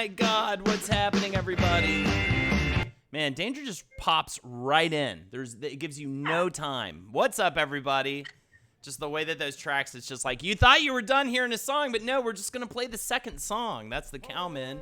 my God, what's happening, everybody? Man, Danger just pops right in. It gives you no time. What's up, everybody? Just the way that those tracks, it's just like, you thought you were done hearing a song, but no, we're just going to play the second song. That's the Cowman.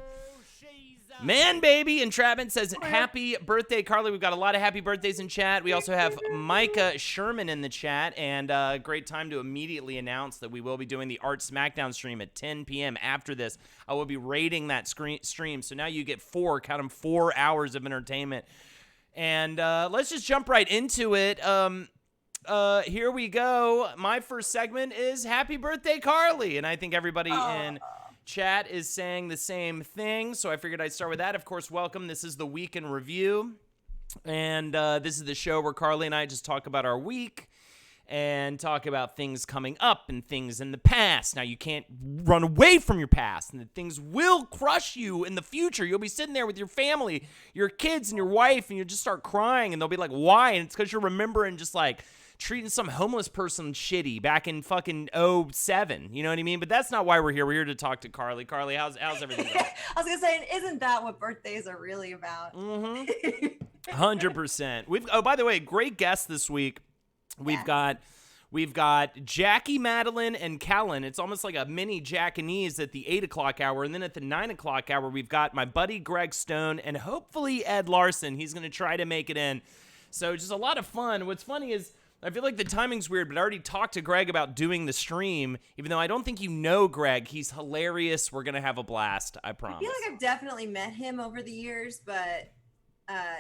Man, baby, Entrapment says, happy birthday, Carly. We've got a lot of happy birthdays in chat. We also have Micah Sherman in the chat, and great time to immediately announce that we will be doing the Art Smackdown stream at 10 p.m. after this. I will be rating that stream, so now you get 4 hours of entertainment. And let's just jump right into it. Here we go. My first segment is Happy Birthday, Carly, and I think everybody in chat is saying the same thing, so I figured I'd start with that. Of course, welcome. This is the Week in Review, and this is the show where Carly and I just talk about our week and talk about things coming up and things in the past. Now, you can't run away from your past, and things will crush you in the future. You'll be sitting there with your family, your kids, and your wife, and you'll just start crying, and they'll be like, why? And it's because you're remembering just like treating some homeless person shitty back in fucking 2007. You know what I mean? But that's not why we're here. We're here to talk to Carly. Carly, how's everything going? I was going to say, isn't that what birthdays are really about? 100%. Oh, by the way, great guest this week. We've got Jackie, Madeline, and Kellen. It's almost like a mini Jackanese at the 8 o'clock hour. And then at the 9 o'clock hour, we've got my buddy Greg Stone and hopefully Ed Larson. He's going to try to make it in. So just a lot of fun. What's funny is I feel like the timing's weird, but I already talked to Greg about doing the stream, even though I don't think you know Greg. He's hilarious. We're going to have a blast, I promise. I feel like I've definitely met him over the years, but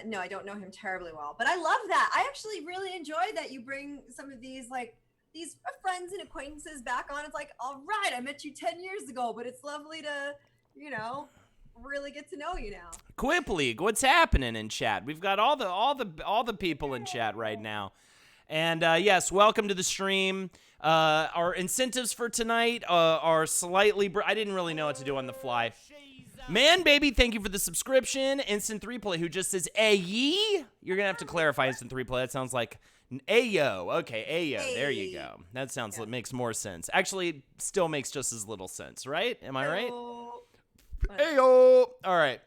no, I don't know him terribly well. But I love that. I actually really enjoy that you bring some of these friends and acquaintances back on. It's like, all right, I met you 10 years ago, but it's lovely to, really get to know you now. Quip League, what's happening in chat? We've got all the people in chat right now. And yes, welcome to the stream. Our incentives for tonight are slightly... I didn't really know what to do on the fly. Man, baby, thank you for the subscription. Instant 3Play, who just says, Aye? You're going to have to clarify Instant 3Play. That sounds like Ayo. Okay, Ayo. Hey. There you go. That sounds like makes more sense. Actually, still makes just as little sense, right? Am I right? Ayo. All right.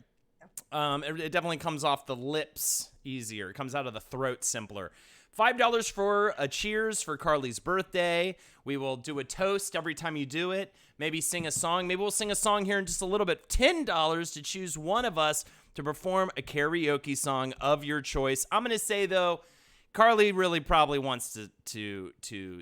It definitely comes off the lips easier. It comes out of the throat simpler. $5 for a cheers for Carly's birthday. We will do a toast every time you do it. Maybe sing a song. Maybe we'll sing a song here in just a little bit. $10 to choose one of us to perform a karaoke song of your choice. I'm going to say, though, Carly really probably wants to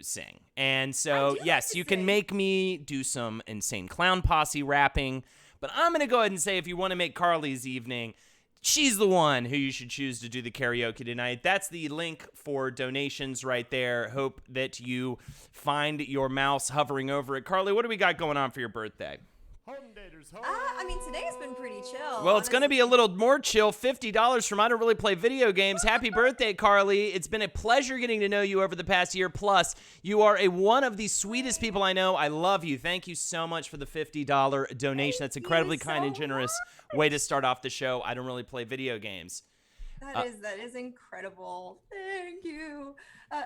sing. And so, yes, you can make me do some Insane Clown Posse rapping. But I'm going to go ahead and say if you want to make Carly's evening, she's the one who you should choose to do the karaoke tonight. That's the link for donations right there. Hope that you find your mouse hovering over it. Carly, what do we got going on for your birthday? Today's been pretty chill. Well, it's going to be a little more chill. $50 from I Don't Really Play Video Games. Happy birthday, Carly. It's been a pleasure getting to know you over the past year. Plus, you are one of the sweetest people I know. I love you. Thank you so much for the $50 donation. That's incredibly kind and generous way to start off the show. I Don't Really Play Video Games. That is incredible. Thank you.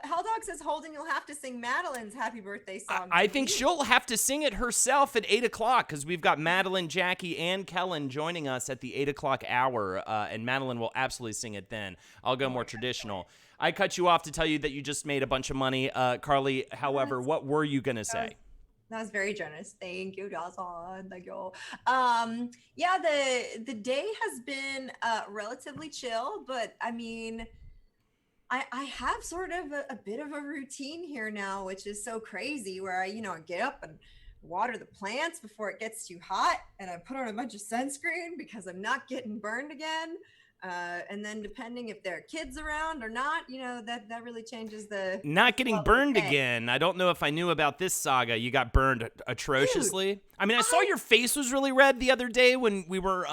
Hell Dog says, Holden, you'll have to sing Madeline's happy birthday song. I think she'll have to sing it herself at 8 o'clock because we've got Madeline, Jackie, and Kellen joining us at the 8 o'clock hour, and Madeline will absolutely sing it then. I'll go more traditional. I cut you off to tell you that you just made a bunch of money. Carly, however, what were you going to say? That was very generous. Thank you, Dawson. Thank you. The day has been relatively chill, but I mean, I have sort of a bit of a routine here now, which is so crazy, where I get up and water the plants before it gets too hot, and I put on a bunch of sunscreen because I'm not getting burned again. And then depending if there are kids around or not, that really changes the... Not getting burned again. I don't know if I knew about this saga. You got burned atrociously. Dude, I mean, I saw your face was really red the other day when we were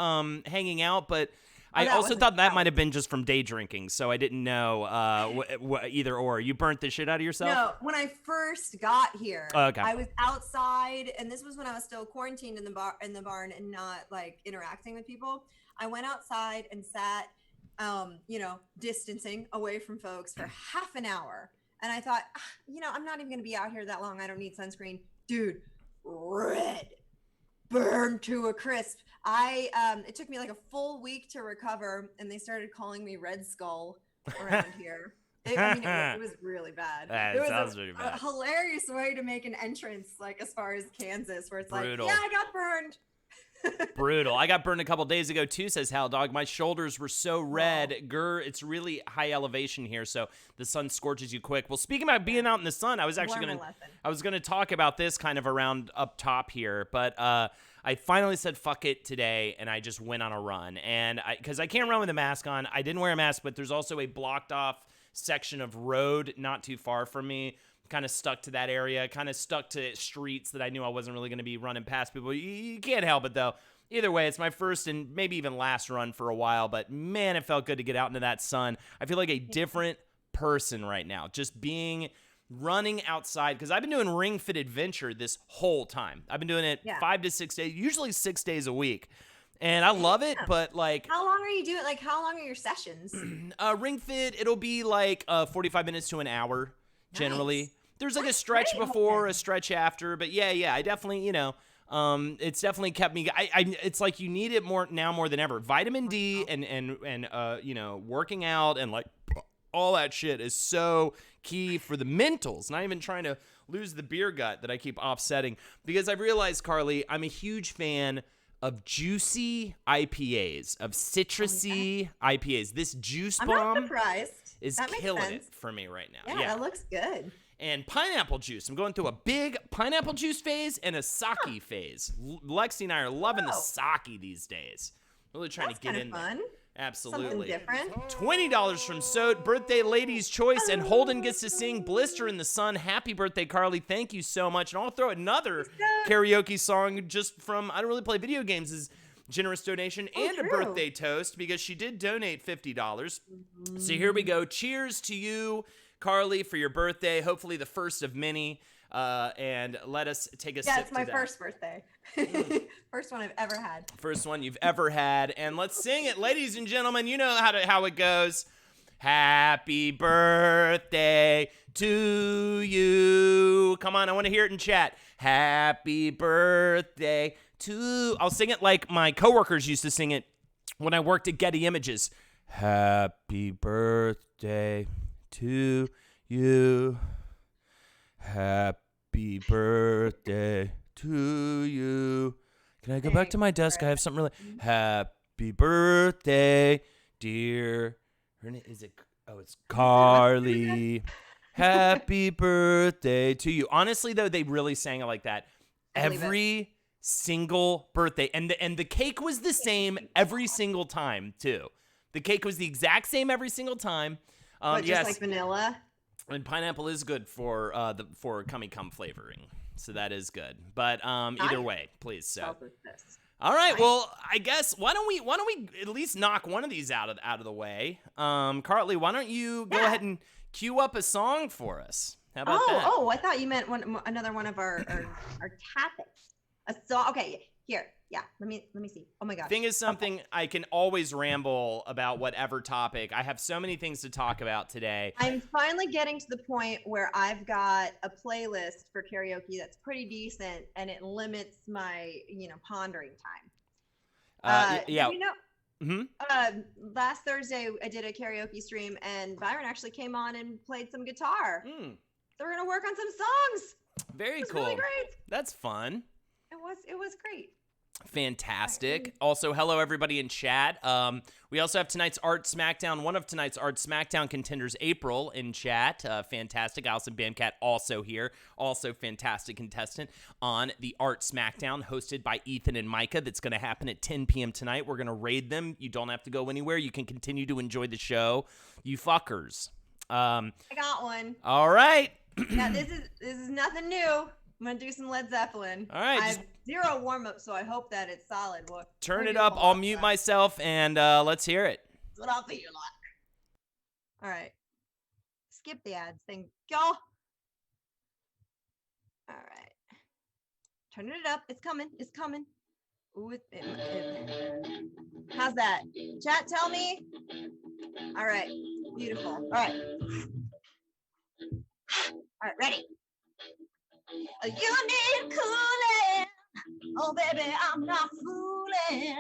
hanging out, but I also thought that might have been just from day drinking, so I didn't know either or. You burnt the shit out of yourself? No, when I first got here, I was outside, and this was when I was still quarantined in the barn and not interacting with people. I went outside and sat, distancing away from folks for half an hour. And I thought, I'm not even going to be out here that long. I don't need sunscreen. Dude, red, burned to a crisp. It took me a full week to recover, and they started calling me Red Skull around here. It was really bad. It was a hilarious way to make an entrance, as far as Kansas, where it's brutal. I got burned. Brutal. I got burned a couple days ago too, says Hal Dog. My shoulders were so red. It's really high elevation here, so the sun scorches you quick. Well, speaking about being out in the sun, I was gonna talk about this kind of around up top here, but I finally said fuck it today, and I just went on a run. And because I can't run with a mask on, I didn't wear a mask, but there's also a blocked off section of road not too far from me. Kind of stuck to that area, kind of stuck to streets that I knew I wasn't really going to be running past people. You can't help it, though. Either way, it's my first and maybe even last run for a while, but man, it felt good to get out into that sun. I feel like a different person right now, just running outside, because I've been doing Ring Fit Adventure this whole time. I've been doing it 5 to 6 days, usually 6 days a week. And I love it, but how long are you doing? How long are your sessions? Ring Fit, it'll be 45 minutes to an hour. Generally, nice. There's a stretch before, a stretch after, but yeah, I definitely, it's definitely kept me. It's like you need it more than ever. Vitamin D and working out and all that shit is so key for the mentals. Not even trying to lose the beer gut that I keep offsetting, because I've realized, Carly, I'm a huge fan of juicy IPAs, of citrusy IPAs. This juice bomb. I'm not surprised. is That makes killing sense. it for me right now. Yeah, that looks good. And pineapple juice. I'm going through a big pineapple juice phase and a sake phase. Lexi and I are loving the sake these days. Really trying to get in fun. there. Absolutely. Something different. $20 from Sote, birthday ladies' choice, and Holden gets to sing Blister in the Sun. Happy birthday, Carly. Thank you so much. And I'll throw another karaoke song just from I Don't Really Play Video Games as generous donation and a birthday toast because she did donate $50. So here we go. Cheers to you, Carly, for your birthday. Hopefully the first of many. And let us take a sip. Yeah, it's my first birthday. First one I've ever had. First one you've ever had. And let's sing it, ladies and gentlemen. You know how it goes. Happy birthday to you. Come on, I want to hear it in chat. Happy birthday to... I'll sing it like my coworkers used to sing it when I worked at Getty Images. Happy birthday to you. Happy birthday to you. Can I go back to my desk? I have something really... Happy birthday, dear... Is it? Oh, it's Carly. Happy birthday to you. Honestly, though, they really sang it like that every single birthday, and the cake was the same every single time too. The cake was the exact same every single time. But just like vanilla. And pineapple is good for Cummy Cum flavoring, so that is good. But either way, please. So. All right, well, I guess why don't we at least knock one of these out of the way? Carly, why don't you go ahead and cue up a song for us? How about that? Oh, I thought you meant another one of our topics. A song. Okay, here. Yeah, let me see. Oh my gosh. Thing is something I can always ramble about whatever topic. I have so many things to talk about today. I'm finally getting to the point where I've got a playlist for karaoke that's pretty decent, and it limits my, pondering time. Yeah. Last Thursday I did a karaoke stream, and Byron actually came on and played some guitar. So we're gonna work on some songs. Very cool. Really great. That's fun. It was great. Fantastic. Also, hello everybody in chat. We also have tonight's Art Smackdown, one of tonight's Art Smackdown contenders, April, in chat. Fantastic. Allison Bamcat also here. Also fantastic contestant on the Art Smackdown hosted by Ethan and Micah. That's going to happen at 10 p.m. tonight. We're going to raid them. You don't have to go anywhere. You can continue to enjoy the show. You fuckers. I got one. All right. Yeah, this is nothing new. I'm going to do some Led Zeppelin. All right. I have zero warm-up, so I hope that it's solid. Turn it up. I'll mute myself, and let's hear it. That's what I'll feel like. All right. Skip the ads. Thank you. All right. Turning it up. It's coming. It's coming. Ooh, how's that? Chat, tell me. All right. Beautiful. All right. All right, ready. You need cooling. Oh, baby, I'm not fooling.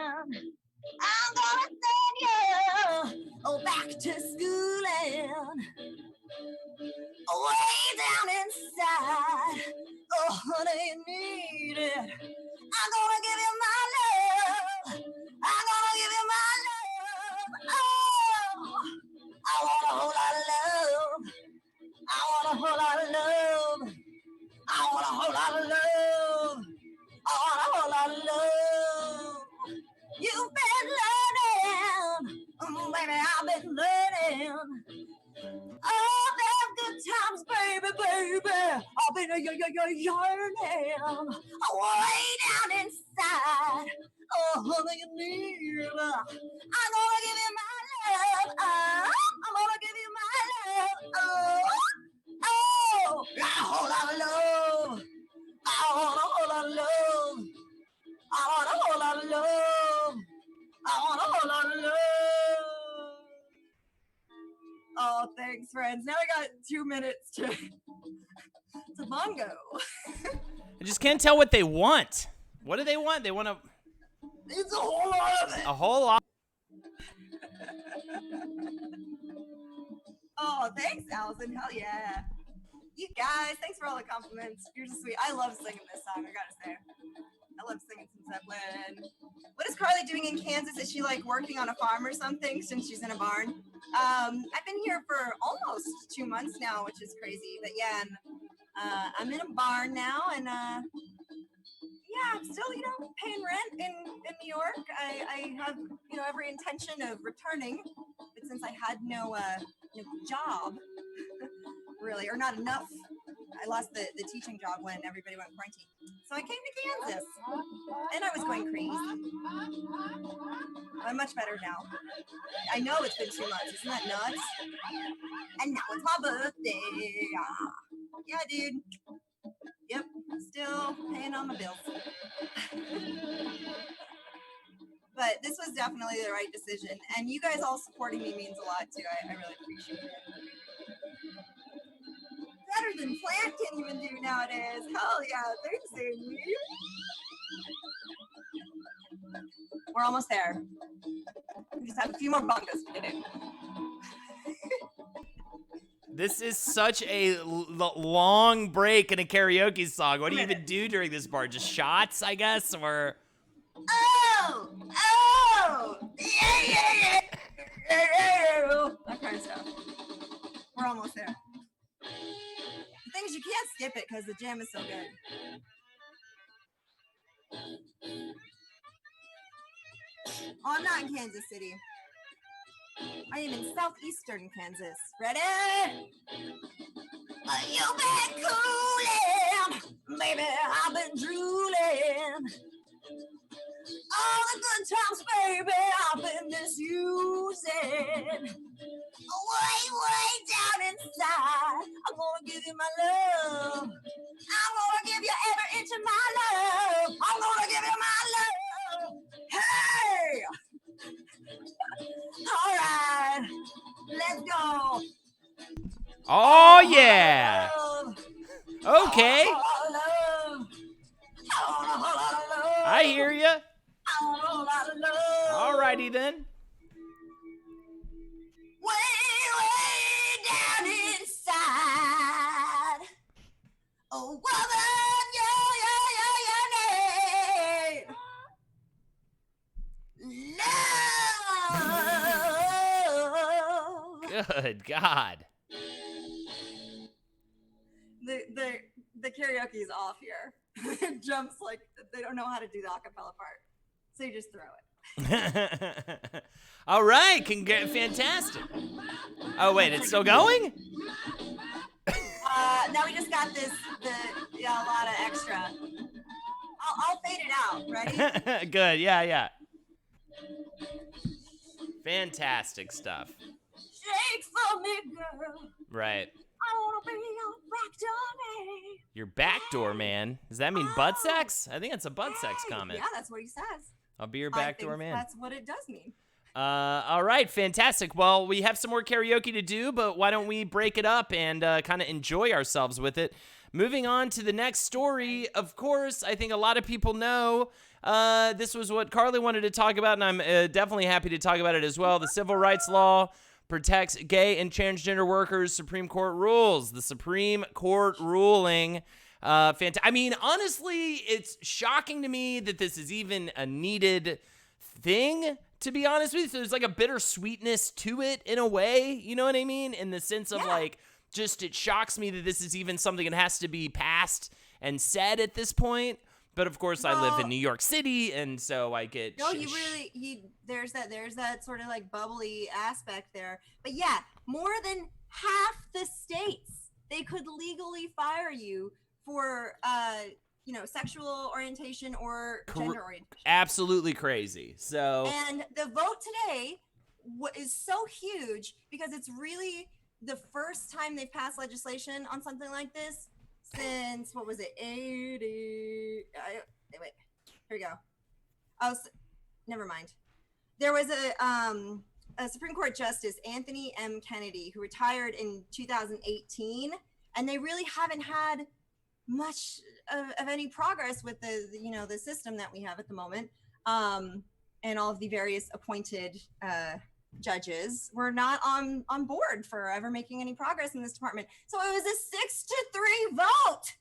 I'm gonna send you back to schooling. Way down inside. Oh, honey, you need it. I'm gonna give you my love. I'm gonna give you my love. Oh, I want a whole lot of love. I want a whole lot of love. I want a whole lot of love. I want a whole lot of love. You've been learning. Baby, I've been learning. All them good times, baby. I've been yearning. Way down inside. Oh, honey, you need. I'm gonna give you my love. I'm gonna give you my love. Oh, a whole lot of love. I want a whole lot of love. I want a whole lot of love. I want a whole lot of love. Oh, thanks, friends. Now I got 2 minutes to bongo. I just can't tell what they want. What do they want? They want to... It's a whole lot of it. A whole lot. Oh, thanks, Allison. Hell yeah. You guys, thanks for all the compliments. You're so sweet. I love singing this song, I gotta say. I love singing some Zeppelin. What is Carly doing in Kansas? Is she like working on a farm or something since she's in a barn? I've been here for almost 2 months now, which is crazy. But yeah, and, I'm in a barn now, and yeah, I'm still, paying rent in New York. I have, every intention of returning, but since I had no job, really, or not enough, I lost the teaching job when everybody went quarantine. So I came to Kansas, and I was going crazy. I'm much better now. I know it's been 2 months. Isn't that nuts? And now it's my birthday. Yeah, dude. Yep, still paying all my bills. But this was definitely the right decision. And you guys all supporting me means a lot, too. I really appreciate it. Better than Plant can even do nowadays. Hell yeah, thanks, Amy. We're almost there. We just have a few more bungas to get in. This is such a long break in a karaoke song. What do you even do during this part? Just shots, I guess, or... Oh! Yeah! That kind of stuff. We're almost there. The thing is, you can't skip it because the jam is so good. Oh, I'm not in Kansas City. I am in southeastern Kansas. Ready? You've been cooling, baby. I've been drooling. All the good times, baby, I've been misusing. Way down inside, I'm gonna give you my love. I'm gonna give you every inch of my love. I'm gonna give you my love. Hey! All right, let's go. Oh, yeah. Okay. I hear you. Alrighty then. Way down inside. Oh, woman, your name. Love. Good God. The karaoke is off here. It jumps like they don't know how to do the acapella part. So you just throw it. All right, fantastic. Oh wait, it's still going? Now we just got a lot of extra. I'll fade it out. Ready? Good, yeah. Fantastic stuff. Shake for me, girl. Right. I wanna be your backdoor man. Your backdoor man? Does that mean butt sex? I think that's a butt sex comment. Yeah, that's what he says. I'll be your backdoor man. That's what it does mean. All right, fantastic. Well, we have some more karaoke to do, but why don't we break it up and kind of enjoy ourselves with it? Moving on to the next story, of course, I think a lot of people know this was what Carly wanted to talk about, and I'm definitely happy to talk about it as well. The civil rights law protects gay and transgender workers. Supreme Court rules. The Supreme Court ruling. I mean, honestly, it's shocking to me that this is even a needed thing, to be honest with you. So there's like a bittersweetness to it in a way, you know what I mean? In the sense of like, just it shocks me that this is even something that has to be passed and said at this point. But of course, I live in New York City, and so I get. No, there's that sort of like bubbly aspect there. But yeah, more than half the states, they could legally fire you for sexual orientation or gender orientation. Absolutely crazy. So. And the vote today is so huge because it's really the first time they've passed legislation on something like this since, what was it, 80? Wait, here we go. Oh, never mind. There was a Supreme Court Justice, Anthony M. Kennedy, who retired in 2018, and they really haven't had much of any progress with the system that we have at the moment, and all of the various appointed judges were not on board for ever making any progress in this department. So it was a 6-3 vote.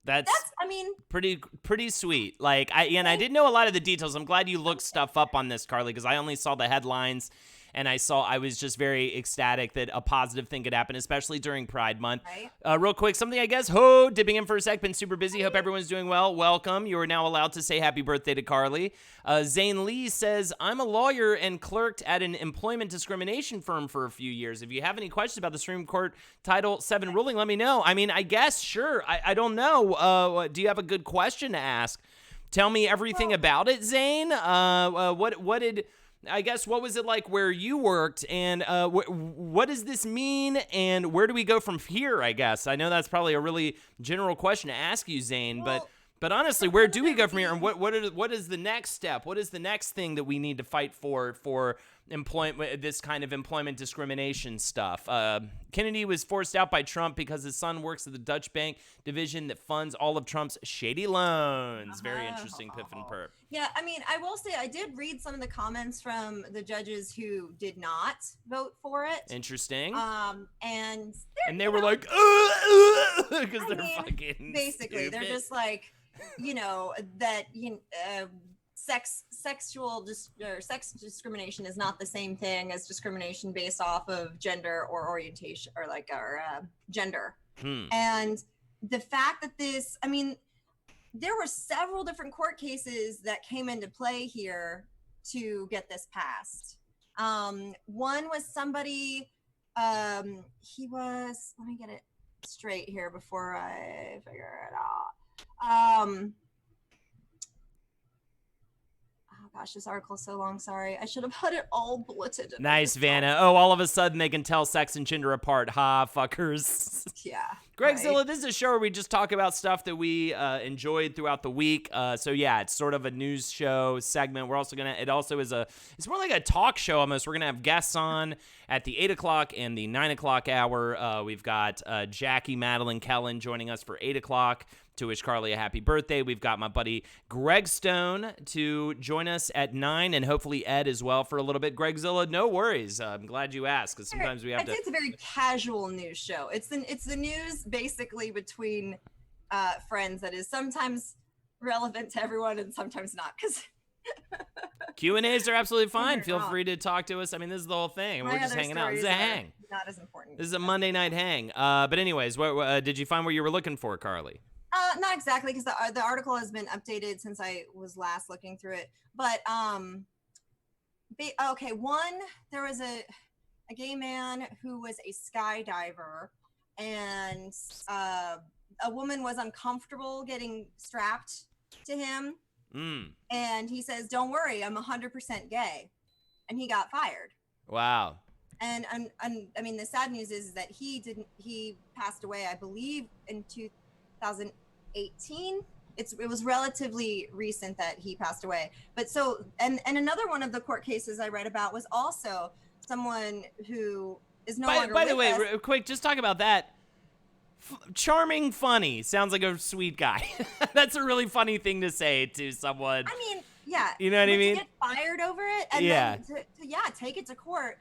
That's I mean, pretty sweet. Like I didn't know a lot of the details. I'm glad you looked stuff up on this, Carly, because I only saw the headlines. And I was just very ecstatic that a positive thing could happen, especially during Pride Month. right? Real quick, something I guess, dipping in for a sec, been super busy. Hope everyone's doing well. Welcome. You are now allowed to say happy birthday to Carly. Zane Lee says, I'm a lawyer and clerked at an employment discrimination firm for a few years. If you have any questions about the Supreme Court Title VII ruling, let me know. I mean, I guess, sure. I don't know. Do you have a good question to ask? Tell me everything about it, Zane. What did... I guess, what was it like where you worked, and what does this mean, and where do we go from here, I guess? I know that's probably a really general question to ask you, Zane, but honestly, where do we go from here, and what is the next step? What is the next thing that we need to fight for employment, this kind of employment discrimination stuff? Kennedy was forced out by Trump because his son works at the Dutch bank division that funds all of Trump's shady loans. Very interesting, Piff and Perp. Yeah, I mean, I will say I did read some of the comments from the judges who did not vote for it. Interesting. And they were like, because they're fucking basically stupid. they're just like, that sex discrimination is not the same thing as discrimination based off of gender or orientation or gender. And the fact that there were several different court cases that came into play here to get this passed. One was somebody, let me get it straight here before I figure it out. Oh gosh, this article is so long. Sorry, I should have had it all bulleted. Nice, Vanna. Oh, all of a sudden they can tell sex and gender apart. Ha, fuckers. Yeah. Gregzilla, right? this is a show where we just talk about stuff that we enjoyed throughout the week. So yeah, it's sort of a news show segment. We're also it's more like a talk show almost. We're gonna have guests on at the 8 o'clock and the 9 o'clock hour. We've got Jackie, Madeline, Kellen joining us for 8 o'clock to wish Carly a happy birthday. We've got my buddy Greg Stone to join us at 9, and hopefully Ed as well for a little bit. Gregzilla, no worries. I'm glad you asked, because sometimes we have I'd say it's a very casual news show. It's the news basically between friends that is sometimes relevant to everyone and sometimes not. Because Q&As are absolutely fine. Feel free to talk to us. I mean, this is the whole thing. We're just hanging out. This is a hang. Not as important. This is a Monday night hang. But anyways, what did you find what you were looking for, Carly? Not exactly, because the article has been updated since I was last looking through it. But there was a gay man who was a skydiver, and a woman was uncomfortable getting strapped to him. And he says, "Don't worry, I'm 100% gay," and he got fired. Wow. And I mean, the sad news is that he passed away, I believe, in 2018. It was relatively recent that he passed away. But so, and another one of the court cases I read about was also someone who is no longer By the way, us. quick, just talk about that. Charming, funny. Sounds like a sweet guy. That's a really funny thing to say to someone. I mean, yeah. You know what I mean? To get fired over it, and then to take it to court.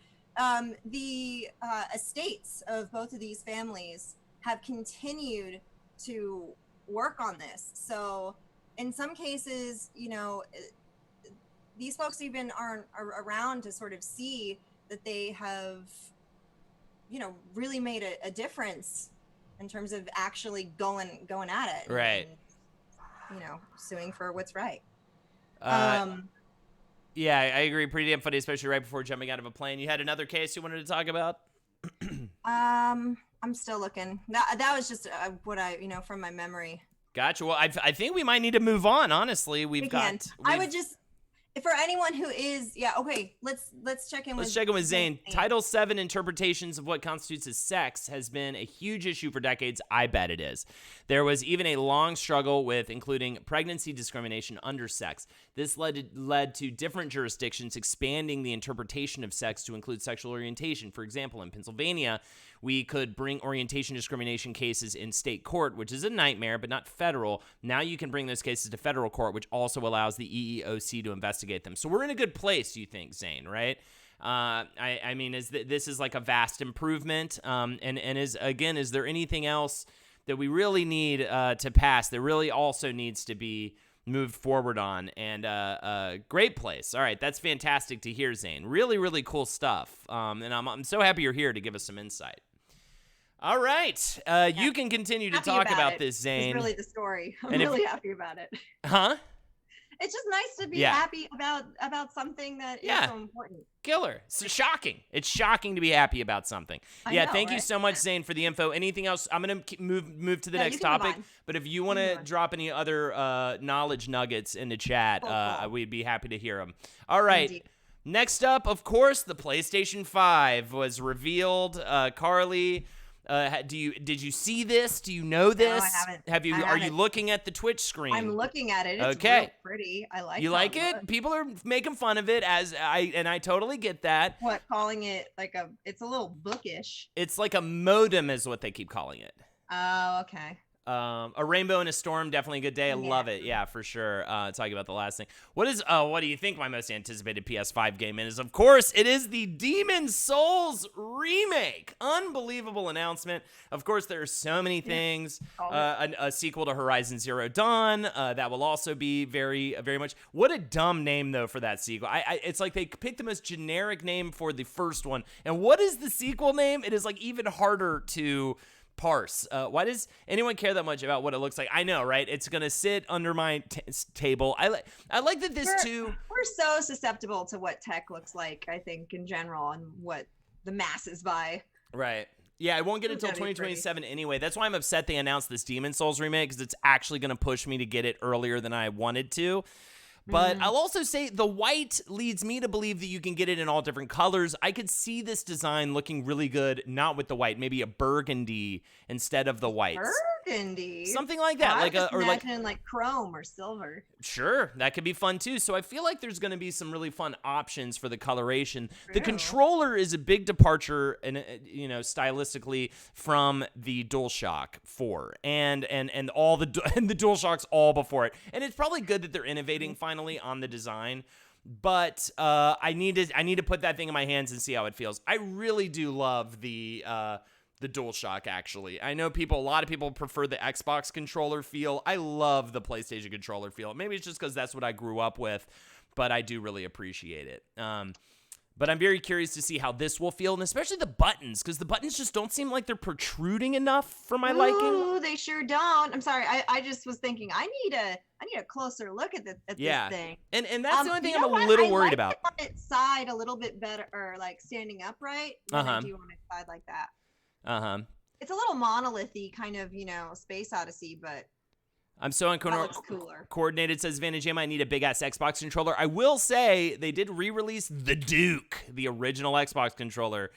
The estates of both of these families have continued to work on this. So in some cases, these folks even aren't around to sort of see that they have, really made a difference in terms of actually going at it. Right. And, suing for what's right. Yeah, I agree. Pretty damn funny, especially right before jumping out of a plane. You had another case you wanted to talk about? I'm still looking. That was just what I, from my memory. Gotcha. Well, I think we might need to move on. Honestly, I would just, for anyone who is, let's check in. Let's check in with Zane. Title VII interpretations of what constitutes as sex has been a huge issue for decades. I bet it is. There was even a long struggle with including pregnancy discrimination under sex. This led to different jurisdictions expanding the interpretation of sex to include sexual orientation. For example, in Pennsylvania, we could bring orientation discrimination cases in state court, which is a nightmare, but not federal. Now you can bring those cases to federal court, which also allows the EEOC to investigate them. So we're in a good place, you think, Zane, right? I mean, this is like a vast improvement. And is there anything else that we really need to pass. That really also needs to be moved forward on. And great place. All right, that's fantastic to hear, Zane. Really, really cool stuff. And I'm so happy you're here to give us some insight. All right, you can continue to talk about this, Zane. It's really the story. I'm really happy about it. Huh? It's just nice to be happy about something that is so important. Killer. So shocking. It's shocking to be happy about something. Thank you so much, Zane, for the info. Anything else? I'm going to move to the next topic. But if you want to drop any other knowledge nuggets in the chat, we'd be happy to hear them. All right. Indeed. Next up, of course, the PlayStation 5 was revealed. Carly, did you see this? Do you know this? No, I haven't. Are you looking at the Twitch screen? I'm looking at it. It's real pretty. I like it. You like it? People are making fun of it and I totally get that. What, calling it it's a little bookish. It's like a modem is what they keep calling it. Oh, okay. A rainbow in a storm, definitely a good day. I love it. Yeah, for sure. Talking about the last thing. What do you think my most anticipated PS5 game is? Of course, it is the Demon's Souls remake. Unbelievable announcement. Of course, there are so many things. A sequel to Horizon Zero Dawn. That will also be very, very much. What a dumb name, though, for that sequel. It's like they picked the most generic name for the first one. And what is the sequel name? It is like even harder to parse. Why does anyone care that much about what it looks like? I know, right? It's gonna sit under my table. I like that we're so susceptible to what tech looks like, I think, in general, and what the masses buy. Right. Yeah, it won't get until 2027 anyway. That's why I'm upset they announced this Demon's Souls remake, because it's actually gonna push me to get it earlier than I wanted to. But I'll also say the white leads me to believe that you can get it in all different colors. I could see this design looking really good, not with the white, maybe a burgundy instead of the white. Burgundy? Something like that. Like chrome or silver. Sure, that could be fun too. So I feel like there's going to be some really fun options for the coloration. True. The controller is a big departure, stylistically from the DualShock 4 and all the DualShocks all before it. And it's probably good that they're innovating finally on the design. But I need to put that thing in my hands and see how it feels. I really do love the DualShock, actually. I know a lot of people prefer the Xbox controller feel. I love the PlayStation controller feel. Maybe it's just because that's what I grew up with, but I do really appreciate it. But I'm very curious to see how this will feel, and especially the buttons, because the buttons just don't seem like they're protruding enough for my liking. Ooh, they sure don't. I'm sorry. I just was thinking I need a closer look at this thing. And that's the only thing I'm a little worried about. I like its side a little bit better, or like standing upright. I do want it side like that. It's a little monolithy kind of, Space Odyssey, but I'm so coordinated, says Vantage Jam. I need a big-ass Xbox controller. I will say they did re-release the Duke, the original Xbox controller,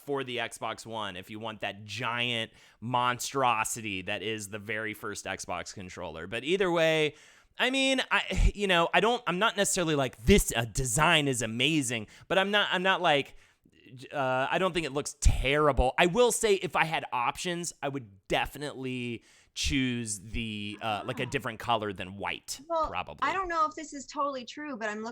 for the Xbox One, if you want that giant monstrosity that is the very first Xbox controller. But either way, I mean, I'm not necessarily like, this design is amazing, but I'm not like, I don't think it looks terrible. I will say if I had options, I would definitely choose the like a different color than white, probably. I don't know if this is totally true, but I'm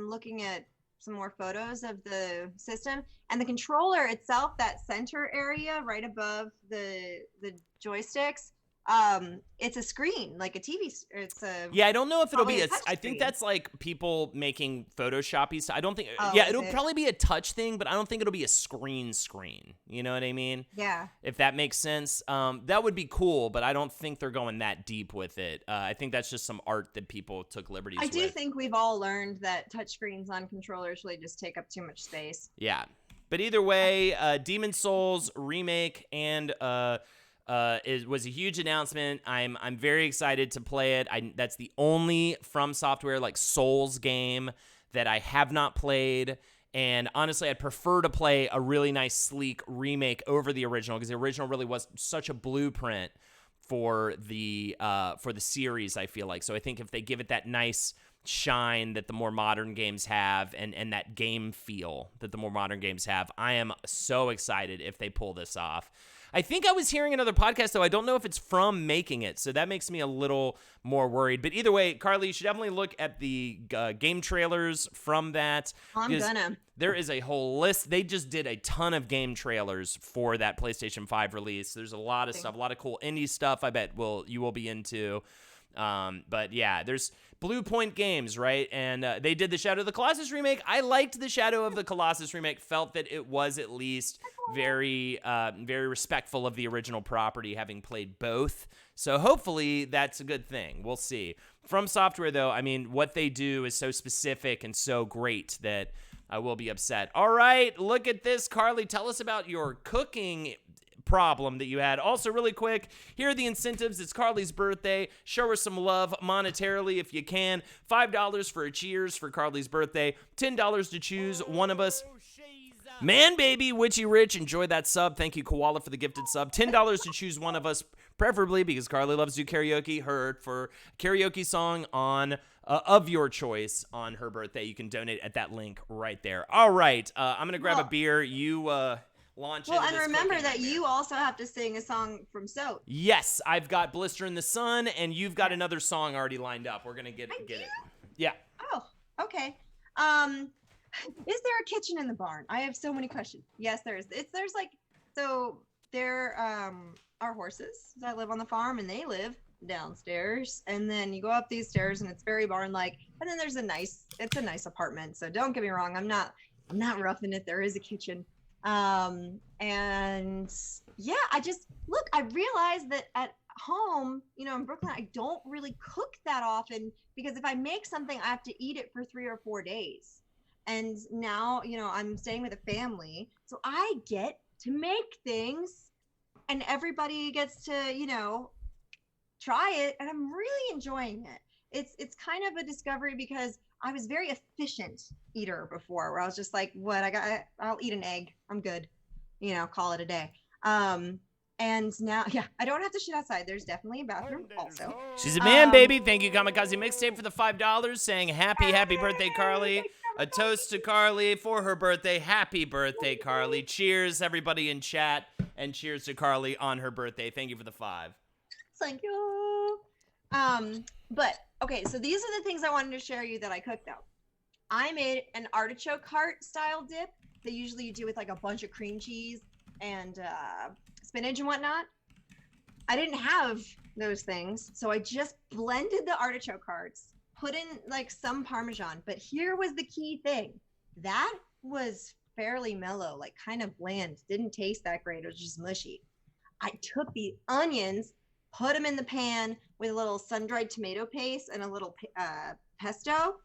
looking at some more photos of the system, and the controller itself, that center area right above the joysticks, it's a screen, like a TV. I don't know if it'll be I think that's like people making Photoshoppy stuff. I don't think. It'll probably be a touch thing, but I don't think it'll be a screen. You know what I mean? Yeah. If that makes sense, that would be cool, but I don't think they're going that deep with it. I think that's just some art that people took liberties with. I do think we've all learned that touchscreens on controllers really just take up too much space. Yeah, but either way, Demon's Souls remake and it was a huge announcement. I'm very excited to play it. That's the only From Software like Souls game that I have not played. And honestly, I'd prefer to play a really nice, sleek remake over the original, because the original really was such a blueprint for the series, I feel like. So I think if they give it that nice shine that the more modern games have, and that game feel that the more modern games have, I am so excited if they pull this off. I think I was hearing another podcast, though. I don't know if it's from making it, so that makes me a little more worried. But either way, Carly, you should definitely look at the game trailers from that. I'm gonna. There is a whole list. They just did a ton of game trailers for that PlayStation 5 release. There's a lot of stuff, a lot of cool indie stuff I bet you will be into. But yeah, there's Blue Point Games, right? And they did the Shadow of the Colossus remake. I liked the Shadow of the Colossus remake, felt that it was at least very respectful of the original property, having played both. So hopefully that's a good thing. We'll see. From Software, though, I mean, what they do is so specific and so great that I will be upset. All right, look at this, Carly. Tell us about your cooking problem that you had. Also, really quick, here are the incentives. It's Carly's birthday. Show her some love monetarily if you can. $5 for a cheers for Carly's birthday. $10 to choose one of us. Man Baby, Witchy Rich, enjoy that sub. Thank you, Koala, for the gifted sub. $10 to choose one of us, preferably because Carly loves to do karaoke. Her for karaoke song on of your choice on her birthday. You can donate at that link right there. All right, I'm gonna grab a beer. You launch. Well, and remember that you also have to sing a song from Soap. Yes, I've got Blister in the Sun, and you've got another song already lined up. We're gonna get it. Yeah. Oh, okay. Is there a kitchen in the barn? I have so many questions. Yes, there is. There are horses that live on the farm, and they live downstairs. And then you go up these stairs, and it's very barn-like. And then it's a nice apartment. So don't get me wrong. I'm not roughing it. There is a kitchen. And yeah, I realized that at home, in Brooklyn, I don't really cook that often because if I make something, I have to eat it for 3 or 4 days. And now, I'm staying with a family, so I get to make things and everybody gets to, try it. And I'm really enjoying it. It's kind of a discovery because I was very efficient eater before where I was just like, I'll eat an egg. I'm good. Call it a day. And now, yeah, I don't have to shit outside. There's definitely a bathroom also. She's a man, baby. Thank you, Kamikaze Mixtape, for the $5, saying happy birthday, Carly. A toast to Carly for her birthday. Happy birthday, Carly. Cheers, everybody in chat, and cheers to Carly on her birthday. Thank you for the 5. Thank you. But, okay, so these are the things I wanted to share you that I cooked, though. I made an artichoke heart style dip that usually you do with like a bunch of cream cheese and spinach and whatnot. I didn't have those things, so I just blended the artichoke hearts, put in like some Parmesan, but here was the key thing. That was fairly mellow, like kind of bland, didn't taste that great, it was just mushy. I took the onions, put them in the pan with a little sun-dried tomato paste and a little pesto,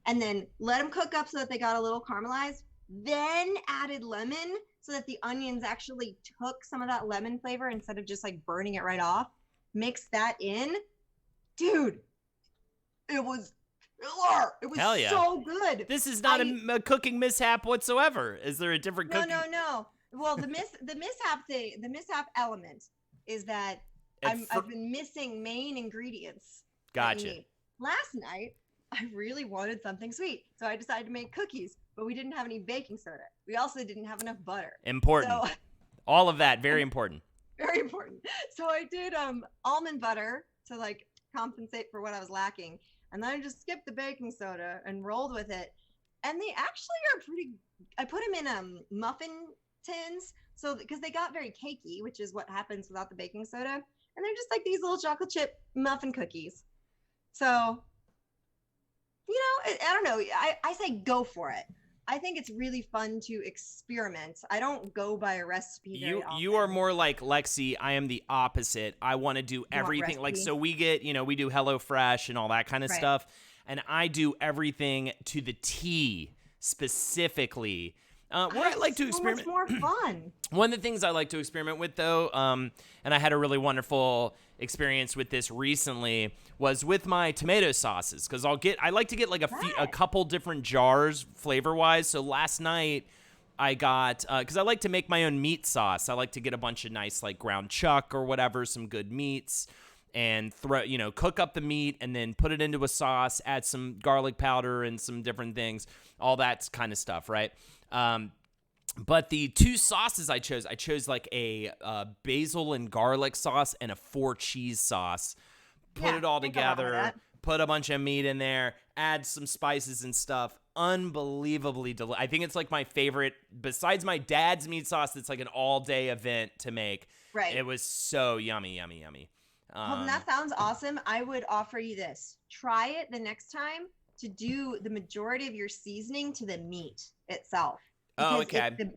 and then let them cook up so that they got a little caramelized, then added lemon so that the onions actually took some of that lemon flavor instead of just like burning it right off. Mix that in. Dude, it was Hell yeah. so good. This is not a cooking mishap whatsoever. Is there a different cooking? No. Well, the mishap element is that I've been missing main ingredients. Gotcha. Last night, I really wanted something sweet, so I decided to make cookies, but we didn't have any baking soda. We also didn't have enough butter. Important. So, all of that, very important. Very important. So I did almond butter to like compensate for what I was lacking, and then I just skipped the baking soda and rolled with it. And they actually are pretty. I put them in muffin tins, so because they got very cakey, which is what happens without the baking soda, and they're just like these little chocolate chip muffin cookies. So. I don't know. I say go for it. I think it's really fun to experiment. I don't go by a recipe very often. You are more like Lexi. I am the opposite. I want to do everything. Like, so we get, we do HelloFresh and all that kind of stuff. And I do everything to the T specifically. What I like to experiment. So much more fun. One of the things I like to experiment with, though, and I had a really wonderful experience with this recently, was with my tomato sauces, because I like to get like a couple different jars flavor-wise. So last night I got, because I like to make my own meat sauce. I like to get a bunch of nice like ground chuck or whatever, some good meats, and cook up the meat and then put it into a sauce, add some garlic powder and some different things, all that kind of stuff, right? But the two sauces I chose like a basil and garlic sauce and a 4-cheese sauce. Put it all I can go along with together, that. put a bunch of meat in there, add some spices and stuff. Unbelievably delicious. I think it's like my favorite, besides my dad's meat sauce, it's like an all-day event to make. Right. It was so yummy, yummy, yummy. Well, that sounds awesome. I would offer you this. Try it the next time to do the majority of your seasoning to the meat itself. Oh, Because okay.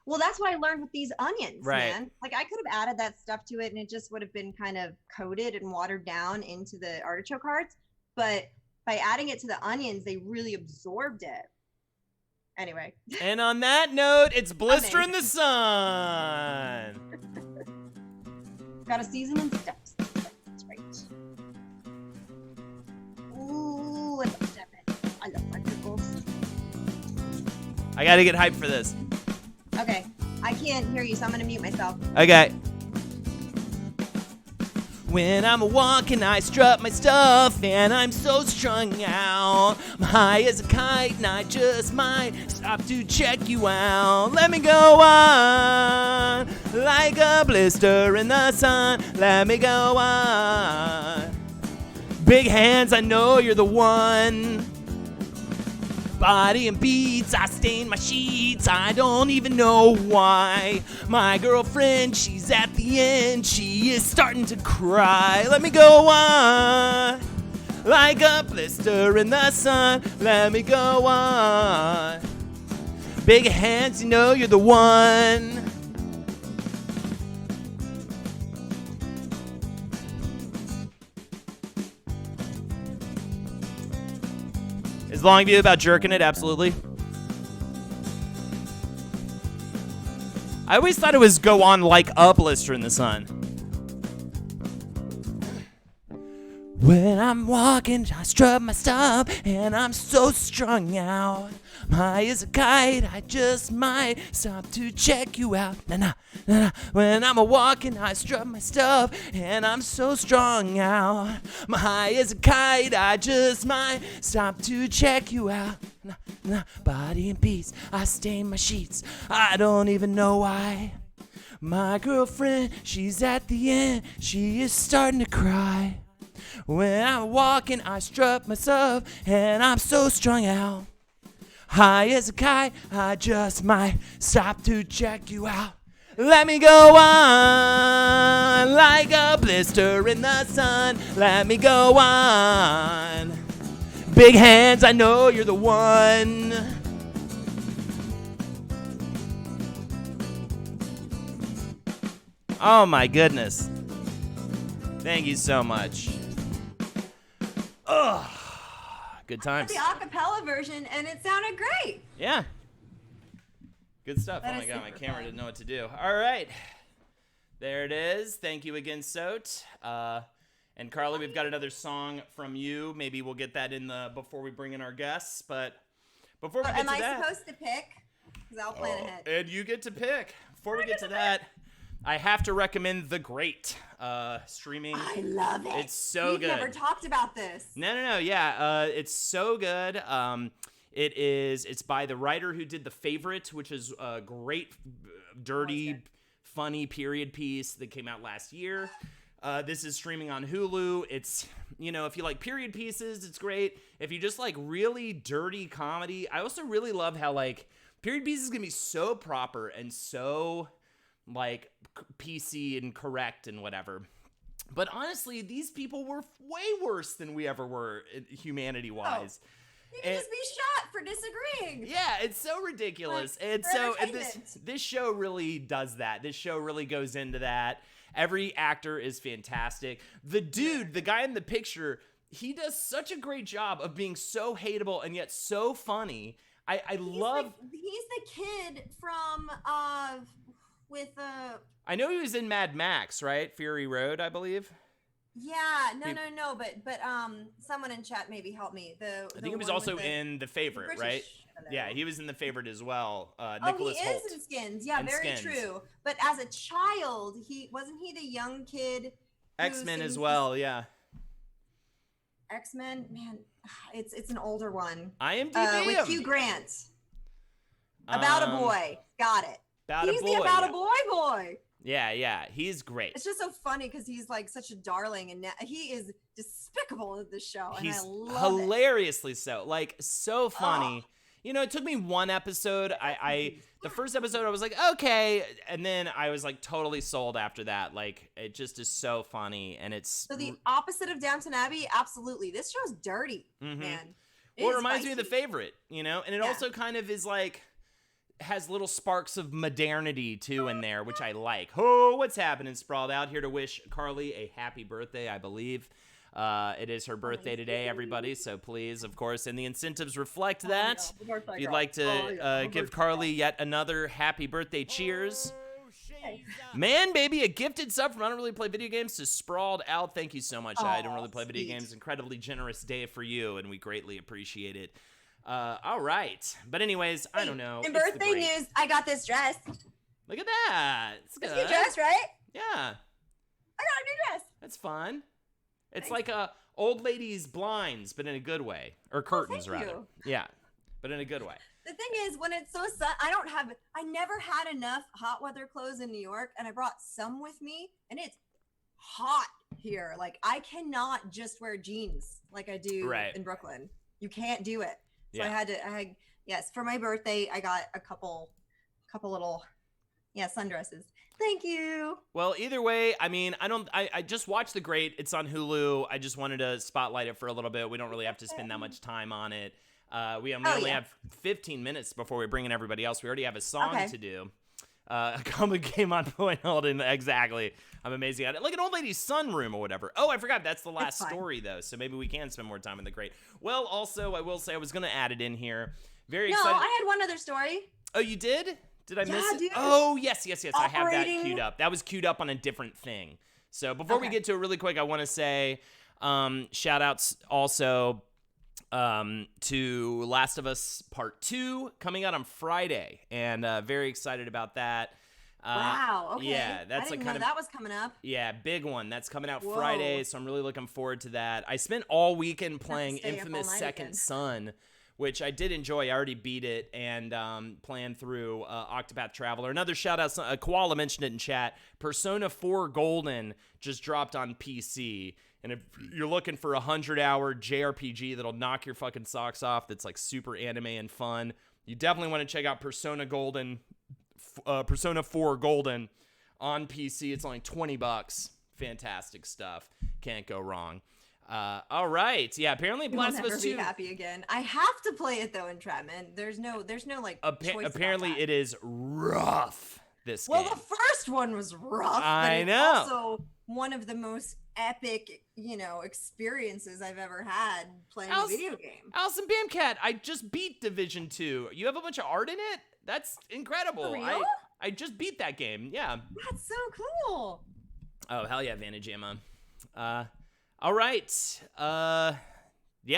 well, that's what I learned with these onions, Right. man. Like I could have added that stuff to it and it just would have been kind of coated and watered down into the artichoke hearts. But by adding it to the onions, they really absorbed it. Anyway. And on that note, it's Blister in the Sun. Got to season in steps. That's right. Ooh, I love it. I love my pickles. I got to get hyped for this. Okay, I can't hear you, so I'm gonna mute myself. Okay. When I'm walking, I strut my stuff, and I'm so strung out. I'm high as a kite, and I just might stop to check you out. Let me go on, like a blister in the sun. Let me go on. Big hands, I know you're the one. Body and beats, I stain my sheets, I don't even know why. My girlfriend, she's at the end, she is starting to cry. Let me go on, like a blister in the sun. Let me go on. Big hands, you know you're the one. Is Longview about jerking it? Absolutely. I always thought it was go on like a blister in the sun. When I'm walking, I strut my stuff, and I'm so strung out. I'm high as a kite, I just might stop to check you out. Nah. When I'm walking, I strut my stuff, and I'm so strung out. I'm high as a kite, I just might stop to check you out. Nah. Body in peace, I stain my sheets, I don't even know why. My girlfriend, she's at the end, she is starting to cry. When I'm walking, I strut myself, and I'm so strung out. High as a kite, I just might stop to check you out. Let me go on, like a blister in the sun. Let me go on. Big hands, I know you're the one. Oh my goodness. Thank you so much. Ugh. Good times. The acapella version, and it sounded great. Yeah. Good stuff. That Oh my is god, my super camera fun. didn't know what to do. All right. There it is. Thank you again, Sote. And Carly, we've got another song from you. Maybe we'll get that in the before we bring in our guests. But before we get Am to I that, supposed to pick? Because I'll plan ahead. and you get to pick. Before we get to that, I have to recommend The Great streaming. I love it. It's so We've good. never talked about this. No. Yeah, it's so good. It's by the writer who did The Favorite, which is a great, dirty, funny period piece that came out last year. This is streaming on Hulu. It's, if you like period pieces, it's great. If you just like really dirty comedy, I also really love how like period pieces can be so proper and so like PC and correct and whatever. But honestly, these people were way worse than we ever were humanity-wise. You can just be shot for disagreeing. Yeah, it's so ridiculous. Like, And for so entertainment. this show really does that. This show really goes into that. Every actor is fantastic. The dude, the guy in the picture, he does such a great job of being so hateable and yet so funny. I love... He's the kid from, I know he was in Mad Max, right? Fury Road, I believe. Yeah, no, but someone in chat maybe help me. I think he was also in The Favorite, British right? fellow. Yeah, he was in The Favorite as well. Oh, Nicholas he Hoult. is in Skins. Yeah, In very Skins. true. But as a child, wasn't he the young kid? X-Men as well, yeah. X-Men, man, it's an older one. IMDb With him. Hugh Grant. About a boy. Got it. About He's a boy. the About yeah. a boy. Yeah, he's great. It's just so funny because he's like such a darling, and he is despicable at this show, and He's I love it. hilariously so. Like, so funny. Oh. You know, it took me one episode. The first episode I was like, okay, and then I was like totally sold after that. Like, it just is so funny, and it's So the opposite of Downton Abbey, absolutely. This show's dirty, man. Well, it reminds me of The Favorite, you know, and it Yeah. also kind of is like has little sparks of modernity too in there, which I like. Oh, what's happening? Sprawled out here to wish Carly a happy birthday, I believe. It is her birthday today, everybody. So please, of course, and the incentives reflect that. Yeah, If you'd like to give Carly yet another happy birthday cheers. Man, baby, a gifted sub from I don't really play video games to Sprawled Out. Thank you so much. I don't really play video games. Incredibly generous day for you, and we greatly appreciate it. All right. But anyways, I don't know. In birthday news, I got this dress. Look at that. It's good. It's a new dress, right? Yeah. I got a new dress. That's fun. It's like a old lady's blinds, but in a good way. Or curtains, rather. You. Yeah. But in a good way. The thing is, when it's so I never had enough hot weather clothes in New York, and I brought some with me, and it's hot here. Like, I cannot just wear jeans like I do in Brooklyn. You can't do it. So yes, for my birthday, I got a couple little, sundresses. Thank you. Well, either way, I mean, I just watched The Great. It's on Hulu. I just wanted to spotlight it for a little bit. We don't really have to spend that much time on it. We only have 15 minutes before we bring in everybody else. We already have a song to do. A comic game on point. Holden, exactly. I'm amazing at it. Like an old lady's sunroom or whatever. Oh, I forgot. That's the last story, though. So maybe we can spend more time in The Great. Well, also, I will say I was going to add it in here. Very excited. No, I had one other story. Oh, you did? Did I miss it? Dude. Oh, yes. I have that queued up. That was queued up on a different thing. So before we get to it really quick, I want to say shout outs also to Last of Us Part 2 coming out on Friday. And very excited about that. Wow. Okay. Yeah, that's I didn't know that was coming up. Yeah, big one. That's coming out Friday, so I'm really looking forward to that. I spent all weekend playing Infamous Second Son, which I did enjoy. I already beat it and playing through Octopath Traveler. Another shout out, Koala mentioned it in chat. Persona 4 Golden just dropped on PC. And if you're looking for a 100-hour JRPG that'll knock your fucking socks off, that's like super anime and fun, you definitely want to check out Persona 4 Golden on PC. It's only $20. Fantastic stuff. Can't go wrong. All right. Yeah, apparently Last of Us 2. Be happy again. I have to play it though, Entrapment. There's no like choice. Apparently it is rough, this game. Well, the first one was rough. I but know. It's also one of the most epic, experiences I've ever had playing a video game. Allison Bamcat, I just beat Division 2. You have a bunch of art in it? That's incredible. For real? I just beat that game. Yeah. That's so cool. Oh, hell yeah, Vantage Emma. All right. Yeah.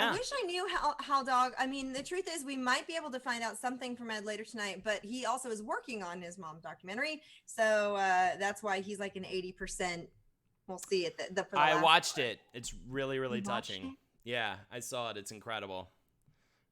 I wish I knew how Dog. I mean, the truth is, we might be able to find out something from Ed later tonight, but he also is working on his mom documentary, so that's why he's like an 80%. We'll see it. I watched it. It's really, really touching. Yeah, I saw it. It's incredible.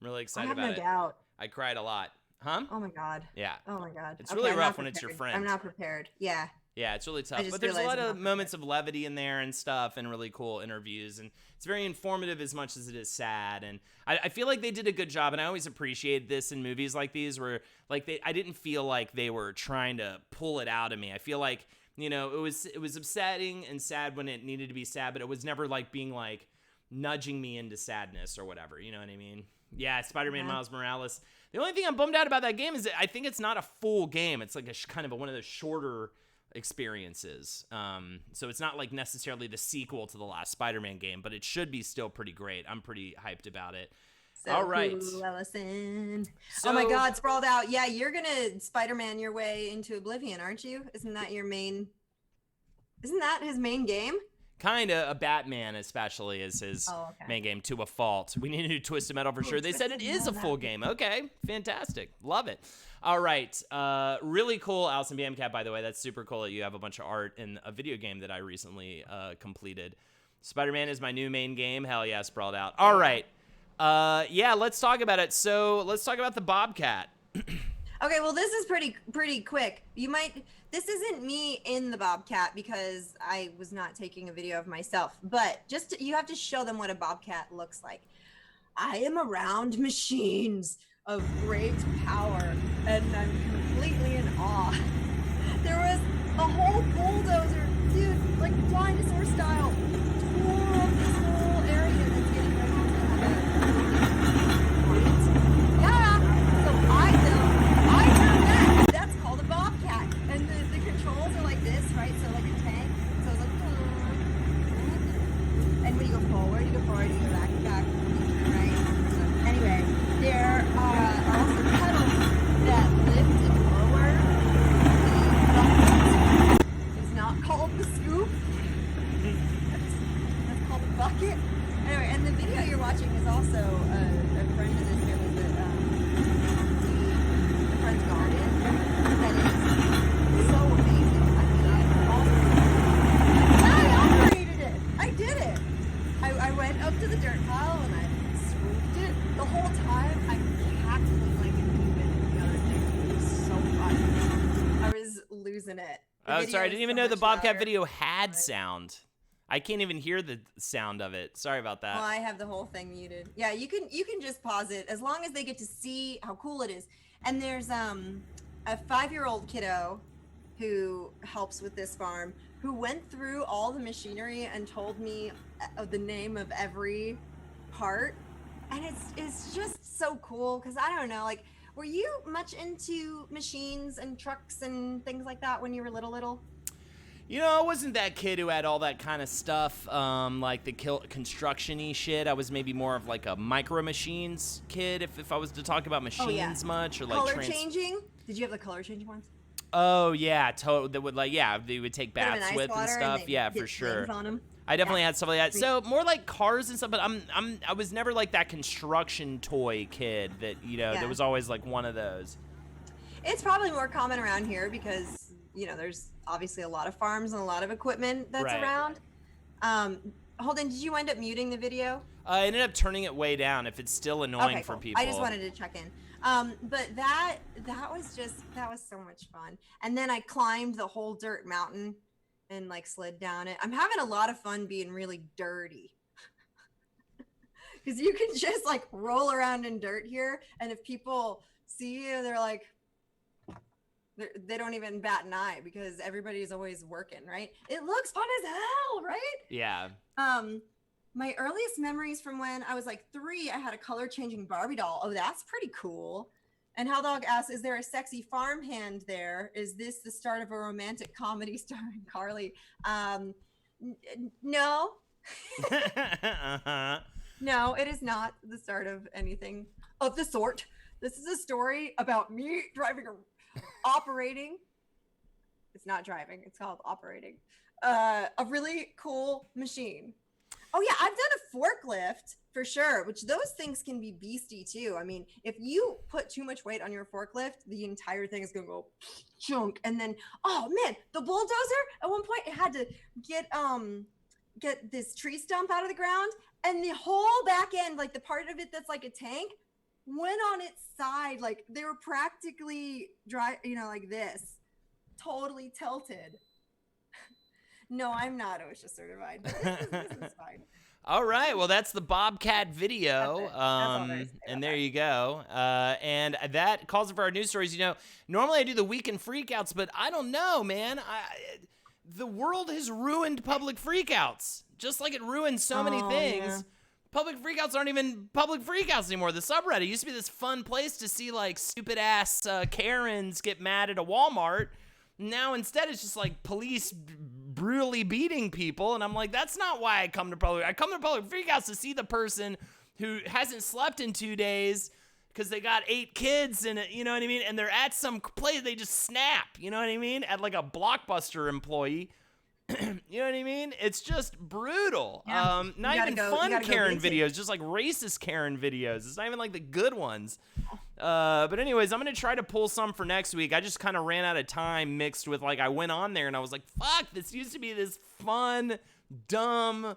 I'm really excited about it. I have no doubt. I cried a lot. Huh? Oh my god. Yeah. Oh my god. It's really rough when it's your friend. I'm not prepared. Yeah. Yeah, it's really tough. But there's a lot of moments of levity in there and stuff and really cool interviews. And it's very informative as much as it is sad. And I feel like they did a good job. And I always appreciate this in movies like these where I didn't feel like they were trying to pull it out of me. I feel like, it was upsetting and sad when it needed to be sad, but it was never like being like nudging me into sadness or whatever. You know what I mean? Yeah, Spider-Man Miles Morales. The only thing I'm bummed out about that game is that I think it's not a full game. It's like kind of one of those shorter experiences. So it's not like necessarily the sequel to the last Spider-Man game, but it should be still pretty great. I'm pretty hyped about it. So all right. Cool, Ellison. Oh my god, Sprawled Out. Yeah, you're gonna Spider-Man your way into oblivion, aren't you? Isn't that his main game? Kinda. A Batman especially is his main game to a fault. We need a new Twisted Metal for sure. They said it is a full game. Okay, fantastic. Love it. All right. Really cool, Allison Bamcat, by the way. That's super cool that you have a bunch of art in a video game that I recently completed. Spider-Man is my new main game. Hell yeah, Sprawled Out. All right. Yeah, let's talk about it. So let's talk about the Bobcat. Okay, well, this is pretty quick. This isn't me in the Bobcat because I was not taking a video of myself, but you have to show them what a Bobcat looks like. I am around machines of great power, and I'm completely in awe. There was a whole bulldozer, dude, like dinosaur style, tore up this whole area that's getting ready to have a yeah. So I turn back. That's called a bobcat, and the controls are like this, right? So like a tank. So it's like, and when you go forward, you go back, you turn right. So anyway, there are also pedals that lift and lower the bucket. It's not called the scoop. That's called the bucket. Anyway, and the video you're watching is also a friend of this here was the friend's garden. That is so amazing. I operated it. I did it. I went up to the dirt pile and I swooped it. The whole time I'm cackling like a demon and the other thing. It was so fun. I was losing it. Oh, sorry, I didn't even know the Bobcat video had sound. I can't even hear the sound of it. Sorry about that. Well, I have the whole thing muted. Yeah, you can just pause it as long as they get to see how cool it is. And there's a 5-year-old kiddo who helps with this farm who went through all the machinery and told me the name of every part. And it's just so cool because I don't know, like, were you much into machines and trucks and things like that when you were little? You know, I wasn't that kid who had all that kind of stuff, like the construction-y shit. I was maybe more of like a micro machines kid, if I was to talk about machines much, or like color changing. Did you have the color changing ones? Oh yeah, totally. That would they would take baths with and stuff. And yeah, for sure. On them. I definitely had stuff like that. So more like cars and stuff. But I was never like that construction toy kid that there was always like one of those. It's probably more common around here because there's obviously a lot of farms and a lot of equipment that's around. Holden, did you wind up muting the video? I ended up turning it way down if it's still annoying for people. I just wanted to check in. But that was so much fun. And then I climbed the whole dirt mountain and like slid down it. I'm having a lot of fun being really dirty. Because you can just like roll around in dirt here, and if people see you, they're like, they don't even bat an eye because everybody's always working, right? It looks fun as hell, right? Yeah. My earliest memories from when I was like 3, I had a color changing Barbie doll. Oh, that's pretty cool. And Haldog asks, is there a sexy farmhand there? Is this the start of a romantic comedy starring Carly? No. Uh-huh. No, it is not the start of anything of the sort. This is a story about me operating. It's not driving. It's called operating. A really cool machine. Oh yeah, I've done a forklift for sure, which those things can be beastie too. I mean, if you put too much weight on your forklift, the entire thing is gonna go chunk. And then, oh man, the bulldozer at one point it had to get this tree stump out of the ground, and the whole back end, like the part of it that's like a tank, went on its side. Like they were practically dry, like this, totally tilted. No, I'm not OSHA certified. But this is fine. All right, well, that's the Bobcat video, and there you go. And that calls it for our news stories. Normally I do the weekend freakouts, but I don't know, man. The world has ruined public freakouts, just like it ruined so many things. Yeah. Public freakouts aren't even public freakouts anymore. The subreddit used to be this fun place to see like stupid ass Karens get mad at a Walmart. Now instead it's just like police brutally beating people, and I'm like, that's not why I come to public. I come to public freakouts to see the person who hasn't slept in 2 days because they got 8 kids, and you know what I mean, and they're at some place, they just snap, you know what I mean, at like a Blockbuster employee. You know what I mean? It's just brutal. Yeah. Not even fun Karen videos, just like racist Karen videos. It's not even like the good ones. But anyways, I'm going to try to pull some for next week. I just kind of ran out of time mixed with like I went on there and I was like, fuck, this used to be this fun, dumb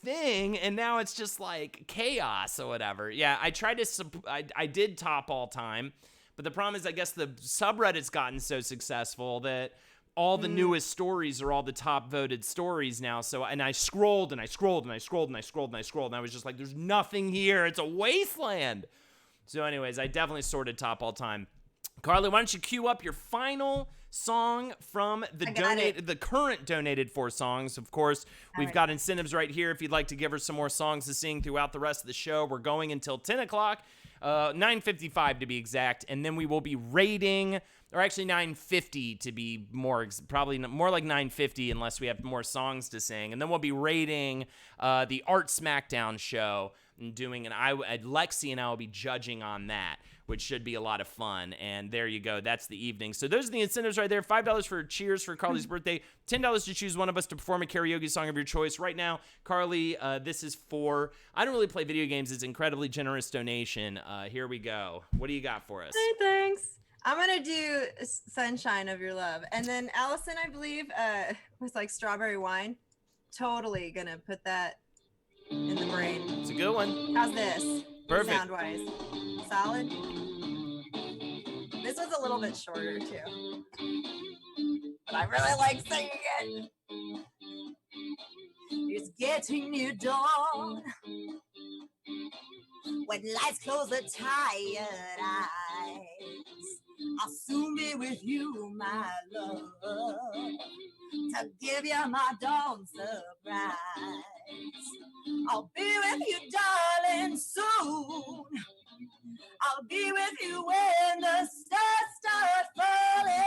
thing, and now it's just like chaos or whatever. Yeah, I tried to I did top all time, But the problem is, I guess the subreddit's gotten so successful that all the newest stories are all the top voted stories now. So, and I scrolled and I scrolled and I scrolled and I scrolled and I scrolled, and I was just like, there's nothing here. It's a wasteland. So anyways, I definitely sorted top all time. Carly, why don't you cue up your final song from the current donated for songs. Of course, we've got incentives right here if you'd like to give her some more songs to sing throughout the rest of the show. We're going until 10 o'clock, 9:55 to be exact, and then we will be rating, or actually 9:50 to be probably more like 9:50 unless we have more songs to sing, and then we'll be rating the Art Smackdown show and doing Lexi and I will be judging on that, which should be a lot of fun. And there you go. That's the evening. So those are the incentives right there. $5 for cheers for Carly's birthday. $10 to choose one of us to perform a karaoke song of your choice. Right now, Carly, this is for, I don't really play video games. It's an incredibly generous donation. Here we go. What do you got for us? Hey, thanks. I'm going to do Sunshine of Your Love. And then Allison, I believe, was like Strawberry Wine. Totally going to put that in the brain. It's a good one. How's this? Perfect. Sound-wise. Solid? This was a little bit shorter, too. But I really like singing it. It's getting near dawn. When lights close the tired eyes, I'll soon be with you, my love, to give you my dawn surprise. I'll be with you, darling, soon. I'll be with you when the stars start falling.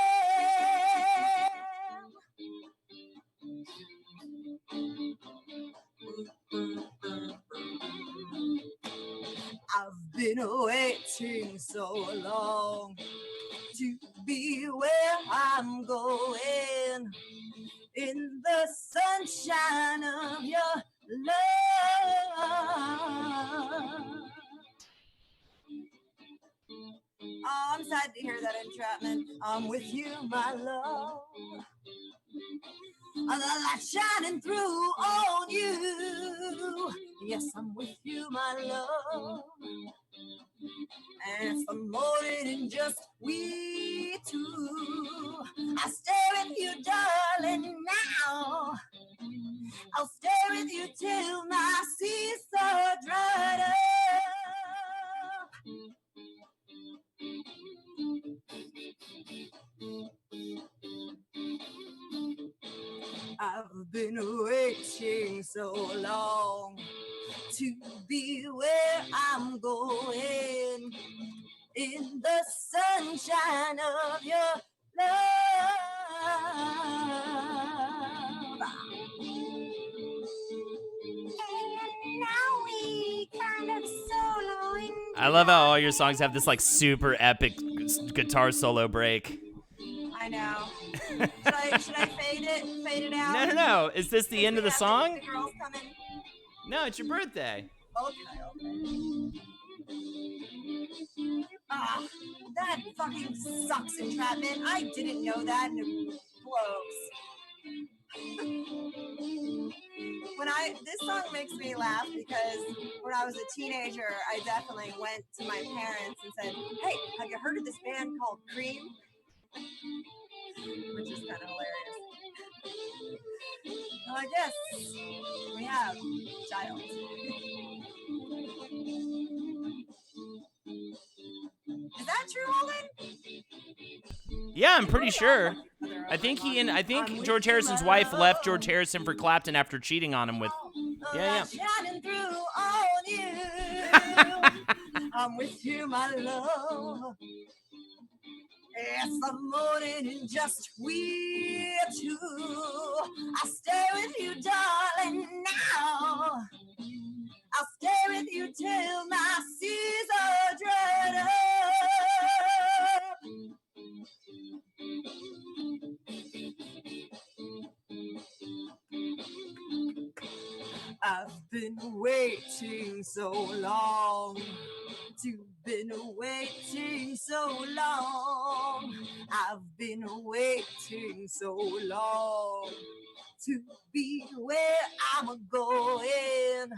I've been waiting so long to be where I'm going, in the sunshine of your love. Oh, I'm sad to hear that entrapment. I'm with you, my love. The light shining through on you. Yes, I'm with you, my love. And it's the morning and just we two. I'll stay with you, darling, now. I'll stay with you till my seas are dried up. I've been waiting so long to be where I'm going, in the sunshine of your love. And now we kind of soloing. I love how all your songs have this like super epic guitar solo break. I know. Should I fade it out? No. Is this the end of the song? The girls coming. No, it's your birthday. Okay. Ah, that fucking sucks, entrapment. I didn't know that, and it blows. This song makes me laugh because when I was a teenager, I definitely went to my parents and said, "Hey, have you heard of this band called Cream?" Which is kind of hilarious. Well, I guess we have child. Is that true, Holden? Yeah, I'm pretty sure. I think George Harrison's wife left George Harrison for Clapton after cheating on him with. Yeah. Shining through on you. I'm with you, my love. It's the morning and just we two. I'll stay with you, darling, now. I'll stay with you till my seas are dried up. I've been waiting so long. You've been waiting so long. I've been waiting so long to be where I'm going,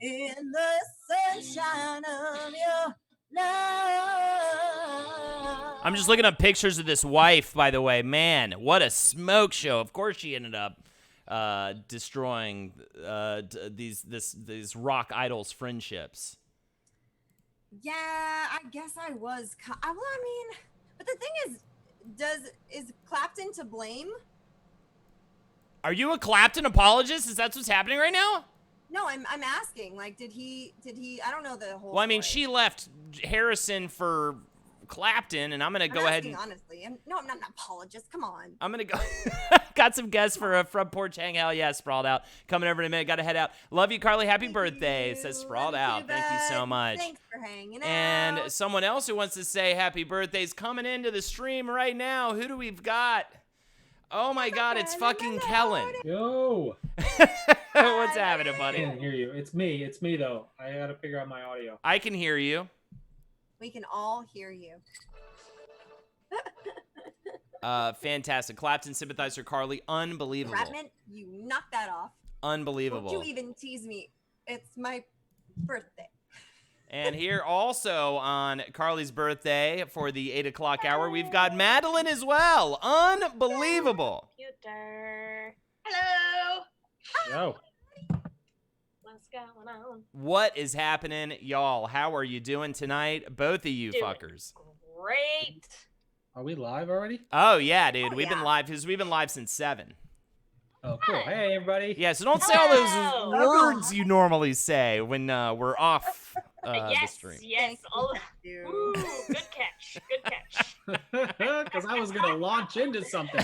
in the sunshine of your I'm just looking up pictures of this wife, by the way. Man, what a smoke show. Of course she ended up destroying these rock idols' friendships. Yeah, I guess I was. Well, I mean, but the thing is Clapton to blame? Are you a Clapton apologist? Is that what's happening right now? No, I'm asking. Like, did he? I don't know the whole. Well, I mean, story. she left Harrison for Clapton, and I'm gonna go ahead and honestly. I'm not an apologist. Come on. I'm gonna go. Got some guests for a front porch hang. Hell yeah, sprawled out. Coming over in a minute. Got to head out. Love you, Carly. Happy birthday. Says sprawled out. Thank you so much. Thanks for hanging out. And someone else who wants to say happy birthday is coming into the stream right now. Who do we've got? Oh my God, it's fucking Kellen. Yo. What's happening, I buddy? can't hear you. It's me though. I gotta figure out my audio. I can hear you. We can all hear you. Fantastic. Clapton sympathizer Carly. Unbelievable. Ratman, you knocked that off. Unbelievable. Don't you even tease me. It's my birthday. And here also on Carly's birthday for the 8 o'clock hour, we've got Madeline as well. Unbelievable. Computer. Hello. Yo. What's going on? What is happening, y'all? How are you doing tonight? Both of you Doing fuckers. Great. Are we live already? Oh, yeah, dude. Oh, We've been yeah. live because we've been live since 7. Oh, cool. Hey, everybody. Yeah, so don't say all those Hello. words you normally say when we're off the Yes, stream. yes. All You. Ooh, good catch. Good catch. Because I was gonna launch into something.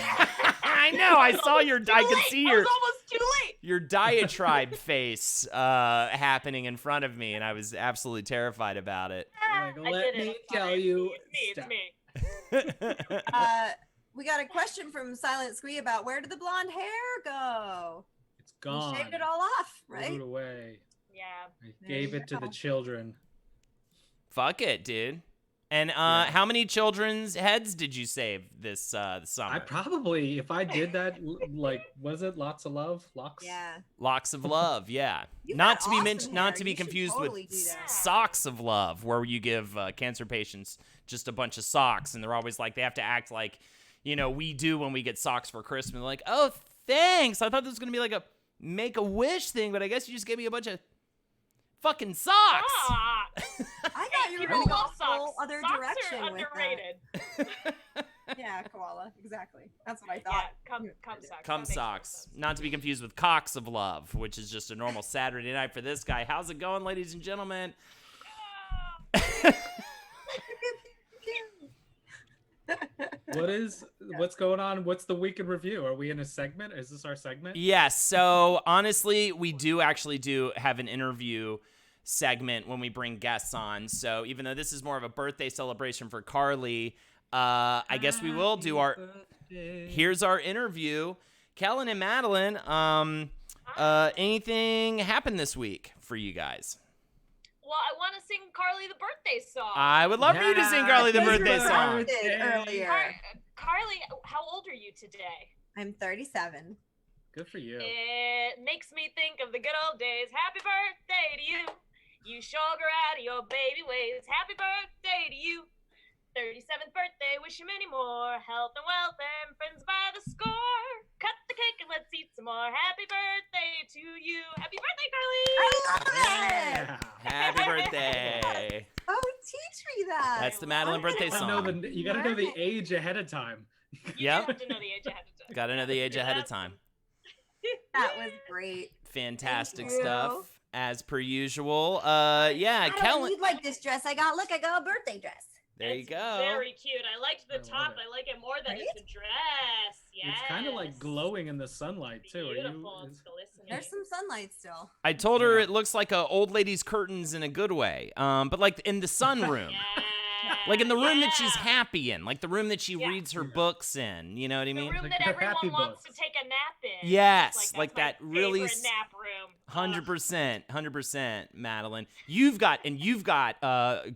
I know. I saw your. I could see I your was almost too late. your diatribe face happening in front of me, and I was absolutely terrified about it. Like, I let did it. me I'm tell fine. you. It's Stop. me. We got a question from Silent Squee about where did the blonde hair go? It's gone. We shaved it all off, Threw right? it away. Yeah. I There gave you it to the go. children. Fuck it, dude. And how many children's heads did you save this summer? I probably, if I did that, like, was it lots of love? Locks? Yeah. Locks of love, yeah. You've Not got to be awesome mentioned, hair. not to be You should confused totally with do that. socks of love, where you give cancer patients just a bunch of socks, and they're always like they have to act like, you know, we do when we get socks for Christmas. They're like, oh, thanks. I thought this was gonna be like a Make-A-Wish thing, but I guess you just gave me a bunch of fucking socks. Ah, I thought hey, you were people going to go love a whole socks. other Socks direction are with underrated. that. Yeah, koala. Exactly. That's what I Yeah, thought. come socks. Cum That makes more socks. sense. Not to be confused with cocks of love, which is just a normal Saturday night for this guy. How's it going, ladies and gentlemen? What's going on? What's the week in review? Are we in a segment? Is this our segment? Yes. So honestly, we do have an interview segment when we bring guests on. So even though this is more of a birthday celebration for Carly, I guess we will do our. Here's our interview. Kellen and Madeline, anything happened this week for you guys? Well, I want to sing Carly the birthday song. I would love for you to sing Carly the Thank you birthday for song. birthday earlier. Carly, how old are you today? I'm 37. Good for you. It makes me think of the good old days. Happy birthday to you. You sure grew out of your baby ways. Happy birthday to you. 37th birthday, wish you many more. Health and wealth and friends by the score. Cut the cake and let's eat some more. Happy birthday to you. Happy birthday, Carly. I love it. Yeah. Happy birthday. Oh, teach me that. That's the Madeline birthday You gotta know song. you gotta know the age ahead of time. You Yep. have to know the age ahead of time. Gotta know the age ahead of time. That was great. Fantastic Thank you. stuff. As per usual. Yeah, I don't Kellen. need like this dress I got. Look, I got a birthday dress. There you It's go. Very cute. I liked the I love top. it. I like it more than Right? it's a dress. Yes. It's kind of like glowing in the sunlight too. Beautiful. It's glistening. There's some sunlight still. I told her Yeah. it looks like a old lady's curtains in a good way. But like in the sunroom. Yeah. Like in the room that she's Yeah. happy in. Like the room that she Yeah. reads her Yeah. books in. You know what I The mean? room Like that her everyone happy wants books. to take a nap in. Yes, like that's that my really favorite nap room. 100%, Madeline. You've got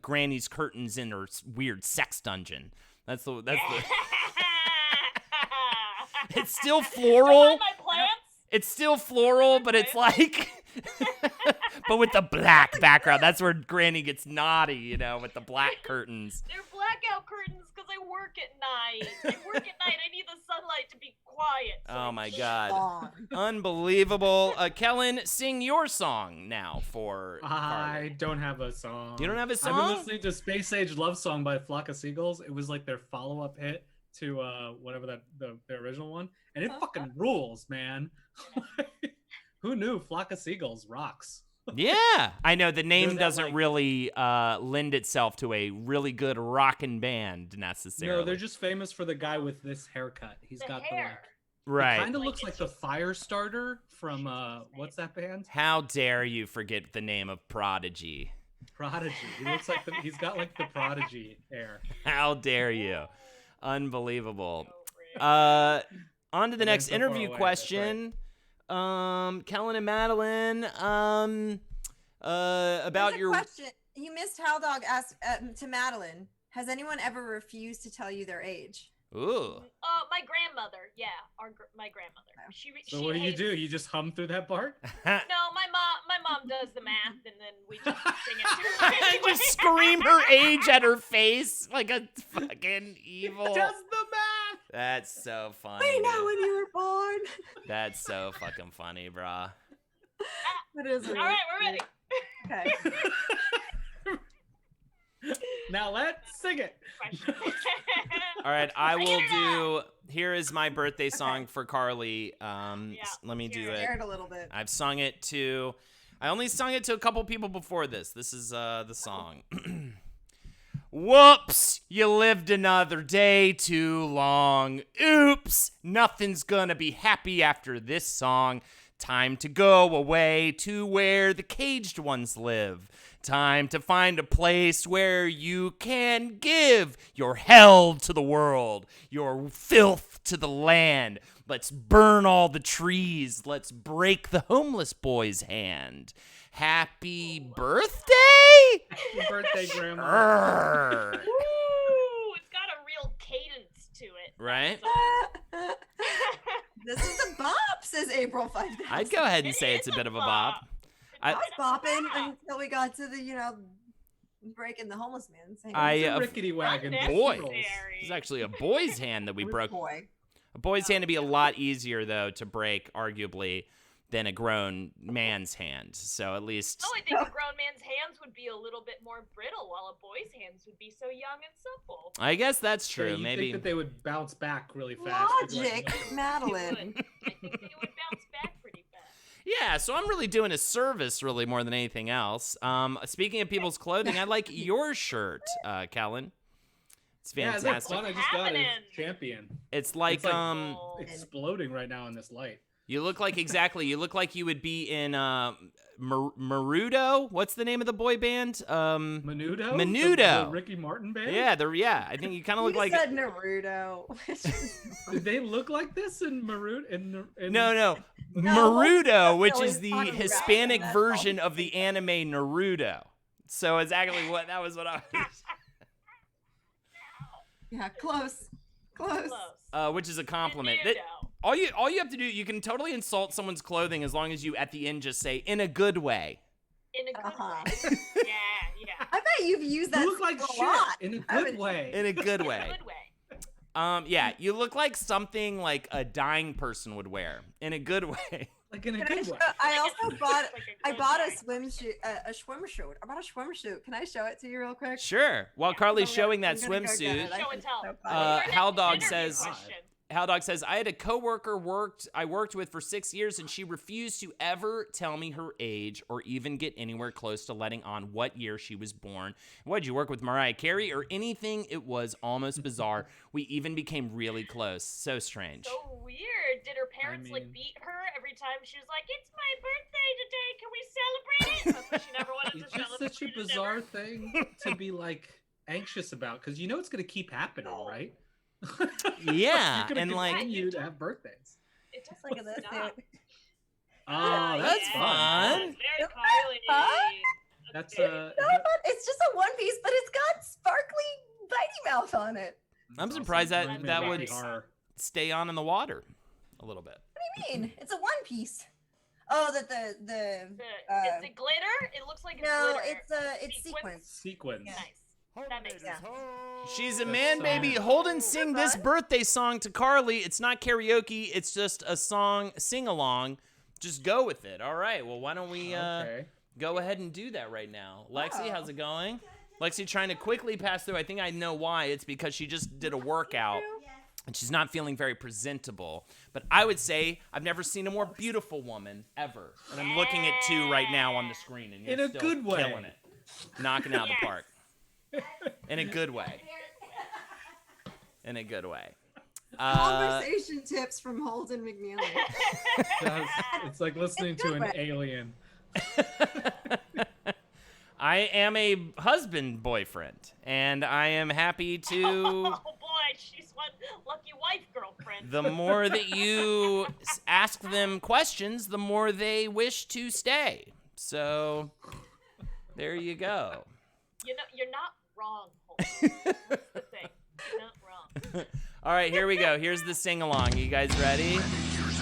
Granny's curtains in her weird sex dungeon. That's the It's still Don't floral. mind my plants. It's still floral, but it's like but with the black background. That's where Granny gets naughty, you know, with the black curtains. They're blackout curtains because I work at night. I need the sunlight to be quiet. So Oh I my can't- God. On. Unbelievable. Kellen, sing your song now for I Carly. don't have a song. You don't have a I've been song? listening to Space Age Love Song by Flock of Seagulls. It was like their follow-up hit to whatever the original one, and it fucking rules, man. Who knew Flock of Seagulls rocks? Yeah, I know the name that, doesn't like- really lend itself to a really good rockin' band necessarily. No, they're just famous for the guy with this haircut. He's The got hair. right. kind of Like, looks like it's the just- Firestarter from what's that band? How dare you forget the name of Prodigy? Prodigy. He looks like he's got like the Prodigy hair. How dare you? Unbelievable. Go for it. On to the It next is so far interview away, that's question. Kellen and Madeline, about There's a your question. You missed Hal Dog asked to Madeline. Has anyone ever refused to tell you their age? ooh. My grandmother. Yeah, my grandmother. So she what do you hates- do? You just hum through that part? No, my mom does the math, and then we just sing it. to her anyway. Just scream her age at her face like a fucking evil. Does the math? That's so funny. We know dude. when you were born. That's so fucking funny, brah. It is. All right, we're ready. Okay. Now let's sing it. Question. All right, I Bring will it do. Here is my birthday song for Carly. Yeah, Let me do let's it. Scared a little bit. I've sung it to. I only sung it to a couple people before this. This is the song. Whoops! You lived another day too long. Oops! Nothing's gonna be happy after this song. Time to go away to where the caged ones live. Time to find a place where you can give your hell to the world, your filth to the land. Let's burn all the trees. Let's break the homeless boy's hand. Happy birthday? Happy birthday, Grandma. Arrgh. Ooh, it's got a real cadence to it. Right? This is a bop, says April 5000. I'd go ahead and It say is it's a a bit of a bop. bop. I- I was bopping until we got to the, breaking the homeless man's hand. I- It's a rickety wagon. Boy. Unnecessary. It's actually a boy's hand that we Rude broke. boy. A boy's hand would be a lot easier, though, to break, arguably, than a grown man's hand. So at least. Oh, I think a grown man's hands would be a little bit more brittle, while a boy's hands would be so young and supple. I guess that's So true. you Maybe. think that they would bounce back really fast? Logic, They Madeline. would. I think they would bounce back pretty fast. Yeah, so I'm really doing a service, really, more than anything else. Speaking of people's clothing, I like your shirt, Kellen. It's Yeah, isn't that fantastic. fun? I just got it. Happening. Champion. It's like, It's like- Oh. Exploding right now in this light. you look like exactly. You look like you would be in Marudo. What's the name of the boy band? Menudo? Menudo. The Ricky Martin band? Yeah. I think you kind of look You like. said Naruto. Did they look like this in Marudo? In No, No, Marudo, which no, is he's the talking about Hispanic that. version of the anime Naruto. So exactly what that was what I was. Yeah, close. Close. Which is a compliment. Menudo. All you have to do, you can totally insult someone's clothing as long as you at the end just say in a good way. In a good Uh-huh. way. Yeah. I bet you've used that You look like a shit lot. in a I good would- way. In a good In a way. good way. Yeah, you look like something like a dying person would wear. In a good way. Like in a Can I, good show, way. I also bought Like I good bought a guy. swimsuit. I bought a swimsuit. Can I show it to you real quick? Sure. While Carly's I'm showing gonna- that I'm gonna go get swimsuit, it. I Show think and tell. it's so funny. Uh, Your Hal next Dog interview says- question. Hal Dog says, I had a coworker I worked with for 6 years, and she refused to ever tell me her age or even get anywhere close to letting on what year she was born. What, did you work with Mariah Carey or anything? It was almost bizarre. We even became really close. So strange. So weird. Did her parents like mean- beat her every time she was like, "It's my birthday today. Can we celebrate it?" That's why she never wanted It's to just celebrate such a it ever. bizarre thing to be like anxious about because you know it's gonna keep happening, right? Yeah, You're gonna and, like- continue to have birthdays. It just Look at this. stop. Dude. Oh, that's Yeah. fun. fun. Very Carly. fun? That's No, but it's just a one piece, but it's got sparkly Mighty Mouth on it. I'm surprised that- Nightmare that Valley would- horror. Stay on in the water a little bit. What do you mean? It's a one piece. Oh, that the Is it glitter? It looks like it's no, glitter. it's sequence. Sequence. Nice. That makes sense. She's a That's man, so baby. nice. Holden, sing Goodbye. this birthday song to Carly. It's not karaoke. It's just a song, sing along. Just go with it. All right. Well, why don't we Okay. go ahead and do that right now? Lexi, Oh. how's it going? Lexi trying to quickly pass through. I think I know why. It's because she just did a workout and she's not feeling very presentable. But I would say I've never seen a more beautiful woman ever. And I'm looking at two right now on the screen, and you're In a still good way. killing it, knocking it out the park. In a good way. In a good way. Conversation tips from Holden McNeely. It's like listening to an alien. I am a husband boyfriend, and I am happy to. Oh boy, she's one lucky wife girlfriend. The more that you ask them questions, the more they wish to stay. So, there you go. You know, you're not wrong, Holden. That's the thing. You're not wrong. All right, here we go. Here's the sing along. You guys ready?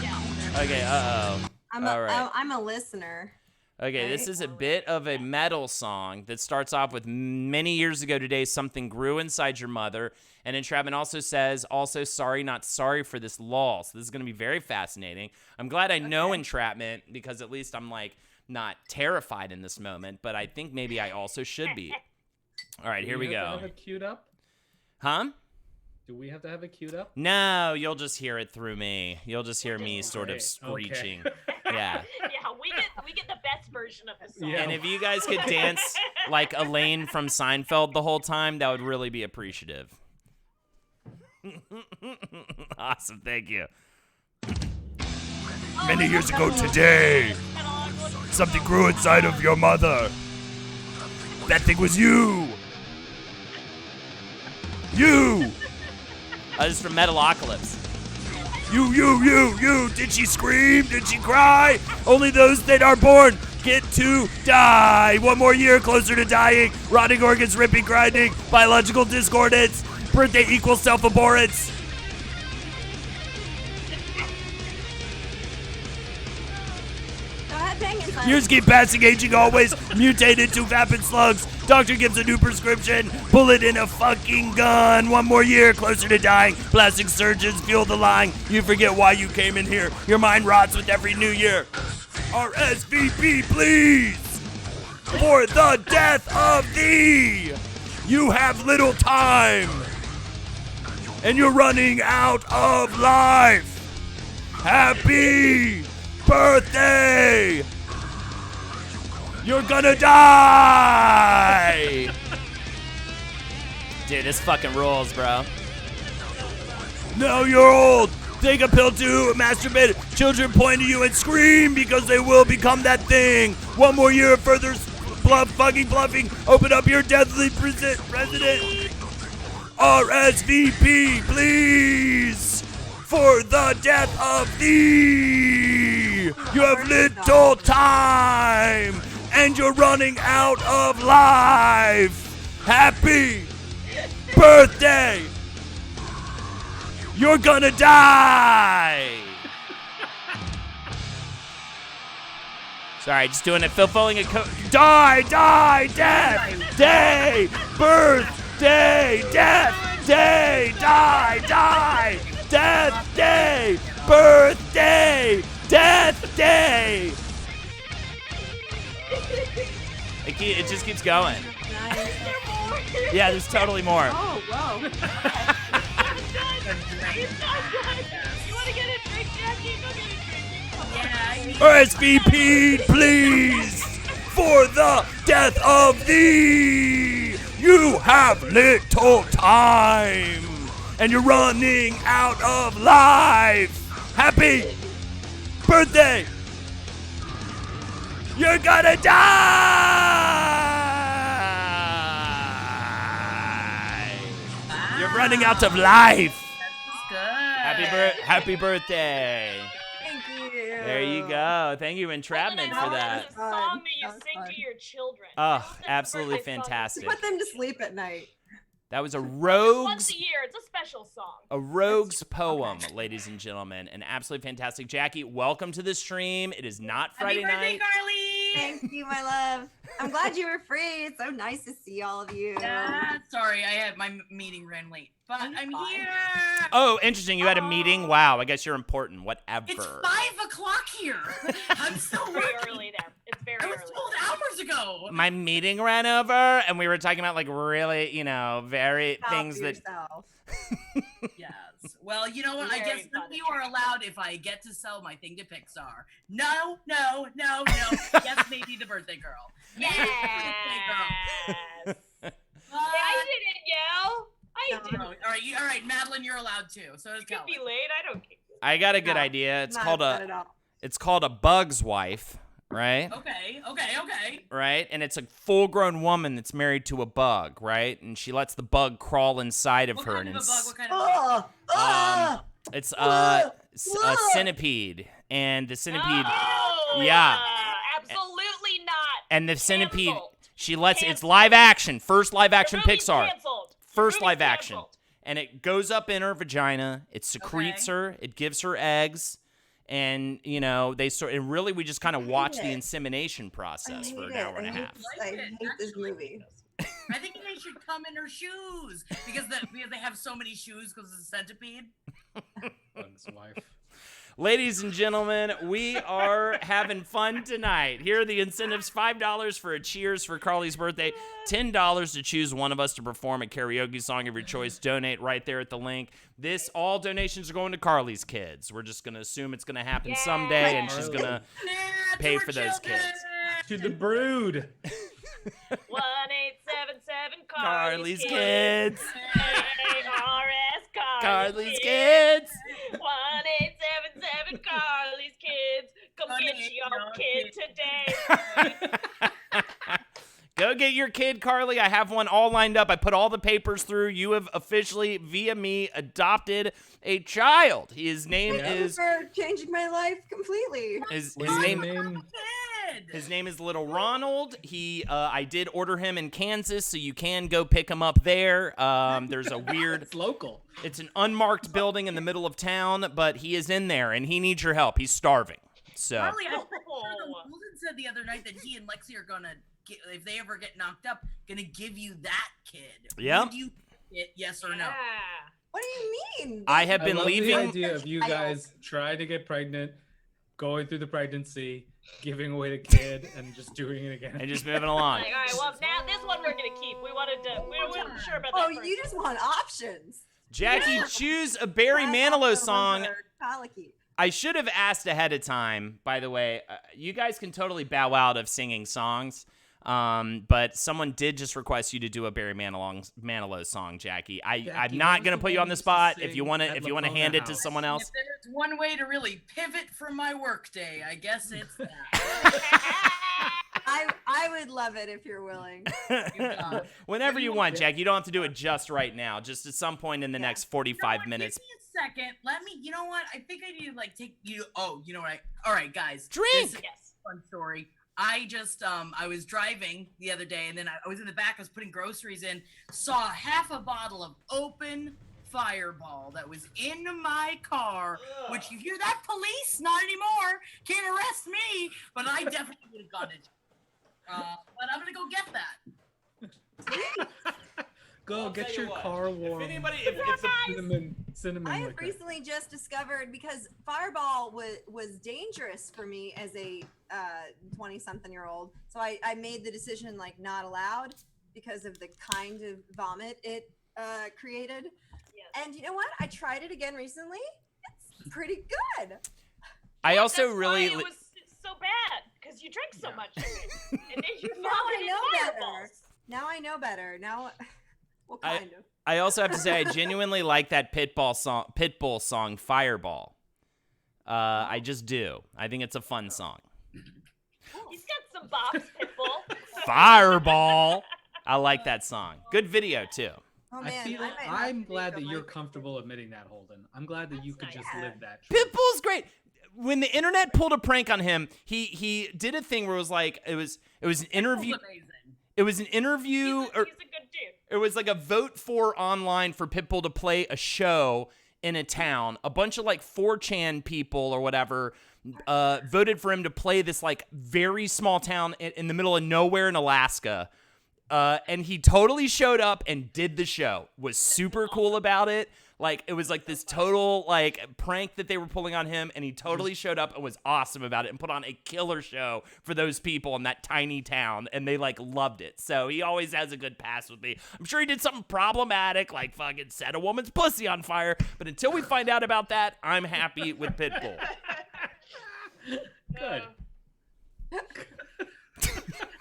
Yeah. Okay. All right. I'm a listener. Okay, this Right. is a bit of a metal song that starts off with many years ago today, something grew inside your mother. And Entrapment also says, also sorry, not sorry for this lull. So this is going to be very fascinating. I'm glad I know Entrapment because at least I'm like not terrified in this moment, but I think maybe I also should be. All right, here we Do we go. have to have it queued up? Huh? Do we have to have it queued up? No, you'll just hear it through me. You'll just hear me Just sort of great. Okay. screeching. Yeah. Yeah, we get the best version of his song. Yeah. And if you guys could dance like Elaine from Seinfeld the whole time, that would really be appreciative. Awesome, thank you. Many years ago today, something grew inside of your mother. That thing was you. You. This is from Metalocalypse. You. Did she scream? Did she cry? Only those that are born get to die. One more year closer to dying. Rotting organs, ripping, grinding. Biological discordance. Birthday equals self-abhorrence. Go ahead, dang it, son. Years keep passing, aging always. Mutated to vapid slugs. Doctor gives a new prescription. Bullet in a fucking gun. One more year closer to dying. Plastic surgeons fuel the line. You forget why you came in here. Your mind rots with every new year. RSVP, please. For the death of thee. You have little time. And you're running out of life. Happy birthday! You're gonna die! Dude, this fucking rules, bro. Now you're old. Take a pill to masturbate. Children point to you and scream because they will become that thing. One more year of further bluffing. Open up your deathly president. RSVP, please. For the death of thee. You have little time. And you're running out of life. Happy birthday. You're gonna die. Sorry, just doing it. Fulfilling a Die, death, day, birthday, death, day, die, death, day, birthday, death, day. It just keeps going. Nice. Yeah, there's totally more. Oh, whoa. He's not done. You want to get a drink, Jackie? Go get a drink. RSVP, please, for the death of thee. You have little time, and you're running out of life. Happy birthday. You're gonna die. You're running out of life. Good. Happy birthday. Thank you. There you go. Thank you, Entrapment, for Holden, that. It's a song that you That was sing fun. to your children. Oh, Holden's absolutely birthday song is fantastic. Put them to sleep at night. That was a Once rogue's a year. It's a special song. a rogue's poem, okay. ladies and gentlemen, and absolutely fantastic. Jackie, welcome to the stream. It is not Friday Happy birthday, night. Carly! Thank you, my love. I'm glad you were free. It's so nice to see all of you. Sorry, I had my meeting ran late, but I'm I'm fine. here. Oh, interesting. You had a meeting. Wow. I guess you're important. Whatever. It's 5:00 here. I'm still Very working. early there. It's very I was early. told hours ago. My meeting ran over, and we were talking about like really, very Stop things that. yourself. Yes. Well, you know what? I Very guess none of funny. you are allowed if I get to sell my thing to Pixar. No. Yes, maybe the birthday girl. Maybe the birthday girl. Yes. But- I didn't yell. I No. didn't. All right, Madeline, you're allowed too. So does You could Kelly. be late. I don't care. I got a good No, idea. It's Not called upset at all. It's called a bug's wife, right? Okay. Right? And it's a full-grown woman that's married to a bug, right? And she lets the bug crawl inside of What her, kind and of a bug? What kind Oh, oh, it's Whoa, a whoa. centipede, and the centipede, Oh, yeah. Absolutely not. and the centipede. Canceled. She lets it's Canceled. live action, first live action Your movie's Pixar, canceled. Your first movie's live action, canceled. and it goes up in her vagina. It secretes Okay. her. It gives her eggs. And they sort and really we just kind of watch the it. insemination I process hate for an it. hour and a I hate half. this- I hate this Actually, movie. I think they should come in her shoes because they have so many shoes because of the centipede. Bug's wife. Ladies and gentlemen, we are having fun tonight. Here are the incentives: $5 for a cheers for Carly's birthday, $10 to choose one of us to perform a karaoke song of your choice. Donate right there at the link. All donations are going to Carly's kids. We're just gonna assume it's gonna happen someday, and she's gonna Yeah, pay to for our those children. kids. To the brood. 1877 Carly's kids. ARS Carly's kids. 1877 Carly's kids. Come get Donate your your kid kid. today. Go get your kid, Carly. I have one all lined up. I put all the papers through. You have officially, via me, adopted a child. His name Thank you is for changing my life completely. his What's his name. name? Kid. His name is Little Ronald. I did order him in Kansas, so you can go pick him up there. There's a weird, It's local. it's an unmarked building in the middle of town, but he is in there, and he needs your help. He's starving. So Carly, I heard Wilson said the other night that he and Lexi are gonna, if they ever get knocked up, gonna give you that kid. Yep. Would you it, yes or no? Yeah. What do you mean? I have I been love the leaving. idea of you Child. guys trying to get pregnant, going through the pregnancy, giving away the kid, and just doing it again. And just moving along. Like, all right, well, now this one we're gonna keep. We weren't sure about Oh, that. you first just want options. Jackie, choose a Barry That's Manilow also the song. ones that are colicky. I should have asked ahead of time, by the way. You guys can totally bow out of singing songs, but someone did just request you to do a Barry Manilow song, Jackie. I'm Jackie, not what going to was put the you one on the you used to spot. If sing you want to, at if you want to Lacona hand it to House? someone else. If there's one way to really pivot from my workday, I guess it's that. I would love it if you're willing. Whenever you you want, want? Jack. You don't have to do it just right now. Just at some point in the Yeah. next You know 45 what? minutes. Give me a second. Let me. You know what? I think I need to take you. Oh, you know what? All right, guys. Drink. This is Yes. a fun story. I just I was driving the other day, and then I was in the back. I was putting groceries in. Saw half a bottle of open Fireball that was in my car. Which you hear that, police? Not anymore. Can't arrest me. But I definitely would have gotten it. But I'm gonna go get that. Go I'll get tell you your what, car warm. If anybody, if the cinnamon I have liquor. recently just discovered because Fireball was dangerous for me as a 20-something-year-old. So I made the decision like not allowed because of the kind of vomit it created. Yes. And you know what? I tried it again recently. It's pretty good. I also That's really. why it was so bad because you drank so Yeah. much of it. And then you Now I vomited know better. fireballs. Now I know better. Now, well, I- kind of. I also have to say I genuinely like that Pitbull song Fireball. I just do. I think it's a fun song. He's got some bops, Pitbull. Fireball. I like that song. Good video too. Oh I man, feel I might have I'm to glad go that my you're favorite. comfortable admitting that, Holden. I'm glad that you could That's just nice. live that. truth. Pitbull's great. When the internet pulled a prank on him, he did a thing where it was like it was an interview. Amazing. It was an interview. He's a good dude. It was like a vote for online for Pitbull to play a show in a town. A bunch of like 4chan people or whatever voted for him to play this like very small town in the middle of nowhere in Alaska. And he totally showed up and did the show. Was super cool about it. Like, it was like this total like prank that they were pulling on him, and he totally showed up and was awesome about it and put on a killer show for those people in that tiny town, and they like loved it. So he always has a good pass with me. I'm sure he did something problematic, like fucking set a woman's pussy on fire, but until we find out about that, I'm happy with Pitbull. Good.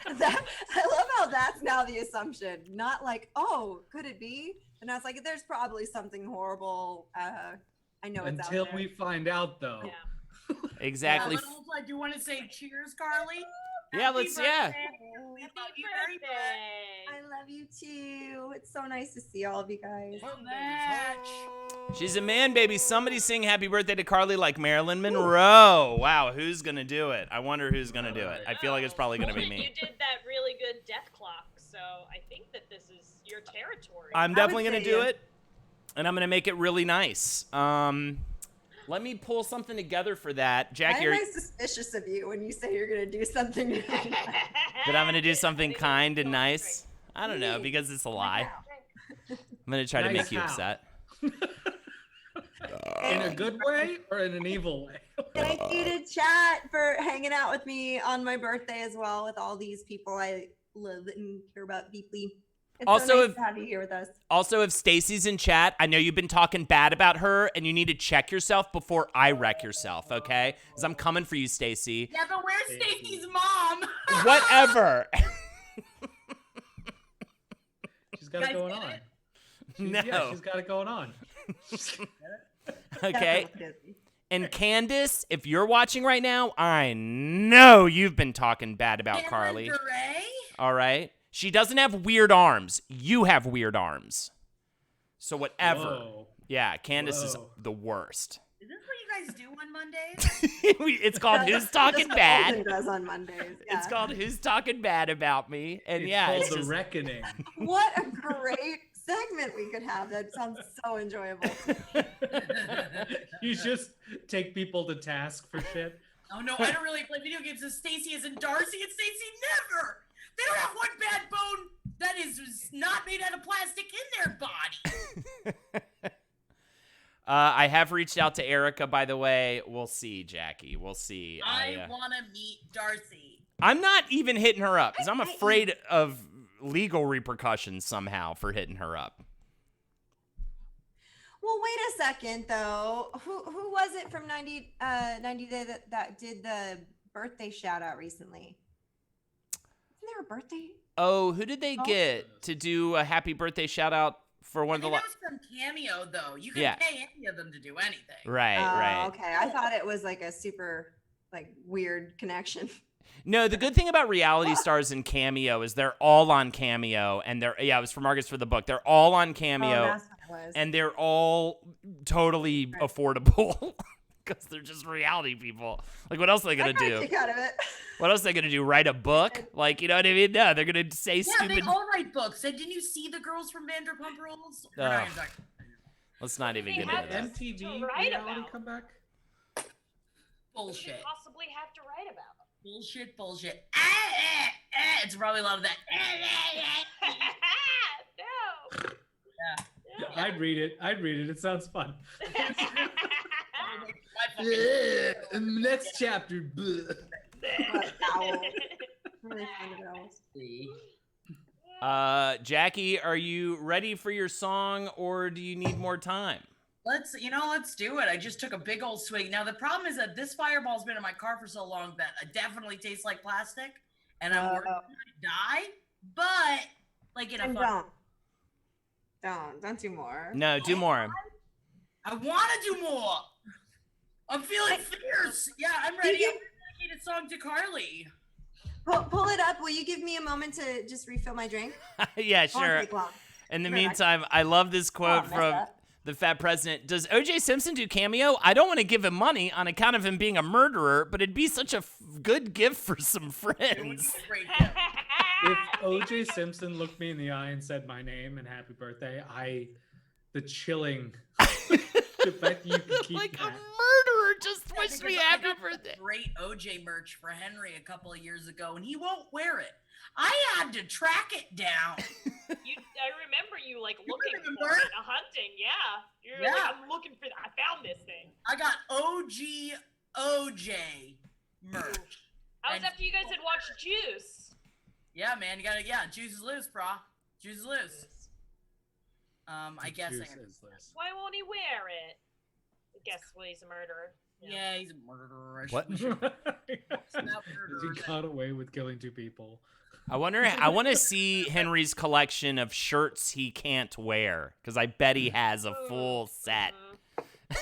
I love how that's now the assumption. Not like, oh, could it be? And I was like, there's probably something horrible. I know it's Until out there. we find out, though. Yeah. Exactly. But also, I do want to say cheers, Carly. Yeah, let's, yeah. We love you very much. I love you too. It's so nice to see all of you guys. Much. She's a man, baby. Somebody sing happy birthday to Carly like Marilyn Monroe. Wow, who's going to do it? I wonder who's going to do it. I feel like it's probably going to be You me. did that really good death clock, so I think that this is your territory. I'm definitely would going to say do you. it, and I'm going to make it really nice. Let me pull something together for that. Jackie, I'm suspicious of you when you say you're going to do something. that I'm going to do something kind and nice? I don't know, because it's a lie. I'm going to try to Nice make you how? upset. In a good way or in an evil way? Thank you to chat for hanging out with me on my birthday as well, with all these people I love and care about deeply. It's Also, so nice if- to have you here with us. Also, if Stacy's in chat, I know you've been talking bad about her, and you need to check yourself before I wreck yourself, okay? Because I'm coming for you, Stacy. Yeah, but where's Stacy's mom? Whatever. She's got it Guys, going get on. it? No. Yeah, she's got it going on. Okay. Definitely. And Candace, if you're watching right now, I know you've been talking bad about Carly. Cameron Bure? All right? She doesn't have weird arms. You have weird arms. So whatever. Whoa. Yeah, Candace is Whoa. the worst. Is this what you guys do on Mondays? It's called Who's Talking That's what Bad. Olsen does on Mondays. Yeah. It's called Who's Talking Bad About Me. And It's yeah, called it's The just, Reckoning. What a great segment we could have. That sounds so enjoyable. You just take people to task for shit. Oh no, I don't really play video games. As Stacy isn't Darcy, and Stacy never. They don't have one bad bone that is not made out of plastic in their body. I have reached out to Erica, by the way. We'll see, Jackie. We'll see. I want to meet Darcy. I'm not even hitting her up because I'm afraid of legal repercussions somehow for hitting her up. Well, wait a second though. Who was it from 90 Day that did the birthday shout out recently? Isn't there a birthday? Oh, who did they Oh. get to do a happy birthday shout out for one I of the think that was from Cameo, though. You can Yeah. pay any of them to do anything. Right, Oh, right. okay. I thought it was like a super like weird connection. No, the good thing about reality stars and Cameo is they're all on Cameo, and it was for Marcus for the book. They're all on Cameo, Oh, that's what it was. and they're all totally affordable because they're just reality people. Like, what else are they gonna I got a do? kick out of it. What else are they gonna do? Write a book? Like, you know what I mean? No, they're gonna say Yeah, stupid. they all write books. And didn't you see the girls from Vanderpump Rules? We're not Ugh. gonna talk- Let's not even They get have into that. MTV To write reality about. comeback? What could you Bullshit. possibly have to write about? Bullshit, bullshit. It's probably a lot of that. No. Yeah. I'd read it. It sounds fun. My fucking- Next chapter. bleh. What owl? Really fun of owls. Jackie, are you ready for your song, or do you need more time? Let's do it. I just took a big old swig. Now the problem is that this fireball's been in my car for so long that it definitely tastes like plastic, and I'm worried I'm gonna die. But like in a And fun, don't do more. No, do more. I want to do more. I'm feeling fierce. Yeah, I'm ready. I'm gonna dedicate a song to Carly. Pull it up. Will you give me a moment to just refill my drink? Yeah, Won't sure. take long. In the Right. meantime, I love this quote mess from up. the Fat President. Does O.J. Simpson do Cameo? I don't want to give him money on account of him being a murderer, but it'd be such a good gift for some friends. Great gift. If OJ Simpson looked me in the eye and said my name and happy birthday, the chilling, the fact that you can keep Like a that. murderer just wished Because me I happy got some birthday. Great OJ merch for Henry a couple of years ago, and he won't wear it. I had to track it down. I remember you like looking for remember? it, hunting. Yeah, you're like, Yeah. I'm looking for. I found this thing. I got OG OJ merch. That was And- after you guys had watched Juice. Yeah, man, you gotta. Yeah, juice is loose, brah. Juice is loose. I guess. Juice is loose. Why won't he wear it? I guess well, he's a murderer. Yeah, he's a murderer. What? We should not Because murderer. he got away with killing 2 people. I want to see Henry's collection of shirts he can't wear, because I bet he has a full set.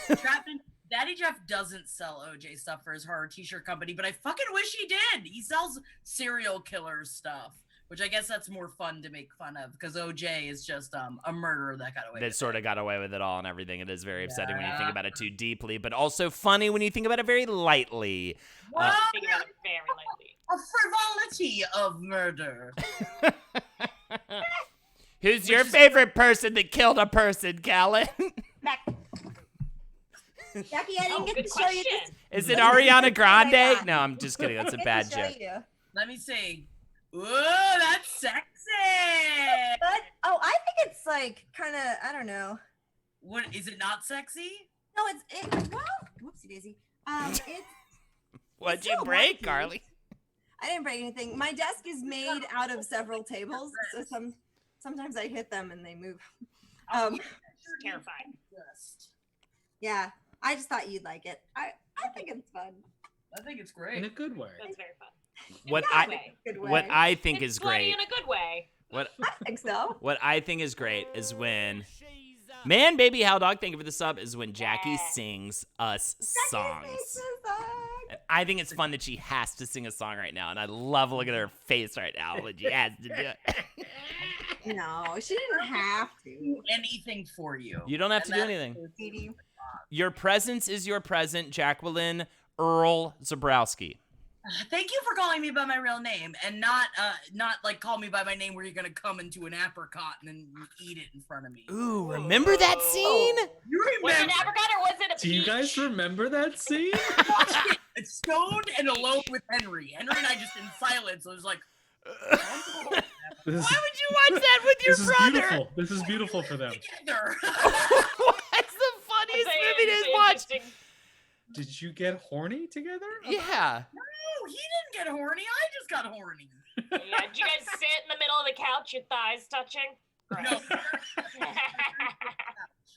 Chapman, Daddy Jeff doesn't sell OJ stuff for his horror t-shirt company, but I fucking wish he did. He sells serial killer stuff, which I guess that's more fun to make fun of, because OJ is just a murderer that got away That with sort of got away with it all and everything. It is very upsetting when you think Yeah. about it too deeply, but also funny when you think about it very lightly. Well, Think about it very lightly. a frivolity of murder. Who's your favorite person that killed a person, Callan? Jackie, I didn't Oh, get good to show you question. this. Is it Ariana Oh my Grande? God. No, I'm just kidding. That's a I bad didn't get to joke. show you. Let me see. Ooh, that's sexy. But I think it's like kind of, I don't know. What is it? Not sexy? No, well, whoopsie daisy. It's What'd you still break, lucky. Carly? I didn't break anything. My desk is made out of several tables, so sometimes I hit them and they move. It's terrifying. Yeah, I just thought you'd like it. I think it's fun. I think it's In great. a good way. That's very fun. What In a I good way. Good way. what I think It's is bloody great. in a good way. What I think so. what I think is great is when Man Baby How Dog, thank you for the sub, is when Jackie sings us songs. I think it's fun that she has to sing a song right now, and I love looking at her face right now when she has to do it. No, she didn't have to. Do anything for you. You don't have to And do that anything. is- Katie. Your presence is your present, Jacqueline Earl Zabrowski. Thank you for calling me by my real name and not like call me by my name where you're gonna come into an apricot and then eat it in front of me. Ooh, remember that scene? You Was it an remember? apricot or was it a Do you guys peach? remember that scene? It's stoned and alone with Henry. Henry and I just in silence. I was like, This is, Why would you watch that with your this is brother? beautiful. This is beautiful for them. together. What's the funniest It's movie it's to watch? interesting. Did you get horny together? Yeah. No, he didn't get horny. I just got horny. Yeah, did you guys sit in the middle of the couch, your thighs touching? No,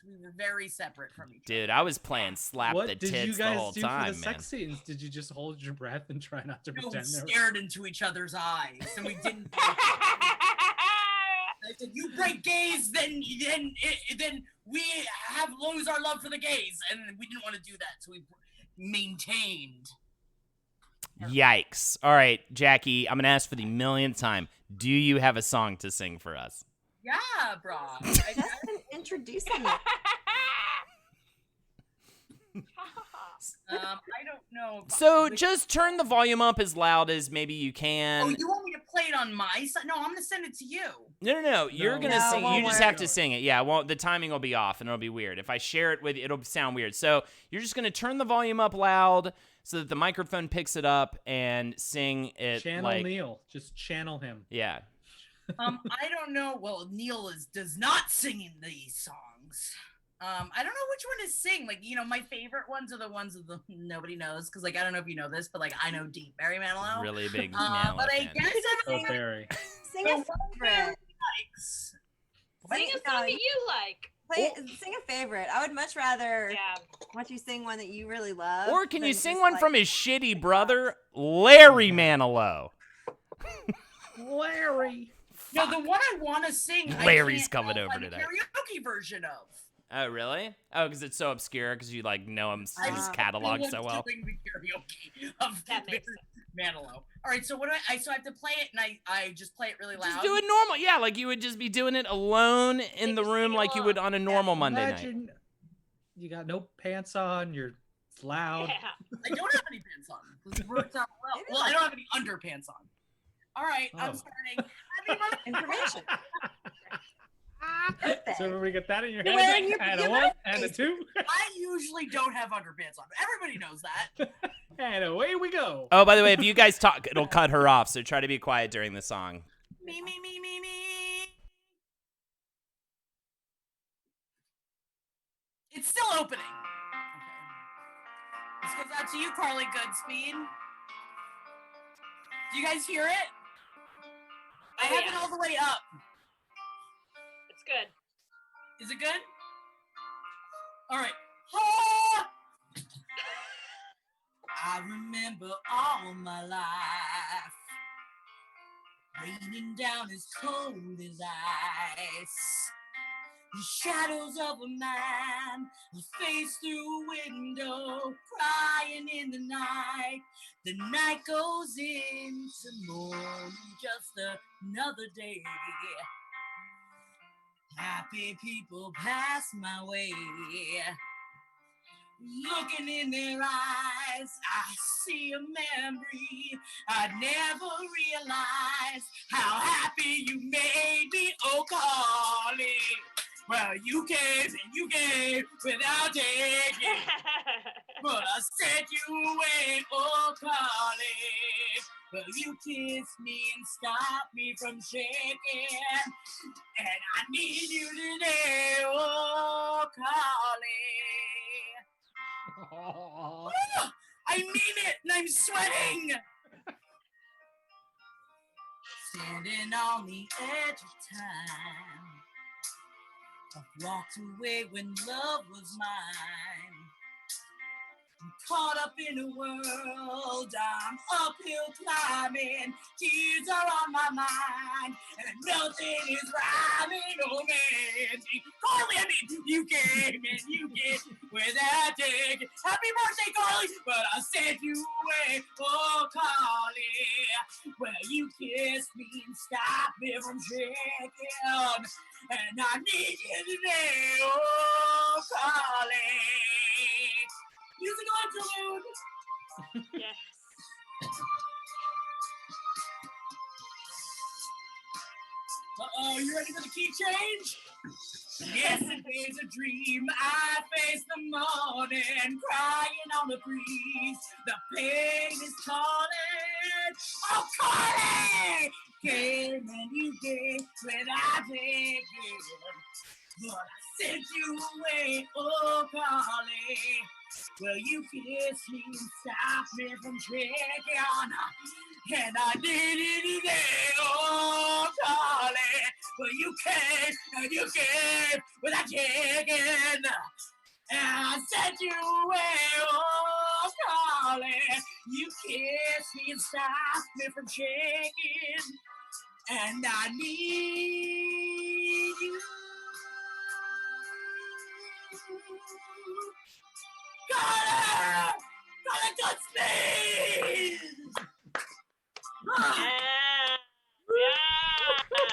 we were very separate from each Dude, I was playing slap What the did tits you the guys whole do time, for the man. sex scenes? Did you just hold your breath and try not to other. No, we pretend there was... stared into each other's eyes, and we didn't. I said, "You break gays, then we lose our love for the gays," and we didn't want to do that, so we maintained. Yikes. All right, Jackie, I'm going to ask for the millionth time. Do you have a song to sing for us? Yeah, bro. Justin introducing it. I don't know. So just turn the volume up as loud as maybe you Oh, can. you want me to play it on my side? No, I'm gonna send it to you. No. You're No. going to No, sing. won't You just work. have to sing it. Yeah, well, the timing will be off and it'll be weird. If I share it with you, it'll sound weird. So you're just going to turn the volume up loud so that the microphone picks it up and sing it Channel like... Neil. Just channel him. Yeah. I don't know. Well, Neil does not sing in these songs. I don't know which one to sing. Like, my favorite ones are the ones that nobody knows. Because, like, I don't know if you know this, but, like, I know Deep Barry Manilow. Really big But Manilow I fan. guess Oh, I'm Barry. Sing the a one favorite. Barry likes. Sing a song that you like. Sing a favorite. I would much rather Yeah. watch you sing one that you really love. Or can you than sing just, one like- from his shitty brother, Larry Manilow? Larry. No, the one I want to sing, Larry's I can't coming find over the tonight. karaoke version of. Oh, really? Oh, because it's so obscure because you, like, know his catalog No so one's well. doing the karaoke of That makes Manilow. All right, so what do I? So I have to play it, and I just play it really loud. Just do it normal. Yeah, like you would just be doing it alone in the Just room sing like you along. would on a normal Monday night. Imagine you got no pants on. You're loud. Yeah. I don't have any pants on. This works out well. Well, I don't have any underpants on. All right, Oh. I'm starting. Happy birthday. Information. So everybody get that in your You're head? wearing your- And a your 1 and a birthday 2. I usually don't have underpants on. Everybody knows that. And away we go. Oh, by the way, if you guys talk, it'll cut her off, so try to be quiet during the song. Me. It's still opening. Okay. This goes out to you, Carly Goodspeed. Do you guys hear it? I have it all the way up. It's good. Is it good? All right. Ah! I remember all my life raining down as cold as ice. The shadows of a man, a face through a window, crying in the night. The night goes into morning, just another day. Happy people pass my way. Looking in their eyes, I see a memory. I never realized how happy you made me, oh Carly. Well, you gave and you gave without taking, but I sent you away, oh Carly. Well, you kissed me and stopped me from shaking, and I need you today, oh Carly. Oh. I mean it, and I'm sweating. Standing on the edge of time, I've walked away when love was mine. I'm caught up in a world, I'm uphill climbing. Tears are on my mind, and nothing is rhyming. Oh man, Carly, I mean, you came and you get without taking. Happy birthday, Carly, but I sent you away, oh Carly. Well, you kissed me and stopped me from shaking, and I need you today, oh Carly. Musical interlude. Yes. Uh-oh, you ready for the key change? Yesterday's a dream. I face the morning, crying on the breeze. The pain is calling. Oh, Carly! Came and you gave without taking. But I sent you away, oh, Carly. Well, you kissed me and stopped me from shaking, and I did it today, oh, Carly. Well, you came and you gave without taking, and I sent you away, oh, Carly. You kissed me and stopped me from shaking, and I need you. Carly! Carly Goodspeed!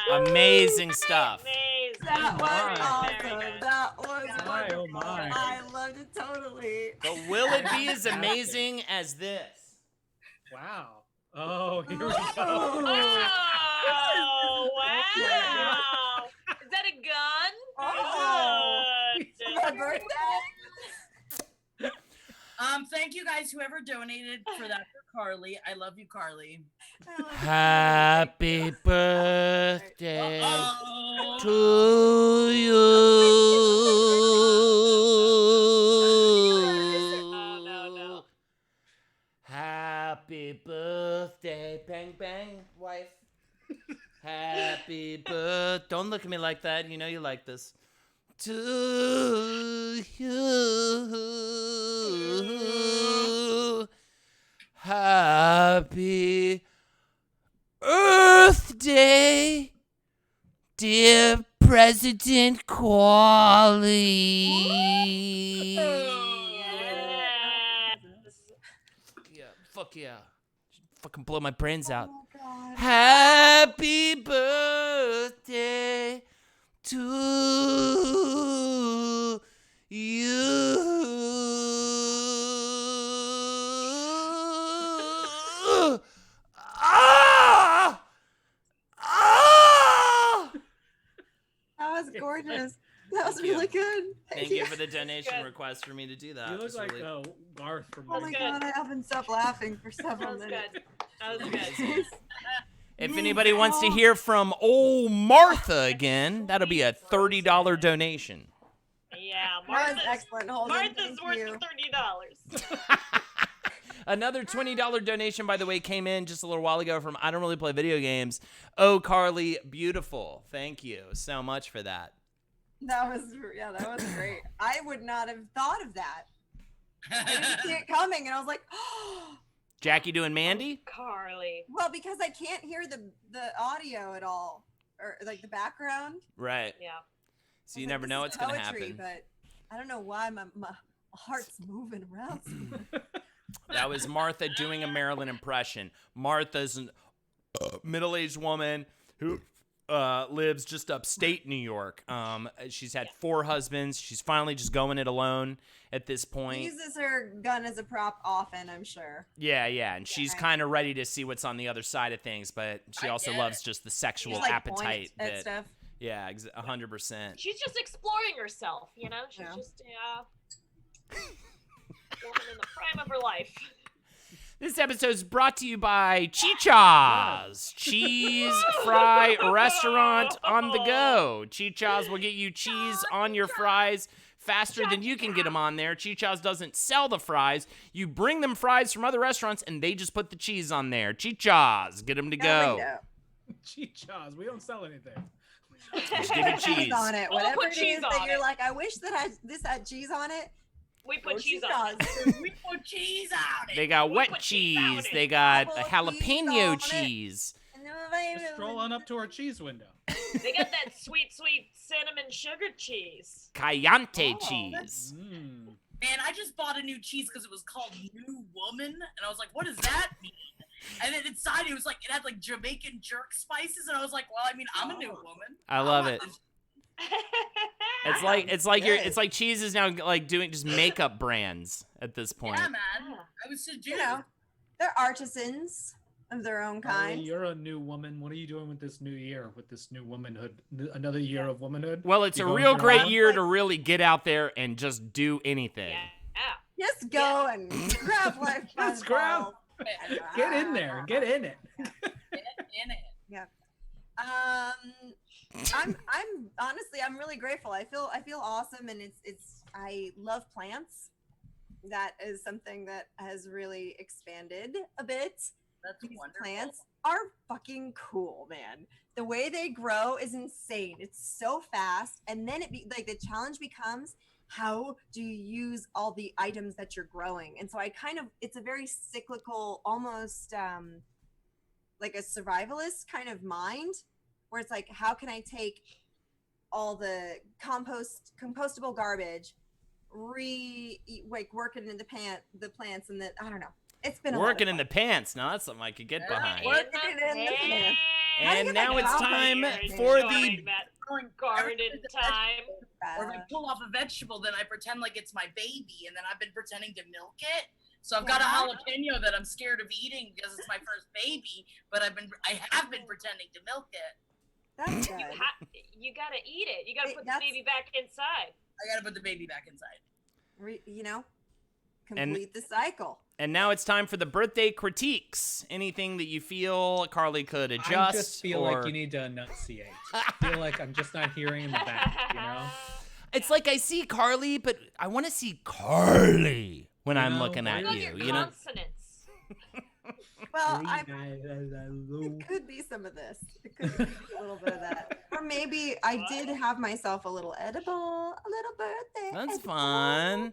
Yeah. Amazing stuff. Amazing. That was my. awesome. Very good. That was My, wonderful. oh my. I loved it totally. But will it be as amazing as this? Wow. Oh, here we go. Oh, wow. Is that a gun? Oh. Good. My birthday? Thank you guys, whoever donated for that for Carly. I love you, Carly. I love it. Happy birthday Uh-oh. to Oh, no, no. you. Happy birthday, bang bang, wife. Happy birthday. Don't look at me like that. You know you like this. To you. Happy Earth Day, dear President Qualley. Yes. Yeah, fuck yeah. Fucking blow my brains out. Oh, God. Happy birthday to you. Ah! good. Thank you for the donation request for me to do that. You look It's like really- Garth from. Oh my That's god, I haven't stopped laughing for That several was minutes. good. That was good. If anybody wants to hear from old Martha again, that'll be a $30 donation. Yeah, That was Martha's, excellent, Holden. Martha's Thank worth you. $30. Another $20 donation, by the way, came in just a little while ago from I Don't Really Play Video Games. Oh, Carly, beautiful. Thank you so much for that. That was great. I would not have thought of that. I didn't see it coming, and I was like, oh. Jackie doing Mandy? Carly. Well, because I can't hear the audio at all, or like the background. Right. Yeah. So you never know what's going to happen. But I don't know why my heart's moving around. So much. That was Martha doing a Marilyn impression. Martha's a middle-aged woman who lives just upstate New York. She's had 4 husbands. She's finally just going it alone at this point. Uses her gun as a prop often, I'm sure. Yeah, and she's kind of ready to see what's on the other side of things, but she also loves just the sexual Just, like, appetite. point at stuff. Yeah, 100%. She's just exploring herself, you know? She's just, woman in the prime of her life. This episode is brought to you by Chicha's Cheese Fry Restaurant on the go. Chicha's will get you cheese on your fries faster than you can get them on there. Chicha's doesn't sell the fries. You bring them fries from other restaurants, and they just put the cheese on there. Chicha's, get them to go. Chichas. We don't sell anything. Just give it cheese. On it. We'll Whatever put it cheese is on that you're it. like, I wish that this had cheese on it. We put Or cheese on it. We put cheese on it. They got We wet put cheese on cheese. it. They got a Double cheese jalapeno on it. cheese. Just stroll on up to our cheese window. They got that sweet, sweet cinnamon sugar cheese. Cayenne Oh, cheese. Man, I just bought a new cheese because it was called New Woman, and I was like, what does that mean? And then inside it was like, it had like Jamaican jerk spices, and I was like, well, I mean, I'm a new woman. I love want it. this. It's good. like cheese is now like doing just makeup brands at this point. Yeah, man. I was seduced. You know, they're artisans of their own Carly, kind. you're a new woman. What are you doing with this new year? With this new womanhood? Another year of womanhood? Well, it's You a going real for great one? year to really get out there and just do anything. Yeah. Just go and grab life. by Let's the grab. balls. Get in there. Get in it. In it. I'm honestly, I'm really grateful. I feel awesome, and I love plants. That is something that has really expanded a bit. That's These wonderful. plants are fucking cool, man. The way they grow is insane. It's so fast, and then like the challenge becomes, how do you use all the items that you're growing? And so it's a very cyclical, almost like a survivalist kind of mind, where it's like, how can I take all the compostable garbage, work it in the plants, and I don't know. It's been a lot of Working in fun. the pants. Now that's something I could get behind. Working it in the pants. How do you And get now that it's out time there? for Enjoying the that garden time. Or if I pull off a vegetable, then I pretend like it's my baby, and then I've been pretending to milk it. So I've got a jalapeno that I'm scared of eating because it's my first baby, but I have been pretending to milk it. That's good. You gotta eat it. You gotta Wait, put the baby back inside. I gotta put the baby back inside. Complete the cycle. And now it's time for the birthday critiques. Anything that you feel Carly could adjust. I just feel or... like you need to enunciate. I feel like I'm just not hearing in the back, you know? It's like I see Carly, but I want to see Carly when You I'm know, looking at Love you. your You know. consonants. Well, it could be some of this. It could be a little bit of that. Or maybe I did have myself a little edible, a little birthday. That's edible, fun.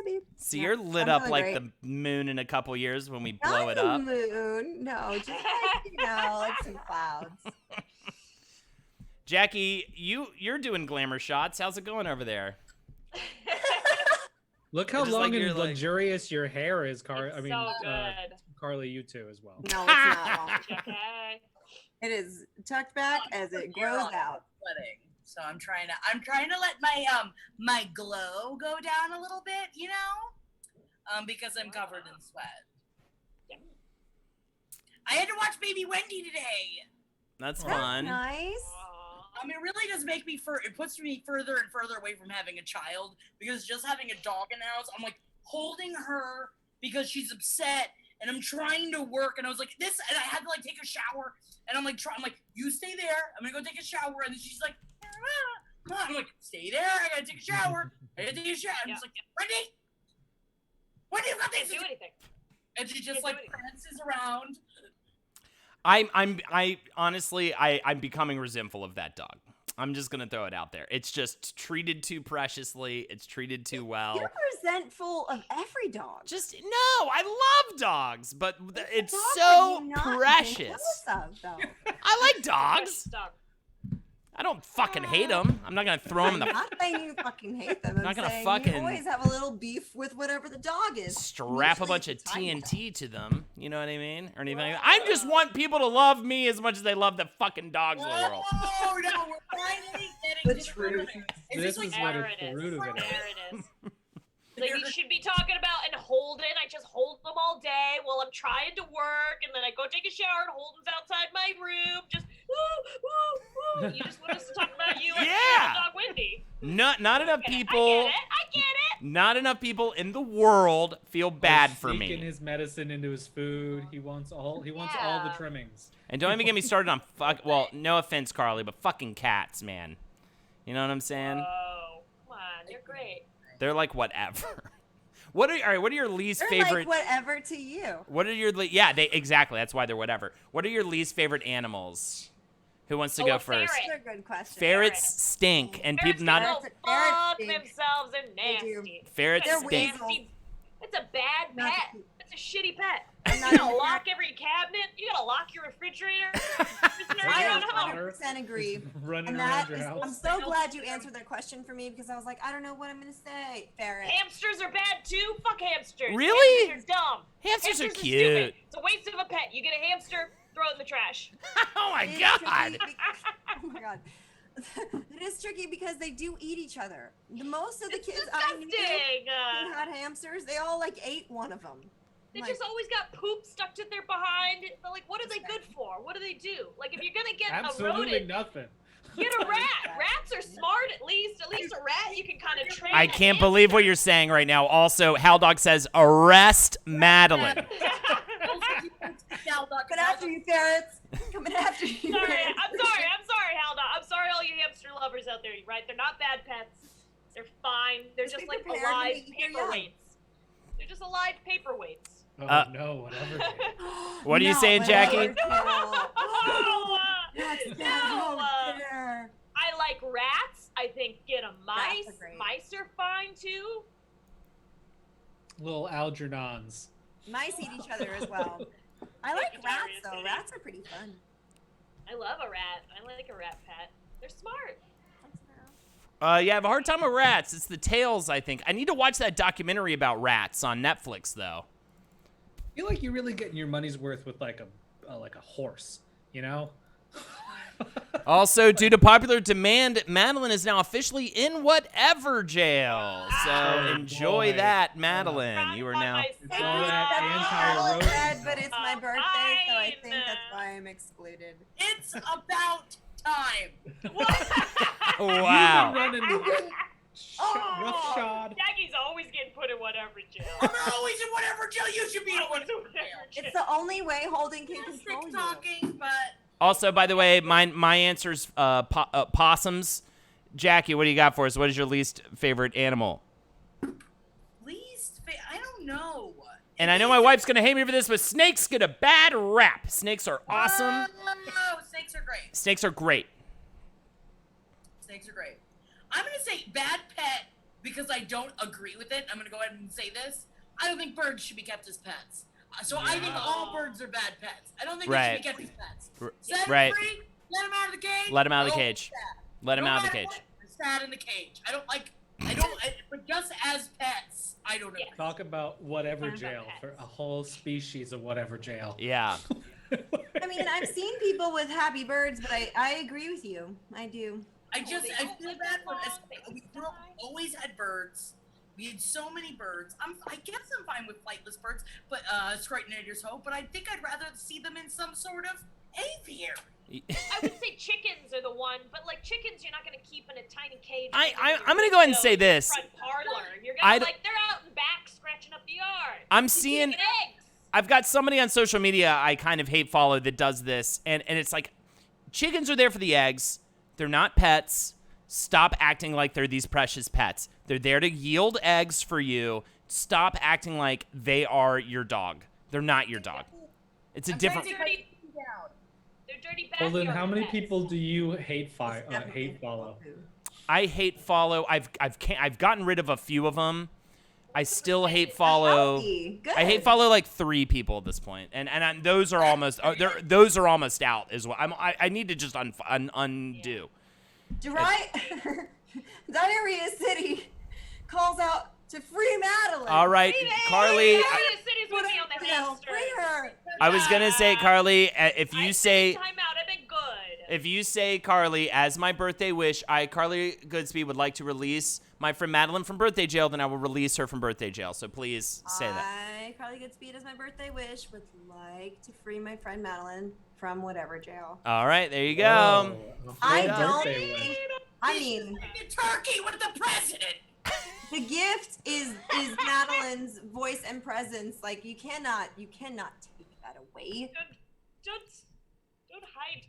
Baby. See, Yeah, you're lit I'm up feeling like great. the moon in a couple years when we Not blow it the up. moon. No, just like, like some clouds. Jackie, you're doing glamour shots. How's it going over there? Look how Just long like and you're, like- luxurious your hair is, Carly. It's I mean, so good. Carly, you too as well. No, it's not long. Okay. It is tucked back as it grows out. Sweating. So I'm trying to let my my glow go down a little bit, you know, because I'm covered in sweat. Yeah. I had to watch Baby Wendy today. That's Oh. fun. Nice. Aw. It really does make me it puts me further and further away from having a child, because just having a dog in the house, I'm like holding her because she's upset, and I'm trying to work, and I was like this, and I had to like take a shower, and I'm like you stay there, I'm gonna go take a shower, and then she's like, I'm like, stay there, I gotta take a shower, I'm just like, Wendy, you got Can't this, do anything. and she just like prances around. I honestly, I'm becoming resentful of that dog. I'm just gonna throw it out there. It's just treated too preciously. It's treated too well. You're resentful of every dog. Just no, I love dogs, but it's Dog so are you not precious. jealous of, though? I like dogs. Dog. I don't fucking hate them. I'm not gonna throw them in I'm the not saying you fucking hate them. I'm Not gonna saying fucking you always have a little beef with whatever the dog is. strap a Usually bunch of it's a tiny dog. TNT to them. You know what I mean? Or anything like that. I just want people to love me as much as they love the fucking dogs in the world. Oh no, we're finally getting The to the truth. Is This like is what There it's it the is. root of it. There it is. Like you should be talking about and Holden. I just hold them all day while I'm trying to work, and then I go take a shower and Holden's outside my room. Just woo, woo, woo. You just want us to talk about you and Yeah. dog Wendy. Not enough I people. get it. Not enough people in the world feel bad for Sneaking me. his medicine into his food. He wants all the Yeah. trimmings. And don't even get me started on well, no offense, Carly, but fucking cats, man. You know what I'm saying? Oh, come on, you're great. They're like whatever. All right, what are your least They're favorite? like whatever to you. What are your yeah? They exactly. That's why they're whatever. What are your least favorite animals? Who wants to Oh, go a first? ferret. Those are good questions. Ferrets stink, and Ferrets people not. can go Ferrets fuck stink. themselves and They do. nasty. Ferrets They're stink. weasels. It's a bad Not pet. cute. It's a shitty pet. I'm You not gotta into lock every cabinet. You gotta lock your refrigerator. Listeners, I you don't know. 100% agree. Running And around that your is, house. I'm so glad you answered that question for me because I was like, I don't know what I'm gonna say. Ferret. Hamsters are bad too. Fuck hamsters. Really? Hamsters are dumb. Hamsters are stupid. cute. It's a waste of a pet. You get a hamster, throw it in the trash. Oh my It is god. tricky be- oh my god. It is tricky because they do eat each other. The most of the It's kids I knew disgusting. who had hamsters, they all like ate one of them. They Like, just always got poop stuck to their behind. But, like, what are they good for? What do they do? Like, if you're gonna get a Absolutely rodent, nothing. get a rat. Rats are smart, at least. At least a rat you can kind of train. I can't believe what you're saying right now. Also, Hal Dog says arrest Madeline. coming after you, ferrets. Coming after you. Sorry, ferrets. I'm sorry, Halda. I'm sorry, all you hamster lovers out there. Right? They're not bad pets. They're fine. They're Just just be like prepared when alive they eat your young. paperweights. They're just alive paperweights. Oh no, whatever. What are you No, saying, Jackie? whatever. Oh, That's no, bad. There. I like rats. I think get a mice. Rats are great. Mice are fine too. Little Algernons. Mice eat each other as well. I like rats though. Rats are pretty fun. I love a rat. I like a rat pet. They're smart. Yeah, I have a hard time with rats. It's the tails, I think. I need to watch that documentary about rats on Netflix, though. I feel like you're really getting your money's worth with like a horse, you know? Also, due to popular demand, Madeline is now officially in whatever jail. So Oh, enjoy boy. that, Madeline. You are now. It's all that Well, it's anti-erosion. sad, but it's my birthday, so I think Fine. that's why I'm excluded. It's about time. Wow. You were running Oh, roughshod. Jackie's always getting put in whatever jail. I'm always in whatever jail. You should be in whatever jail. It's the only way Holden can Just control you. talking, but Also, by the way, my answer's possums. Jackie, what do you got for us? What is your least favorite animal? I don't know. And I know my wife's gonna hate me for this, but snakes get a bad rap. Snakes are awesome. No, snakes are great. Snakes are great. Snakes are great. I'm gonna say bad pet because I don't agree with it. I'm gonna go ahead and say this. I don't think birds should be kept as pets. So I think all birds are bad pets. I don't think they Right. should be kept as pets. R- Set 'em right. free. Let them out of the cage. Let 'em out of the no cage. sad. Let him No out of the matter cage. what, they're sad in the cage. But just as pets, I don't know. Yes. Talk about whatever Talk about jail pets. for a whole species of whatever jail. Yeah. I mean, I've seen people with happy birds, but I agree with you. I do. I they feel don't bad live for that long, us. they We just grew up, die. always had birds. We had so many birds. I guess I'm fine with flightless birds, but Scrutinators hope. But I think I'd rather see them in some sort of aviary. I would say chickens are the one, but like chickens, you're not gonna keep in a tiny cage. I'm gonna go ahead and say this. Front parlor. You're I gonna d- they're out in back scratching up the yard. I'm They're seeing. eating eggs. I've got somebody on social media I kind of hate follow that does this, and it's like, chickens are there for the eggs. They're not pets. Stop acting like they're these precious pets. They're there to yield eggs for you. Stop acting like they are your dog. They're not your dog. It's a I'm different. trying to think how They're dirty Well, backyard then how many pets. people do you hate Definitely follow? I hate follow. I've gotten rid of a few of them. I still hate follow. Healthy. Good. I hate follow like 3 people at this point, and those are almost those are almost out as well. I need to just undo. Diarrhea City calls out to free Madeline. All right, Free Carly. Diarrhea City's with me on the No, hamster. free her. I was gonna say, Carly, if you say. Time out. I've been good. If you say, Carly, as my birthday wish, Carly Goodspeed, would like to release my friend Madeline from birthday jail, then I will release her from birthday jail. So please say that. I, Carly Goodspeed, as my birthday wish, would like to free my friend Madeline from whatever jail. All right, there you go. Whoa, a I full don't birthday wish. think. I mean, the turkey with the president. the gift is Madeline's voice and presence. Like you cannot take that away. Don't hide me.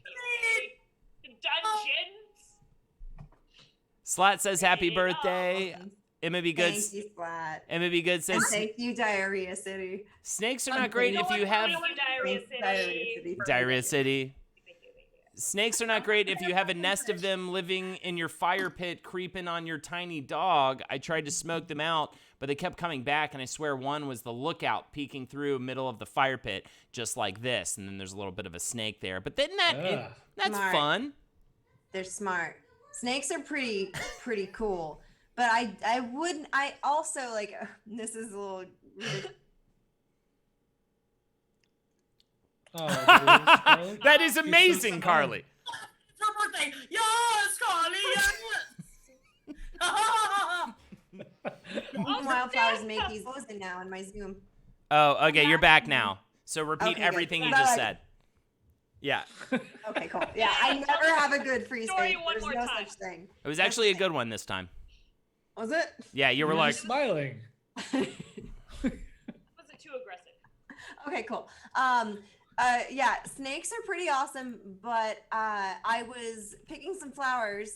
The dungeons. Slat says happy birthday. Emma Be Good. Thank you, Splat. Emma Be Good And says thank you, Diarrhea City. snakes are not great if you have Diarrhea Thanks, Diarrhea City. City. Diarrhea City. Snakes are not great if you have a nest of them living in your fire pit creeping on your tiny dog. I tried to smoke them out, but they kept coming back, and I swear one was the lookout peeking through middle of the fire pit, just like this, and then there's a little bit of a snake there. But then that's Smart. fun. They're smart. Snakes are pretty cool. But I also like this is a little ridiculous. Oh, Carly? That is You're so amazing, smart. Carly. It's her birthday. Yes, Carly. Yes. Wildflowers make these frozen now in my Zoom. Oh, okay, you're back now. So repeat Okay, good. everything you Bye. just said. Yeah. Okay, cool. Yeah, I never have a good freeze Story fake. one There's more no time. such thing. It was actually a good one this time. Was it? Yeah, you were You're like, smiling. Wasn't too aggressive. Okay, cool. Yeah, snakes are pretty awesome, but I was picking some flowers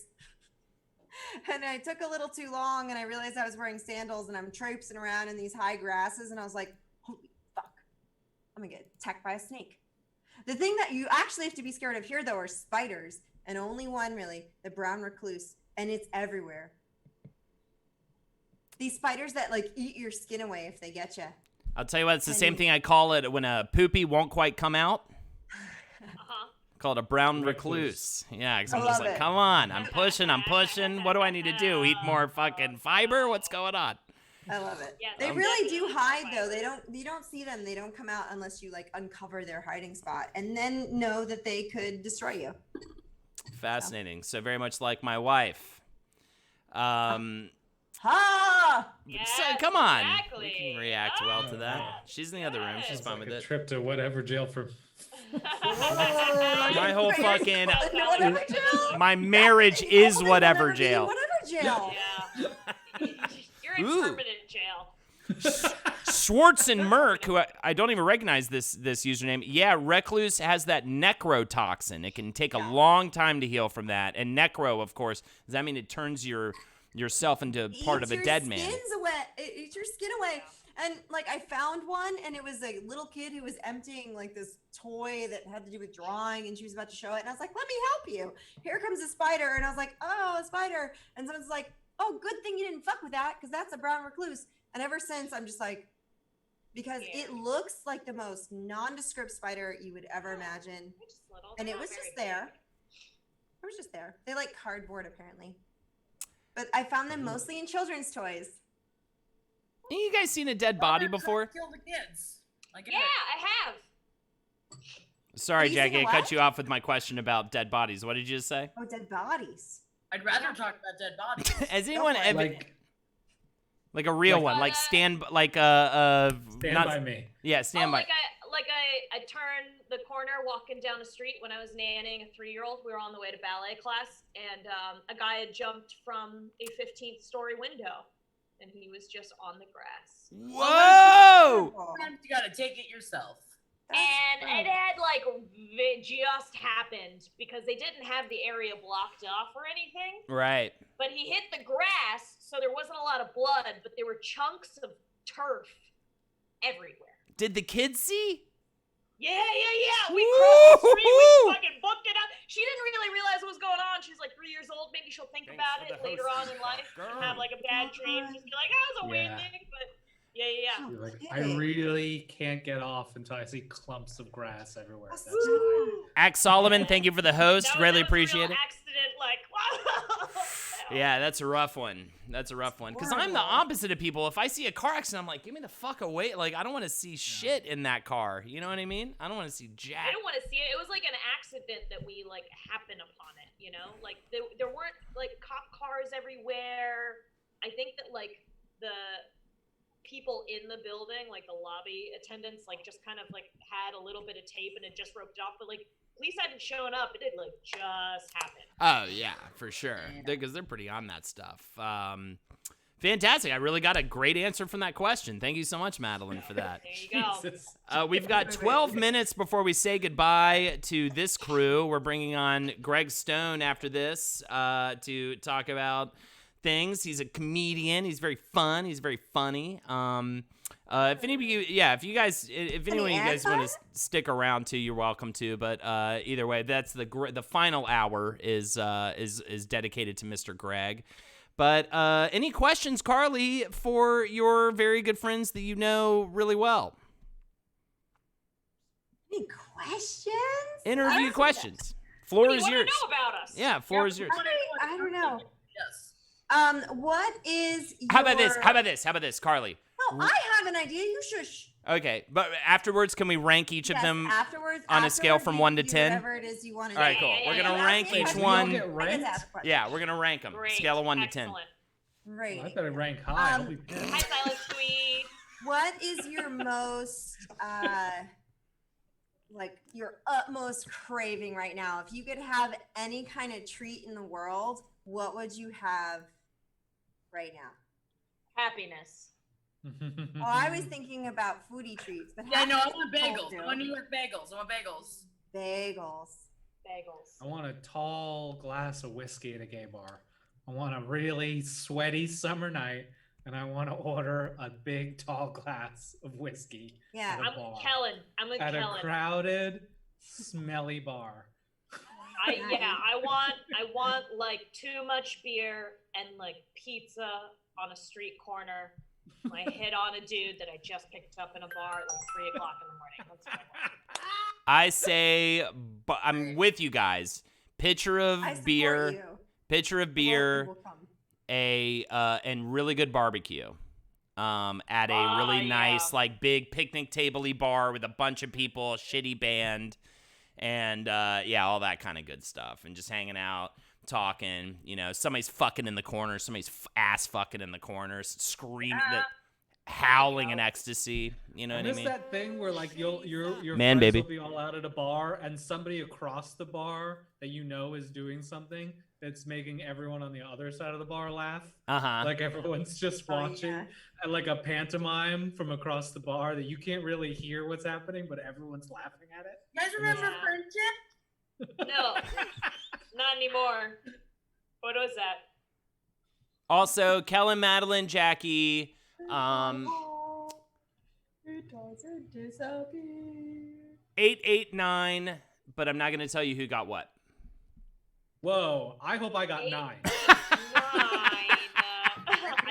and I took a little too long and I realized I was wearing sandals and I'm traipsing around in these high grasses and I was like, holy fuck, I'm gonna get attacked by a snake. The thing that you actually have to be scared of here though are spiders, and only one really, the brown recluse, and it's everywhere. These spiders that like eat your skin away if they get you. I'll tell you what, it's the same thing I call it when a poopy won't quite come out. Call it a brown recluse. Yeah, because I'm I just love like, it. come on, I'm pushing. What do I need to do? Eat more fucking fiber? What's going on? I love it. Yeah, They I'm really do definitely hide fine. though. You don't see them. They don't come out unless you like uncover their hiding spot and then know that they could destroy you. Fascinating. So very much like my wife. Ha! So come on. Exactly. We can react well to that. Ah. She's in the other room. She's Yes. fine with A it. trip to whatever jail for. My whole fucking Whatever jail. my marriage is Only whatever be jail. Whatever jail. Yeah. You're in Ooh. permanent jail. Schwartz and Merck, who I don't even recognize this username. Yeah, Recluse has that necrotoxin. It can take a long time to heal from that. And necro, of course, does that mean it turns yourself into part of a dead man? It eats your skin away. And like I found one, and it was a little kid who was emptying like this toy that had to do with drawing, and she was about to show it. And I was like, "Let me help you. Here comes a spider." And I was like, "Oh, a spider!" And someone's like, "Oh, good thing you didn't fuck with that, because that's a brown recluse." And ever since, I'm just like, because it looks like the most nondescript spider you would ever imagine. They're just little. And They're it not was very just there. big. It was just there. They like cardboard apparently. But I found them mostly in children's toys. You guys seen a dead body before? Kill the kids. Like Yeah, I have. Sorry, Have you seen Jackie, I a cut what? you off with my question about dead bodies. What did you just say? Oh, dead bodies. I'd rather talk about dead bodies. Has anyone for it. ever like a real Like- one, like stand by me? Stand not, by me. Yeah, stand Oh, by. I turned the corner walking down the street when I was nannying a 3-year-old. We were on the way to ballet class, and a guy had jumped from a 15th story window, and he was just on the grass. Whoa! Sometimes you gotta take it yourself. And it had it just happened because they didn't have the area blocked off or anything. Right. But he hit the grass, so there wasn't a lot of blood, but there were chunks of turf everywhere. Did the kids see? Yeah. We crossed the street, we fucking booked it up. She didn't really realize what was going on. She's like 3 years old. Maybe she'll think about it later on in life and have like a bad dream. Just be like, oh, it was a weird thing, but yeah. You're like, I really can't get off until I see clumps of grass everywhere. That's Axe Solomon, thank you for the host. That Really was appreciate a real it. accident, like, Yeah, that's a rough one. That's a rough one. Because I'm the opposite of people. If I see a car accident, I'm like, give me the fuck away. Like, I don't want to see shit in that car. You know what I mean? I don't want to see jack. I don't want to see it. It was like an accident that we like happened upon it, you know? Like there weren't like cop cars everywhere. I think that like the people in the building, like the lobby attendants, like just kind of like had a little bit of tape and it just roped off, but like police hadn't shown up. It did like just happen. Oh, yeah, for sure. Because they're pretty on that stuff. Fantastic. I really got a great answer from that question. Thank you so much, Madeline, for that. There you go. We've got 12 minutes before we say goodbye to this crew. We're bringing on Greg Stone after this to talk about things. He's a comedian. He's very fun. He's very funny. If any of you, if anyone of you guys want to stick around too, you're welcome to. But either way, that's the final hour is dedicated to Mr. Greg. But any questions, Carly, for your very good friends that you know really well? Any questions? Interview questions. Floor What do is you want yours. to know about us? Yeah, floor is yours. I don't know. Yes. What is your... How about this, Carly? No, I have an idea. You shush. Okay, but afterwards, can we rank each of them afterwards, on a scale from 1 to 10? Whatever it is you want to do. All right, cool. We're gonna rank each we one. all get ranked? Yeah, we're gonna rank them. Great. Scale of 1 to 10. Excellent. Right. I better rank high. I'll be Hi, Silent Tweet. What is your most, your utmost craving right now? If you could have any kind of treat in the world, what would you have right now? Happiness. Oh, I was thinking about foodie treats, but Yeah, no, I happiness want is bagels. cold, I want dude. New York bagels. I want bagels. Bagels. Bagels. I want a tall glass of whiskey at a gay bar. I want a really sweaty summer night, and I want to order a big, tall glass of whiskey Yeah. at a I'm bar. with Kellen. I'm with At a Kellen. crowded, smelly bar. I want like too much beer and like pizza on a street corner. I hit on a dude that I just picked up in a bar at like 3 o'clock in the morning. That's what I want. I say, I'm with you guys. Pitcher of I support beer, you. pitcher of More beer, people come. and really good barbecue. At a really nice, like big picnic table-y bar with a bunch of people, a shitty band, and all that kind of good stuff, and just hanging out, talking. You know, somebody's fucking in the corner, somebody's ass fucking in the corner, screaming, howling in ecstasy. You know And what I it's mean? that thing where like your Man, friends baby. will be all out at a bar, and somebody across the bar that you know is doing something that's making everyone on the other side of the bar laugh. Like everyone's just watching, yeah. and like a pantomime from across the bar that you can't really hear what's happening, but everyone's laughing at it. You guys remember Yeah. Friendship? No, not anymore. What was that? Also, Kellen, Madeline, Jackie. It doesn't disappear. 889, but I'm not going to tell you who got what. Whoa! I hope I got 9. 9.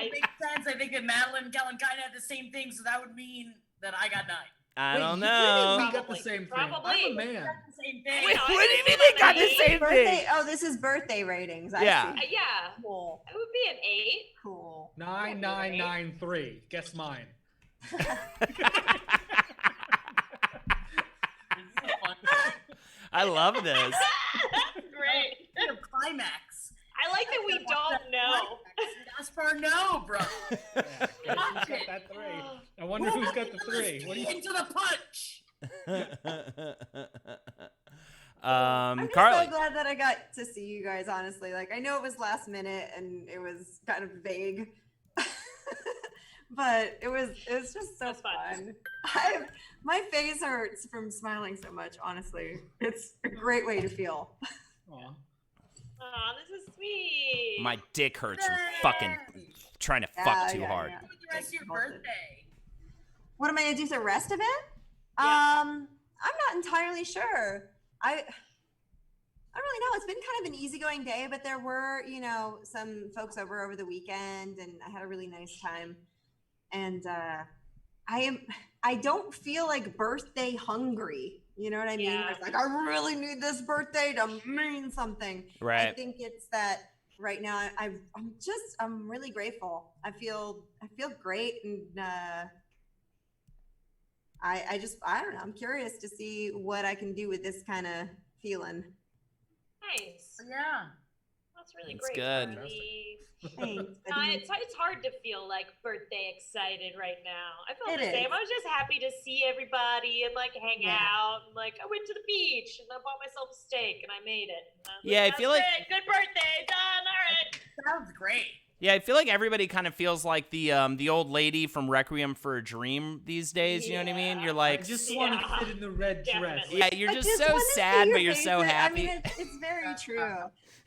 It makes sense. I think that Madeline and Kellen kind of had the same thing, so that would mean that I got 9. I Wait, don't we know. got the same thing. Probably. I'm a man. The same thing. Wait, No, what do you I mean think they got the it's same Birthday. thing? Oh, this is birthday ratings. I Yeah. see. Yeah, Cool. it would be an 8. Cool. 9993. Guess mine. I love this. Great. Kind of climax. I like that we don't know. Gaspar, no, bro. Yeah, guess who's got that 3? I wonder who's got the 3. What do you? Into the punch. I'm just Carly. so glad that I got to see you guys, honestly. Like, I know it was last minute and it was kind of vague, but it was just so That's fun. My face hurts from smiling so much, honestly. It's a great way to feel. Aw. Aw, this is sweet. My dick hurts from fucking trying to fuck too hard. What with the rest of your birthday? What am I gonna do for the rest of it? Yeah. I'm not entirely sure. I don't really know. It's been kind of an easygoing day, but there were, some folks over the weekend, and I had a really nice time. And I don't feel like birthday hungry. You know what I mean? Yeah. It's like, I really need this birthday to mean something. Right. I think it's that right now I'm really grateful. I feel great, and I don't know. I'm curious to see what I can do with this kind of feeling. Nice. Yeah. That's really That's great. good. Carly. Thanks. It's hard to feel like birthday excited right now. I felt It the same. is. I was just happy to see everybody and like hang Yeah. out. And, like I went to the beach and I bought myself a steak and I made it. And was Yeah, I like, feel like- "That's it. Good birthday, done. All right." Sounds great. Yeah, I feel like everybody kind of feels like the old lady from Requiem for a Dream these days. You know what I mean? Yeah. You're I like, just want to Yeah. fit in the red dress. Definitely. yeah, you're I just so wanna see sad, your but you're so faces. happy. I mean, it's very true.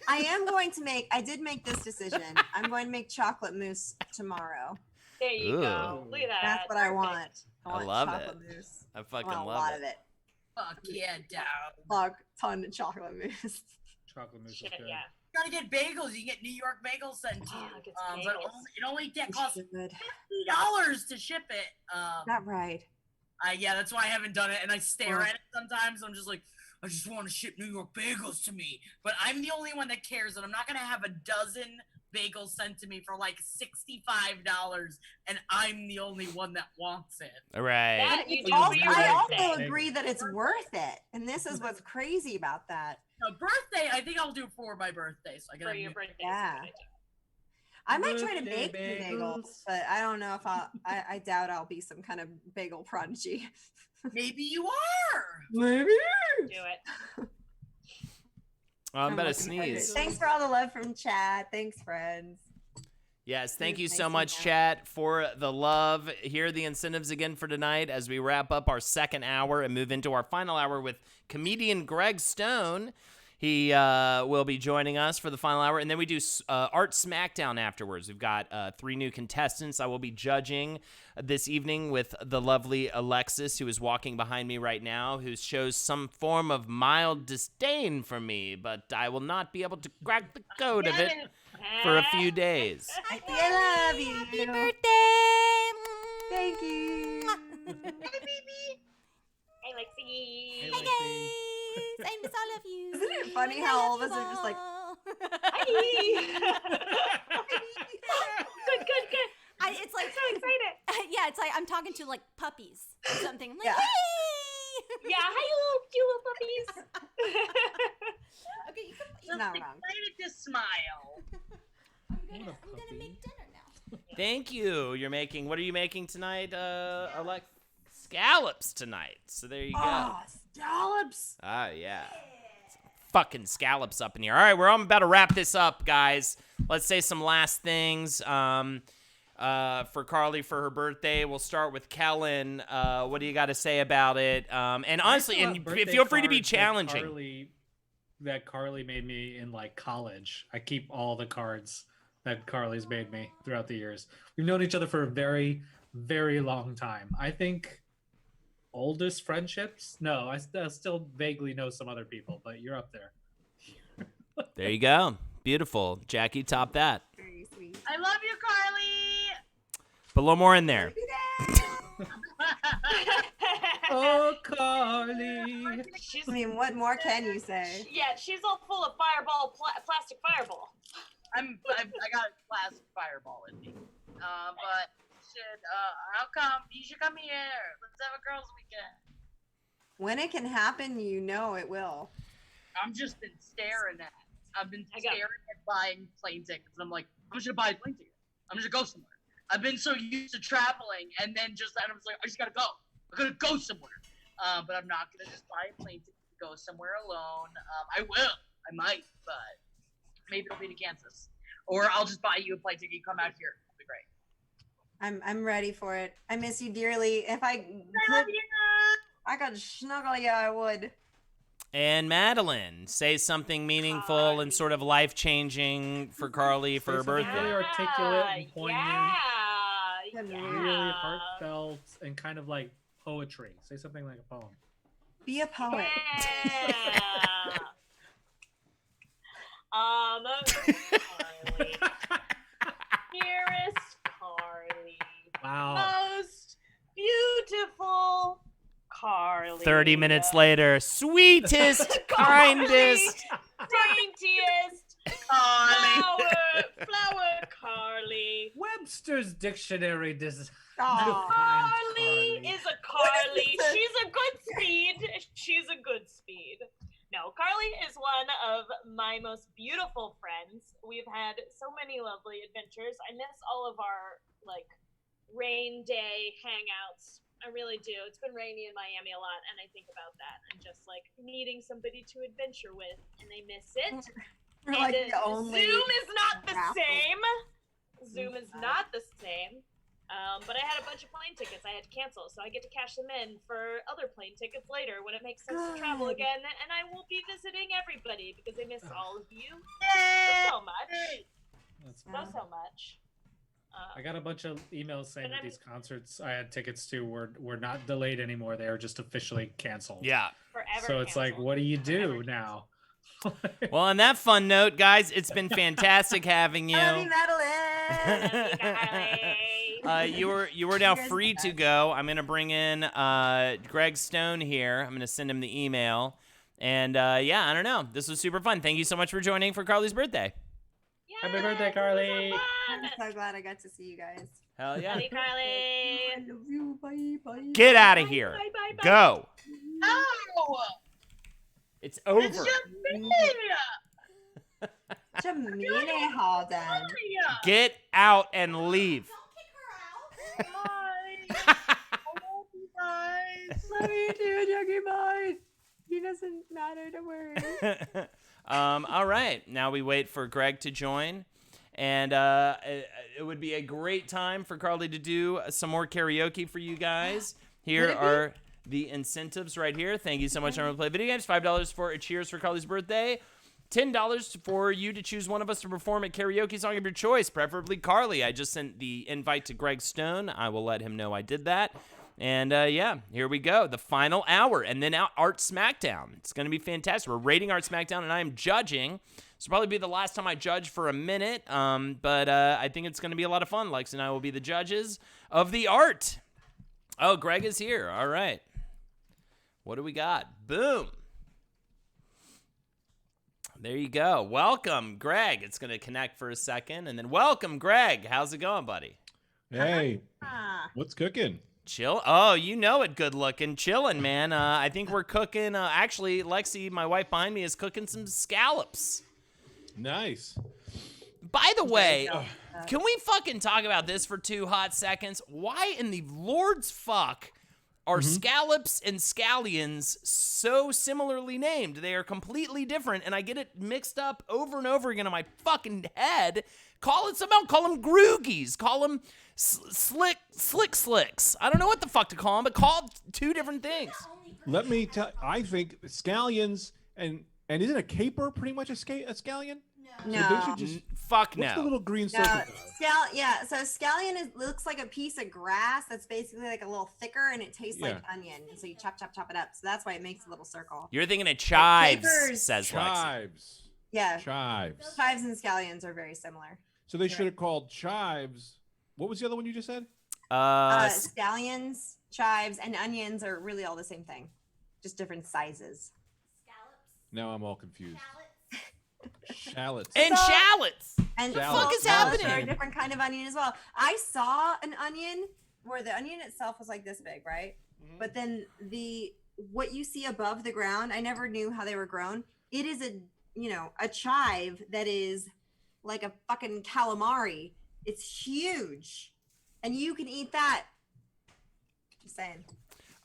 I am going to I did make this decision. I'm going to make chocolate mousse tomorrow. There you go. Ooh. Look at that. That's what I Perfect. want. I want love chocolate it. mousse. I I fucking want a love lot it. of it. Fuck yeah, down. Fuck ton of chocolate mousse. Chocolate mousse is Shit, good. yeah. You gotta get bagels. You can get New York bagels sent to Oh, you. get But bagels. it only costs Good. $50 to ship it. Not right. Yeah, that's why I haven't done it, and I stare Oh. at it sometimes. I'm just like, I just want to ship New York bagels to me, but I'm the only one that cares, and I'm not gonna have a dozen bagels sent to me for like $65, and I'm the only one that wants it. Right. That you do Also- for your I birthday. also agree that it's worth it, and this is what's crazy about that. No, birthday, I think I'll do it for my birthday, so I can For have your New- birthday. Yeah. I might try to Birthday bake some bagels, bagels. but I don't know if I doubt I'll be some kind of bagel prodigy. Maybe you are. Maybe. Do it. I'm about to looking forward to it. sneeze. Thanks for all the love from chat. Thanks, friends. Yes, thank you Nice so to much, know. chat, for the love. Here are the incentives again for tonight as we wrap up our second hour and move into our final hour with comedian Greg Stone. He will be joining us for the final hour, and then we do Art Smackdown afterwards. We've got 3 new contestants I will be judging this evening with the lovely Alexis, who is walking behind me right now, who shows some form of mild disdain for me, but I will not be able to crack the code of it for a few days. I love you. Happy birthday! Thank you. Hey, Lexi. Hey, Hi Lexi. guys! I miss all of you. Isn't it funny I how love all of us you are just like, all. Hi. good, good, good. It's like So excited. yeah, it's like I'm talking to like puppies or something. I'm like, Yeah. hey! Yeah, hi, you little puppies. Okay, you can. Just Not wrong. excited to smile. I'm What a gonna puppy. make dinner now. Thank you. You're making, what are you making tonight, Alex? Scallops tonight. So there you go. oh, scallops. Ah, yeah. Fucking scallops up in here. All right, we're about to wrap this up, guys. Let's say some last things. For Carly for her birthday, we'll start with Kellen. What do you got to say about it? And honestly, I still and have birthday feel free to be cards that challenging. That Carly made me in like college. I keep all the cards that Carly's made me throughout the years. We've known each other for a very, very long time. I think oldest friendships. No, I still vaguely know some other people, but you're up there. There you go. Beautiful. Jackie, top that. Very sweet. I love you, Carly. Put a little more in there. Oh, Carly. She's, I mean, what more can you say? yeah, she's all full of fireball, plastic fireball. I got a plastic fireball in me. But how come you should come here? Let's have a girls' weekend. When it can happen, you know it will. I'm just been staring at. I've been I got- staring at buying plane tickets. I'm like, I'm just gonna buy a plane ticket. I'm just gonna go somewhere. I've been so used to traveling, and then I'm just like, I just gotta go. I gotta go somewhere. but I'm not gonna just buy a plane ticket to go somewhere alone. I will. I might, but maybe it'll be to Kansas, or I'll just buy you a plane ticket. You come out here. It'll be great. I'm ready for it. I miss you dearly. If I could snuggle you, I would. And Madeline, say something meaningful and sort of life-changing for Carly for her Something birthday. really articulate and poignant, Yeah. really heartfelt, and kind of like poetry. Say something like a poem. Be a poet. Yeah. Carly. Dearest Carly. Wow. Most beautiful Carly. 30 minutes later, sweetest, kindest. Daintiest flower Carly. Webster's dictionary Aw. Carly is a Carly. She's a good speed. She's a good speed. No, Carly is one of my most beautiful friends. We've had so many lovely adventures. I miss all of our rain day hangouts. I really do. It's been rainy in Miami a lot, and I think about that and just needing somebody to adventure with, and I miss it. We're like And the only Zoom is not the raffle. same. Zoom is not the same. But I had a bunch of plane tickets I had to cancel, so I get to cash them in for other plane tickets later when it makes sense to travel Good. again, and I will be visiting everybody because I miss all of you so much. That's So much. I got a bunch of emails saying But that these concerts I had tickets to were not delayed anymore. They are just officially canceled. Yeah. Forever So it's like, canceled. what do you Forever do now? Well, on that fun note, guys, it's been fantastic having you. I love you, Madeline. Love you, Carly. You were now You guys free are to best. go. I'm gonna bring in Greg Stone here. I'm gonna send him the email, and yeah, I don't know. This was super fun. Thank you so much for joining for Carly's birthday. Happy birthday, Yes, Carly. this was I'm fun. so glad I got to see you guys. Hell yeah! Love you, I Carly. love you. Bye. Bye. Get out of Bye, here. bye, bye, bye. Go. No! It's It's over. Jamila Harden. Get out and leave. Bye. I love you guys. Love you too, Juggy Boy. He doesn't matter to worry. All right. Now we wait for Greg to join. And it would be a great time for Carly to do some more karaoke for you guys. Here Would it be? are the incentives right here. Thank you so much, everyone. Play video games. $5 for a cheers for Carly's birthday. $10 for you to choose one of us to perform a karaoke song of your choice, preferably Carly. I just sent the invite to Greg Stone. I will let him know I did that. And yeah, here we go. The final hour. And then Art Smackdown. It's going to be fantastic. We're rating Art Smackdown, and I am judging. This will probably be the last time I judge for a minute. But I think it's going to be a lot of fun. Lex and I will be the judges of the art. Oh, Greg is here. All right. What do we got? Boom. There you go. Welcome, Greg. It's going to connect for a second. And then welcome, Greg. How's it going, buddy? Hey, Ah, what's cooking? Chill. Oh, you know it. Good looking. Chilling, man. I think we're cooking. Actually, Lexi, my wife behind me, is cooking some scallops. Nice. By the way, can we fucking talk about this for 2 hot seconds? Why in the Lord's fuck are scallops and scallions so similarly named? They are completely different, and I get it mixed up over and over again in my fucking head. Call it something else. Call them groogies. Call them slicks. I don't know what the fuck to call them, but call 2 different things. Let me tell. I think scallions and isn't a caper pretty much a scallion? So they no. should just. Fuck What's the no. little green No, circle? yeah. So scallion looks like a piece of grass that's basically like a little thicker, and it tastes like Yeah. onion. And so you chop it up. So that's why it makes a little circle. You're thinking of chives, capers. says Lexi. Chives. Yeah, Chives. chives and scallions are very similar. So they should have called chives. What was the other one you just said? Scallions, chives, and onions are really all the same thing, just different sizes. Now I'm all confused. Shallots. And So- shallots. And The fuck is shallots happening? are a different kind of onion as well. I saw an onion where the onion itself was like this big, right? But then what you see above the ground, I never knew how they were grown. It is a chive that is like a fucking calamari. It's huge, and you can eat that. Just saying.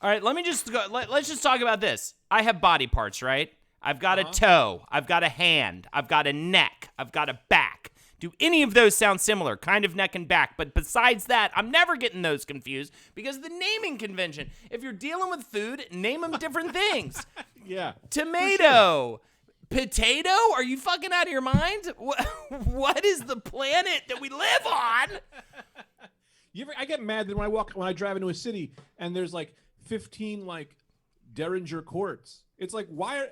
All right, let me just go. Let's just talk about this. I have body parts, right? I've got Uh-huh. a toe. I've got a hand. I've got a neck. I've got a back. Do any of those sound similar? Kind of neck and back. But besides that, I'm never getting those confused because of the naming convention. If you're dealing with food, name them different things. Yeah. Tomato. Potato? Are you fucking out of your mind? What is the planet that we live on? I get mad that when I drive into a city and there's like 15 like Derringer courts. It's like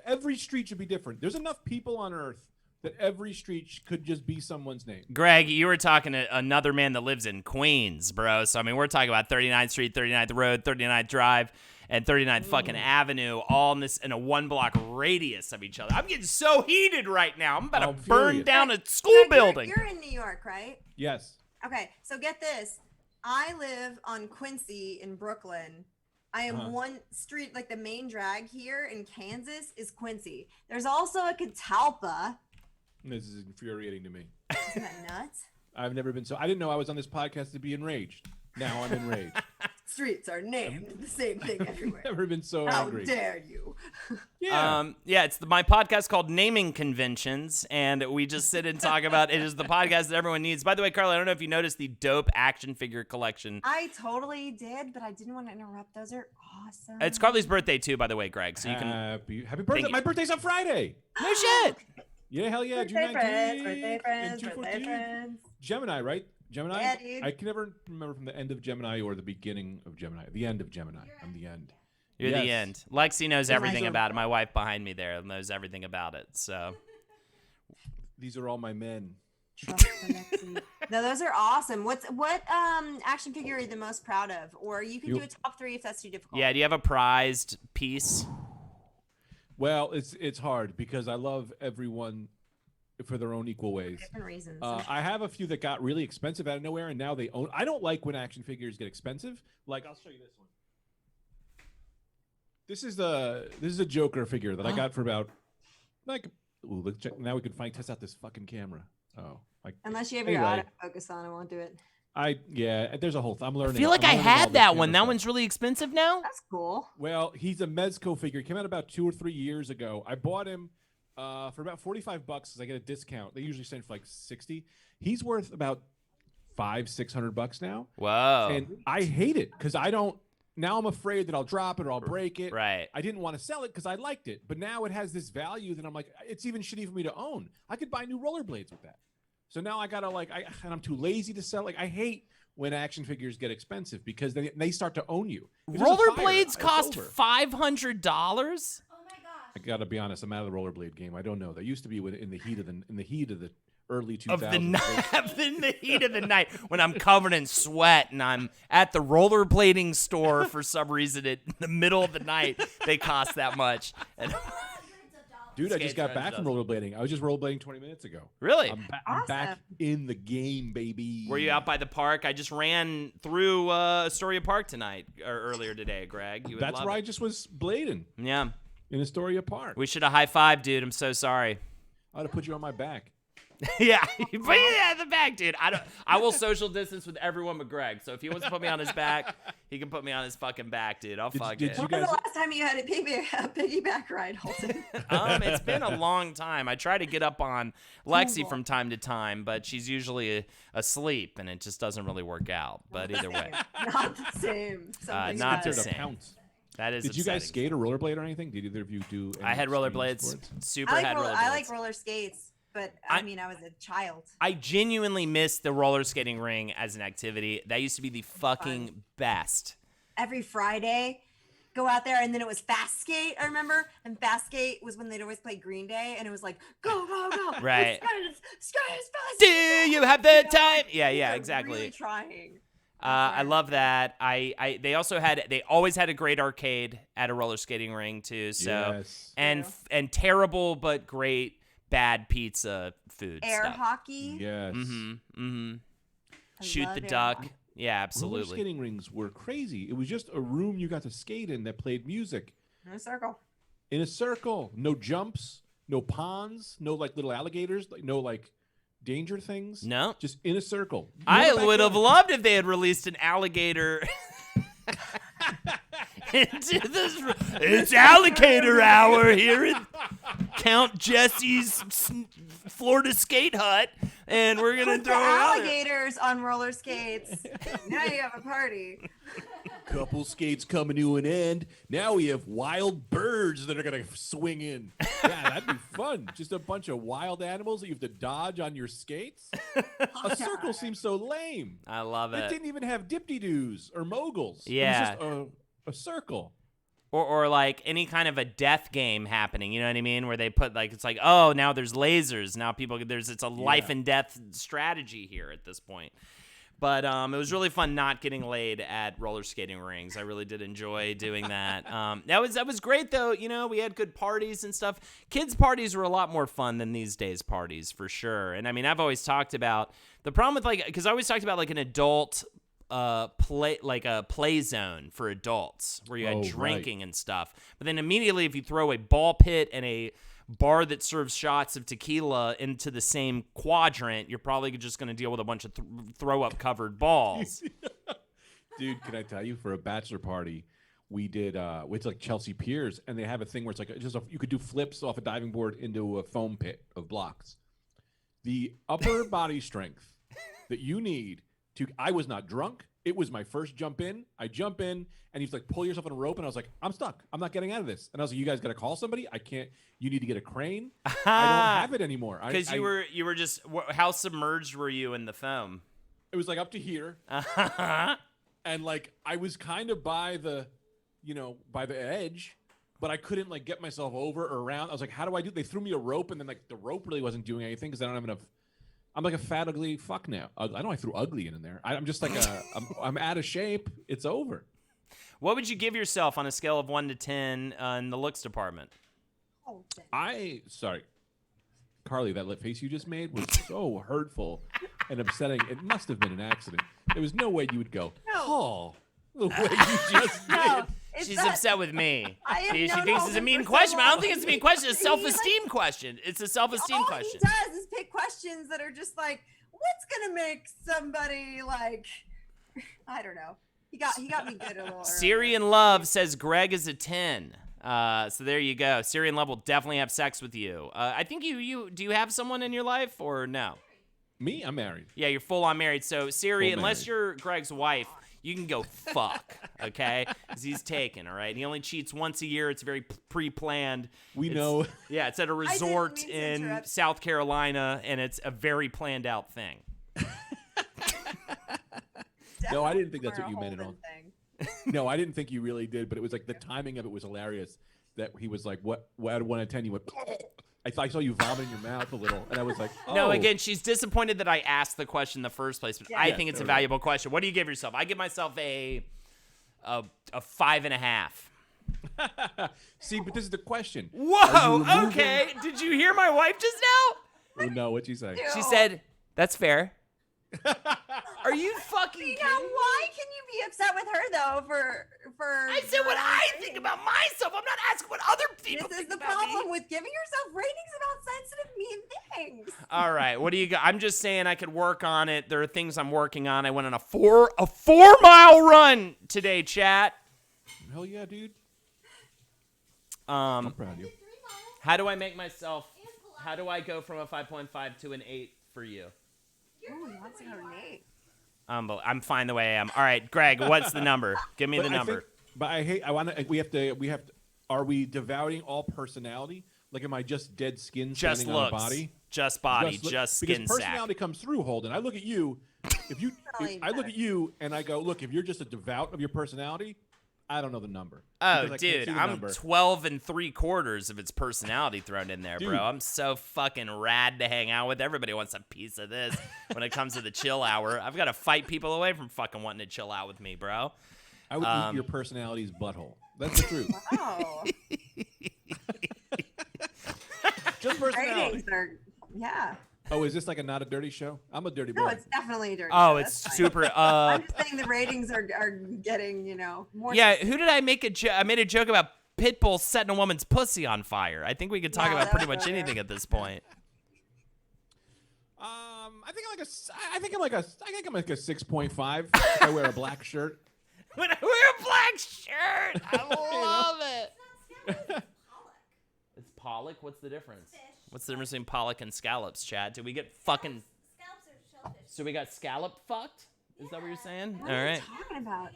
every street should be different. There's enough people on Earth that every street could just be someone's name. Greg, you were talking to another man that lives in Queens, bro. So, I mean, we're talking about 39th Street, 39th Road, 39th Drive, and 39th fucking Avenue, all in a 1-block radius of each other. I'm getting so heated right now. I'm about to burn furious. down a school Greg, building. You're in New York, right? Yes. Okay, so get this. I live on Quincy in Brooklyn. I am one street, like the main drag here in Kansas is Quincy. There's also a Catalpa. This is infuriating to me. Isn't that nuts? I've never been I didn't know I was on this podcast to be enraged. Now I'm enraged. Streets are named the same thing everywhere. Never been so How angry. dare you? Yeah. It's my podcast called Naming Conventions, and we just sit and talk about it. Is the podcast that everyone needs. By the way, Carla, I don't know if you noticed the dope action figure collection. I totally did, but I didn't want to interrupt. Those are awesome. It's Carly's birthday too, by the way, Greg. So you can. Happy birthday. you. My birthday's on Friday. No shit. Yeah, hell yeah. Birthday June 19th. friends, birthday and friends, June birthday 14th. friends. Gemini, right? Gemini? Yeah, dude. I can never remember from the end of Gemini or the beginning of Gemini. The end of Gemini. I'm the end. You're the Yes. end. Lexi knows everything Elijah. about it. My wife behind me there knows everything about it. So These are all my men. Trust the Lexi. No, those are awesome. What action figure are you the most proud of? Or you can do a top 3 if that's too difficult. yeah, do you have a prized piece? Well, it's hard because I love everyone for their own equal ways. Different reasons. I have a few that got really expensive out of nowhere, and now they own. I don't like when action figures get expensive. Like, I'll show you this one. This is a Joker figure that I got for about like. Ooh, let's check. Now we can test out this fucking camera. Oh, Unless you have your anyway. autofocus on, I won't do it. There's a whole. I'm learning. I feel like I'm I learning all had this that camera one. That stuff. one's really expensive now. That's cool. Well, he's a Mezco figure. He came out about 2 or 3 years ago. I bought him for about $45 because I get a discount. They usually send for like 60. He's worth about $500-600 now. Whoa. And I hate it because I don't. Now I'm afraid that I'll drop it or I'll break it. Right. I didn't want to sell it because I liked it, but now it has this value that I'm like, it's even shitty for me to own. I could buy new rollerblades with that. So now I gotta and I'm too lazy to sell. Like I hate when action figures get expensive because they start to own you. If there's a fire, Rollerblades it's cost over. $500. Oh my gosh. I gotta be honest. I'm out of the rollerblade game. I don't know. That used to be in the heat of the early 2000s. Of the night, in the heat of the night, when I'm covered in sweat and I'm at the rollerblading store for some reason in the middle of the night, they cost that much. And Dude, I Skates just got are back from rollerblading. I was just rollerblading 20 minutes ago. really, I'm back Awesome. in the game, baby. were you out by the park? I just ran through Astoria Park tonight or earlier today, Greg. You would That's love where I it. just was blading Yeah, in Astoria Park. we should have high-fived, dude. I'm so sorry. I ought to put you on my back. Yeah, you put it at the back, dude. I will social distance with everyone but Greg. So if he wants to put me on his back, he can put me on his fucking back, dude. I'll fuck did it. you When was guys- the last time you had a piggyback ride, Holton? It's been a long time. I try to get up on Lexi from time to time, but she's usually asleep, and it just doesn't really work out. But either way, Not the same. Something not the about it. same. Pounce. that is. Did you guys upsetting. skate or rollerblade or anything? Did either of you do? Any I had extreme rollerblades. sports? Super I had rollerblades. like roller skates, but I mean, I was a child. I genuinely miss the roller skating ring as an activity. That used to be the fucking best. Every Friday, go out there, and then it was fast skate. I remember, and fast skate was when they'd always play Green Day, and it was like, go, go, go, Right. skate as fast. Do as you have the can." time? Yeah, We yeah, were exactly. Really trying. I love that. They always had a great arcade at a roller skating ring too. So Yes. and terrible but great bad pizza food Air stuff. hockey. Yes. I Shoot love the air duck. hockey. Yeah, Roller absolutely. skating rings were crazy. It was just a room you got to skate in that played music In a circle. in a circle. No jumps, no ponds, no like little alligators, like no like danger things. No. Just in a circle. I No would have backyard. loved if they had released an alligator It's alligator hour here at Count Jesse's Florida skate hut, and we're gonna Put the throw out alligators on roller skates. Now you have a party. Couple skates coming to an end. Now we have wild birds that are gonna swing in. Yeah, that'd be fun. Just a bunch of wild animals that you have to dodge on your skates. A circle seems so lame. I love It it. didn't even have dipty-doos or moguls. Yeah. It was just a circle. Or like any kind of a death game happening, you know what I mean? Where they put like, it's like, oh, now there's lasers. Now it's a life and death strategy here at this point. But it was really fun not getting laid at roller skating rings. I really did enjoy doing that. That was great though. You know, we had good parties and stuff. Kids' parties were a lot more fun than these days' parties for sure. And I mean, I've always talked about the problem with because I always talked about like an adult play zone for adults where you had drinking and stuff. But then immediately if you throw a ball pit and a bar that serves shots of tequila into the same quadrant, you're probably just going to deal with a bunch of throw-up covered balls. Dude, can I tell you, for a bachelor party, we did it's like Chelsea Piers, and they have a thing where it's like you could do flips off a diving board into a foam pit of blocks. The upper body strength that you need I was not drunk. It was my first jump in. I jump in, and he's like, pull yourself on a rope. And I was like, I'm stuck. I'm not getting out of this. And I was like, you guys got to call somebody. I can't. You need to get a crane. I don't have it anymore. Because you were just, how submerged were you in the foam? It was like up to here. And like, I was kind of by the edge, but I couldn't like get myself over or around. I was like, how do I do? They threw me a rope, and then like the rope really wasn't doing anything because I don't have enough. I'm like a fat, ugly fuck now. I know I threw ugly in there. I'm just like I'm out of shape. It's over. What would you give yourself on a scale of 1 to 10 in the looks department? Oh, Sorry, Carly, that face you just made was so hurtful and upsetting. It must have been an accident. There was no way you would go, oh, the way you just did. She's upset with me. She known thinks it's a mean question. I don't think it's a mean question. It's a self-esteem question. It's a self-esteem question. All he does is pick questions that are just like, what's gonna make somebody like, I don't know. He got me good a little. Syrian Love says Greg is a 10. So there you go. Syrian Love will definitely have sex with you. I think you do you have someone in your life or no? Me? I'm married. Yeah, you're full on married. So Siri, Full unless married. you're Greg's wife, you can go fuck, okay? Because he's taken, all right? And he only cheats once a year. It's very pre-planned. We know. Yeah, it's at a resort in South Carolina, and it's a very planned out thing. No, I didn't think that's what you meant at all. No, I didn't think you really did, but it was like the timing of it was hilarious. That he was like, "What? Out of 1 to 10, you went." I saw you vomit in your mouth a little, and I was like, "Oh." No, again, she's disappointed that I asked the question in the first place, but I think it's a valuable question. What do you give yourself? I give myself a 5.5. See, but this is the question. Whoa. Okay. Did you hear my wife just now? Oh, no, what'd you say? She said, "That's fair." Are you fucking See, kidding now me? why can you be upset with her though for I said what I think about myself. I'm not asking what other people This is think the about me. problem with giving yourself ratings about sensitive, mean things. All right, what do you got? I'm just saying I could work on it. There are things I'm working on. I went on a 4-mile run today, chat. Hell yeah, dude. I'm proud of you. How do I make myself? How do I go from a 5.5 to an 8 for you? Oh, he wants to go to Nate. I'm fine the way I am. All right, Greg, what's the number? Give me the number. We have to. Are we devaluing all personality? Like, am I just dead skin Just standing on looks. a body? Just body. Just skin because personality sack. comes through, Holden. I look at you. I look at you and I go, look, if you're just a devout of your personality, I don't know the number. Oh, Because I can't dude, see the I'm number. 12 3/4 of its personality thrown in there, Dude. bro. I'm so fucking rad to hang out with. Everybody wants a piece of this when it comes to the chill hour. I've got to fight people away from fucking wanting to chill out with me, bro. I would eat your personality's butthole. That's the truth. Oh, Just personality. ratings are, yeah. Oh, is this like a not a dirty show? I'm a dirty boy. No, it's definitely a dirty. Oh, show. it's That's fine. super. I'm just saying the ratings are getting, more. Yeah, who did I make a joke? I made a joke about Pitbull setting a woman's pussy on fire. I think we could talk Yeah, about that pretty was much earlier. anything at this point. I think I'm like a 6.5 if I wear a black shirt. When I wear a black shirt, I love it. It's pollock. What's the difference? Fish. What's the difference between pollock and scallops, Chad? Did we get fucking? Scallops are shellfish. So we got scallop fucked? Is that what you're saying? What All are you right. talking about?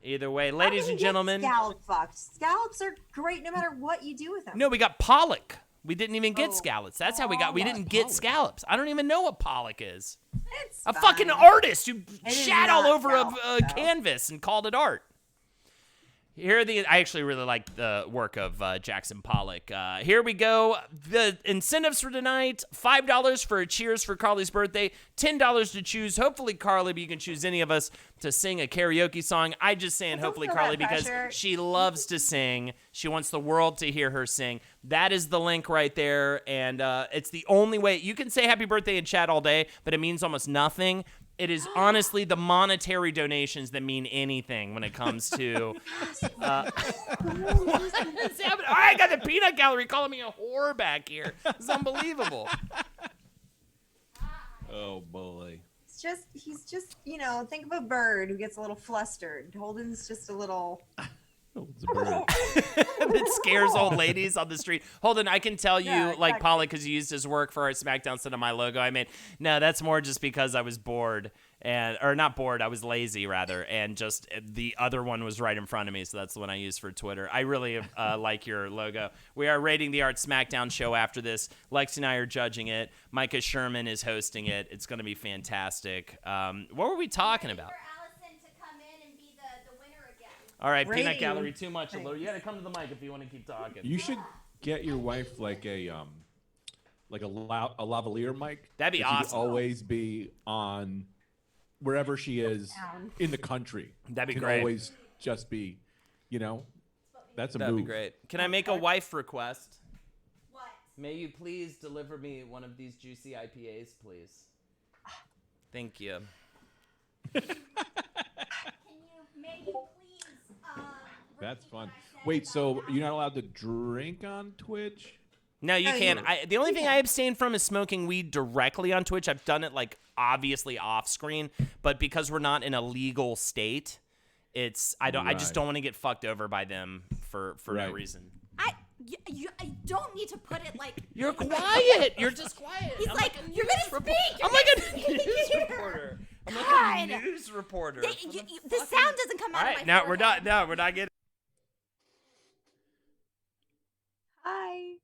Either way, How ladies can and you get gentlemen. scallop fucked. Scallops are great no matter what you do with them. No, we got pollock. We didn't even get Oh, scallops. That's how we got. We pollock. didn't get scallops. I don't even know what pollock is. It's A fine. fucking artist who is shat all not over a scallops, though. canvas and called it art. Here are I actually really like the work of Jackson Pollock. Here we go. The incentives for tonight: $5 for a cheers for Carly's birthday, $10 to choose. Hopefully, Carly, but you can choose any of us to sing a karaoke song. I just saying Don't hopefully feel Carly that because pressure. she loves to sing. She wants the world to hear her sing. That is the link right there, and it's the only way. You can say happy birthday in chat all day, but it means almost nothing. It is honestly the monetary donations that mean anything when it comes to. What is happening? I got the peanut gallery calling me a whore back here. It's unbelievable. Oh boy. He's just, think of a bird who gets a little flustered. Holden's just a little. Oh, it's a bird. That scares old ladies on the street. Holden, I can tell you, Yeah, like exactly. Pollock, because you used his work for our SmackDown set of my logo I made. No, that's more just because I was bored. Or not bored, I was lazy, rather. And just the other one was right in front of me, so that's the one I used for Twitter. I really like your logo. We are rating the Art SmackDown show after this. Lexi and I are judging it. Micah Sherman is hosting it. It's going to be fantastic. What were we talking about? For Allison to come in and be the winner again. All right, Rating. peanut gallery, too much. Thanks. You got to come to the mic if you want to keep talking. You should get your wife like a lavalier mic. That'd be that she could awesome. always be on wherever she is Down. in the country. That'd be Can great. always just be, that's a That'd move. be great. Can I make a wife request? What? May you please deliver me one of these juicy IPAs, please? Thank you. May you please, That's repeat fun. what I said Wait, about so that? you're not allowed to drink on Twitch? No, you No, can't. you- The only thing I abstain from is smoking weed directly on Twitch. I've done it obviously off screen, but because we're not in a legal state, I just Right. don't want to get fucked over by them for no Right. reason. I don't need to put it like. You're quiet. You're just quiet. He's I'm like, a "You're news gonna repor- speak, you're I'm like gonna a speak news here." reporter. I'm like God. a news reporter. The sound doesn't come All out of right, my now we're forehead. not. No, we're not getting. Hi.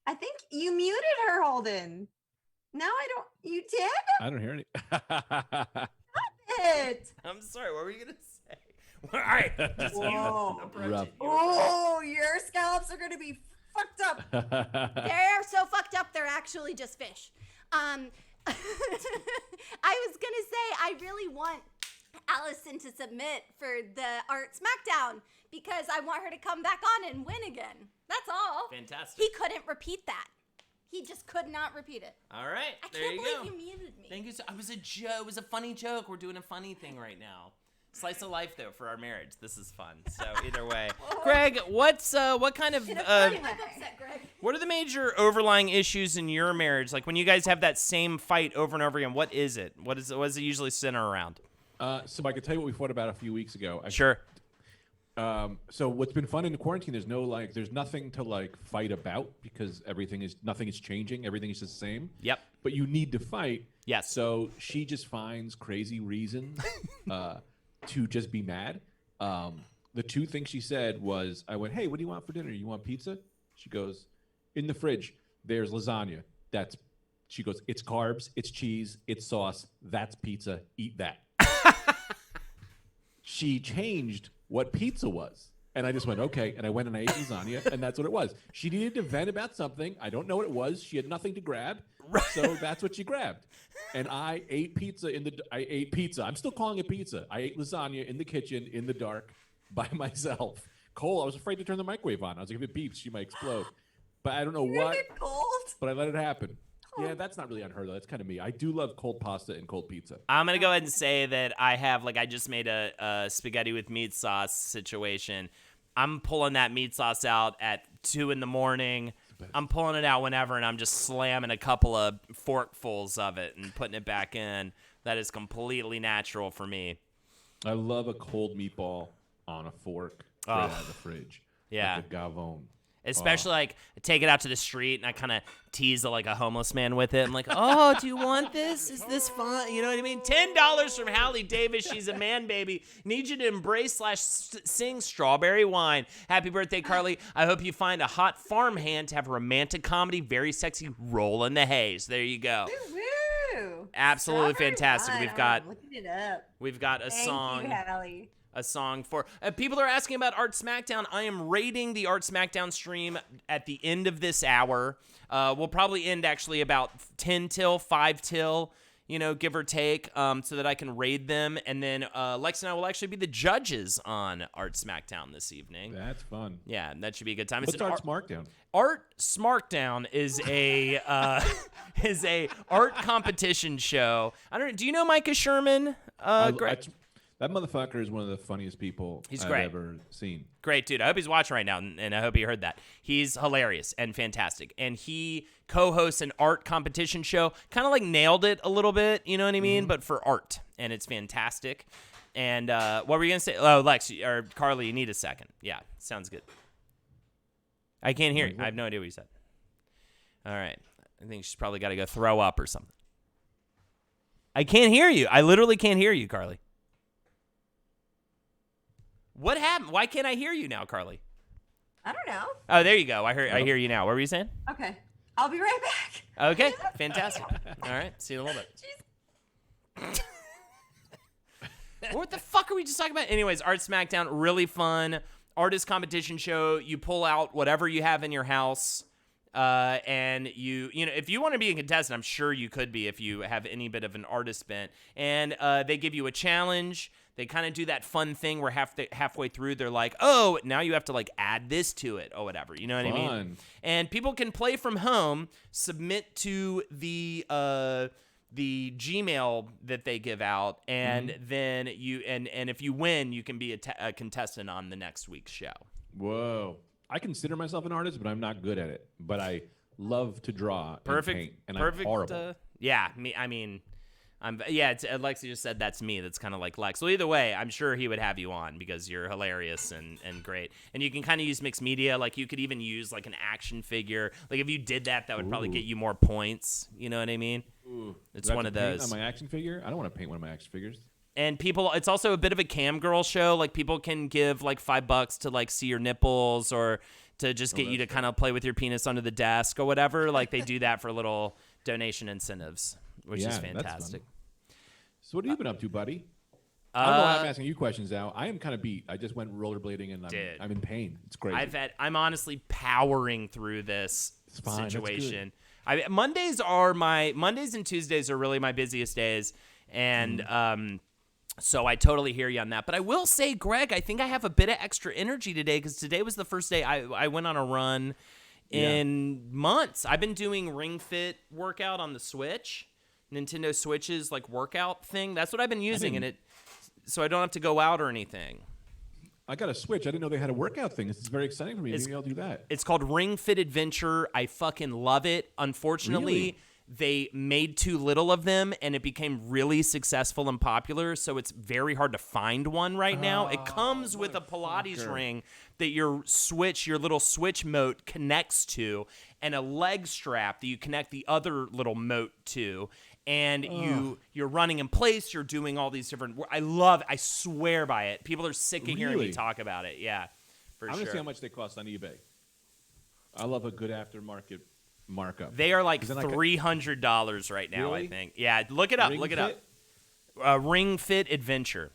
I think you muted her, Holden. Now I don't. You did I don't hear any. it. I'm sorry. What were you gonna say? All right. Just you Whoa. approach Rough. it. You approach it. Oh, your scallops are going to be fucked up. They're so fucked up. They're actually just fish. I was gonna say I really want Allison to submit for the Art SmackDown because I want her to come back on and win again. That's all. Fantastic. He couldn't repeat that. He just could not repeat it. All right. I There can't you believe go. you muted me. Thank you. It was a joke. It was a funny joke. We're doing a funny thing right now. Slice of life, though, for our marriage. This is fun. So either way, Greg, what kind of In a funny I'm way. upset, Greg. what are the major overlying issues in your marriage? Like when you guys have that same fight over and over again, what is it? What does it usually center around? So I can tell you what we fought about a few weeks ago. Sure. So what's been fun in the quarantine? There's nothing to fight about because nothing is changing. Everything is the same. Yep. But you need to fight. Yes. So she just finds crazy reasons to just be mad. The two things she said was, I went, "Hey, what do you want for dinner? You want pizza?" She goes, "In the fridge, there's lasagna. She goes, it's carbs, it's cheese, it's sauce. That's pizza. Eat that." She changed what pizza was. And I just went, okay. And I went and I ate lasagna, and that's what it was. She needed to vent about something. I don't know what it was. She had nothing to grab. So that's what she grabbed. And I ate pizza I'm still calling it pizza. I ate lasagna in the kitchen in the dark by myself. Cole, I was afraid to turn the microwave on. I was like, if it beeps, she might explode. But I don't know You're what. gonna get cold. But I let it happen. Yeah, that's not really on her, though. That's kind of me. I do love cold pasta and cold pizza. I'm gonna go ahead and say that I have I just made a spaghetti with meat sauce situation. I'm pulling that meat sauce out at 2 a.m. I'm pulling it out whenever, and I'm just slamming a couple of forkfuls of it and putting it back in. That is completely natural for me. I love a cold meatball on a fork straight out of the fridge. Yeah. Like a gavone. Especially like take it out to the street and I kind of tease like a homeless man with it. I'm like, oh, do you want this? Is this fun? You know what I mean? $10 from Hallie Davis. She's a man, baby. Need you to embrace / sing Strawberry Wine. Happy birthday, Carly. I hope you find a hot farmhand to have a romantic comedy, very sexy roll in the haze. There you go. Woo! Absolutely Strawberry fantastic. wine. We've I'm looking it up. got a Thank song. you, Hallie. A song for people are asking about Art Smackdown. I am rating the Art Smackdown stream at the end of this hour. We'll probably end actually about 10 till 5 till, give or take, so that I can raid them. And then Lex and I will actually be the judges on Art Smackdown this evening. That's fun. Yeah, that should be a good time. What's Art Smartdown? Art Smartdown is a art competition show. I don't. Do you know Micah Sherman? Greg? That motherfucker is one of the funniest people I've great. ever seen. Great dude. I hope he's watching right now, and I hope he heard that. He's hilarious and fantastic. And he co-hosts an art competition show, kind of like Nailed It a little bit, you know what I mean? But for art, and it's fantastic. And what were you going to say? Oh, Lex, or Carly, you need a second. Yeah, sounds good. I can't hear you. I have no idea what you said. All right. I think she's probably got to go throw up or something. I can't hear you. I literally can't hear you, Carly. What happened? Why can't I hear you now, Carly? I don't know. Oh, there you go. I hear you now. What were you saying? Okay. I'll be right back. Okay, fantastic. All right, see you in a little bit. What the fuck are we just talking about? Anyways, Art Smackdown, really fun. Artist competition show. You pull out whatever you have in your house, and if you want to be a contestant, I'm sure you could be if you have any bit of an artist bent. And they give you a challenge. They kind of do that fun thing where halfway through they're like, oh, now you have to like add this to it or whatever. You know what I mean? And people can play from home, submit to the Gmail that they give out, and then and if you win, you can be a contestant on the next week's show. Whoa. I consider myself an artist, but I'm not good at it. But I love to draw and paint, and I'm horrible. It's Lexi just said that's me. That's kind of like Lex. Well, either way, I'm sure he would have you on because you're hilarious and great. And you can kind of use mixed media. Like you could even use like an action figure. Like if you did that would probably get you more points. You know what I mean? Ooh. It's one of those. On my action figure? I don't want to paint one of my action figures. And people, it's also a bit of a cam girl show. Like people can give like $5 to like see your nipples or to just get you to kind of play with your penis under the desk or whatever. Like they do that for little donation incentives, which is fantastic. So what have you been up to, buddy? I don't know why I'm asking you questions now. I am kind of beat. I just went rollerblading and I'm in pain. It's crazy. I'm honestly powering through this situation. Mondays and Tuesdays are really my busiest days, and so I totally hear you on that. But I will say, Greg, I think I have a bit of extra energy today because today was the first day I went on a run in months. I've been doing Ring Fit workout on the Switch. Nintendo Switch's like workout thing. That's what I've been using, so I don't have to go out or anything. I got a Switch. I didn't know they had a workout thing. This is very exciting for me. Maybe I'll do that. It's called Ring Fit Adventure. I fucking love it. Unfortunately, they made too little of them, and it became really successful and popular, so it's very hard to find one right now. It comes with a Pilates ring that your little Switch mote connects to, and a leg strap that you connect the other little mote to. And you're running in place. You're doing all these different. I swear by it. People are sick of hearing me talk about it. Yeah, for sure. I'm gonna see how much they cost on eBay. I love a good aftermarket markup. They are like $300 right now. Really? I think. Yeah, look it up. Look it up. Ring Fit Adventure.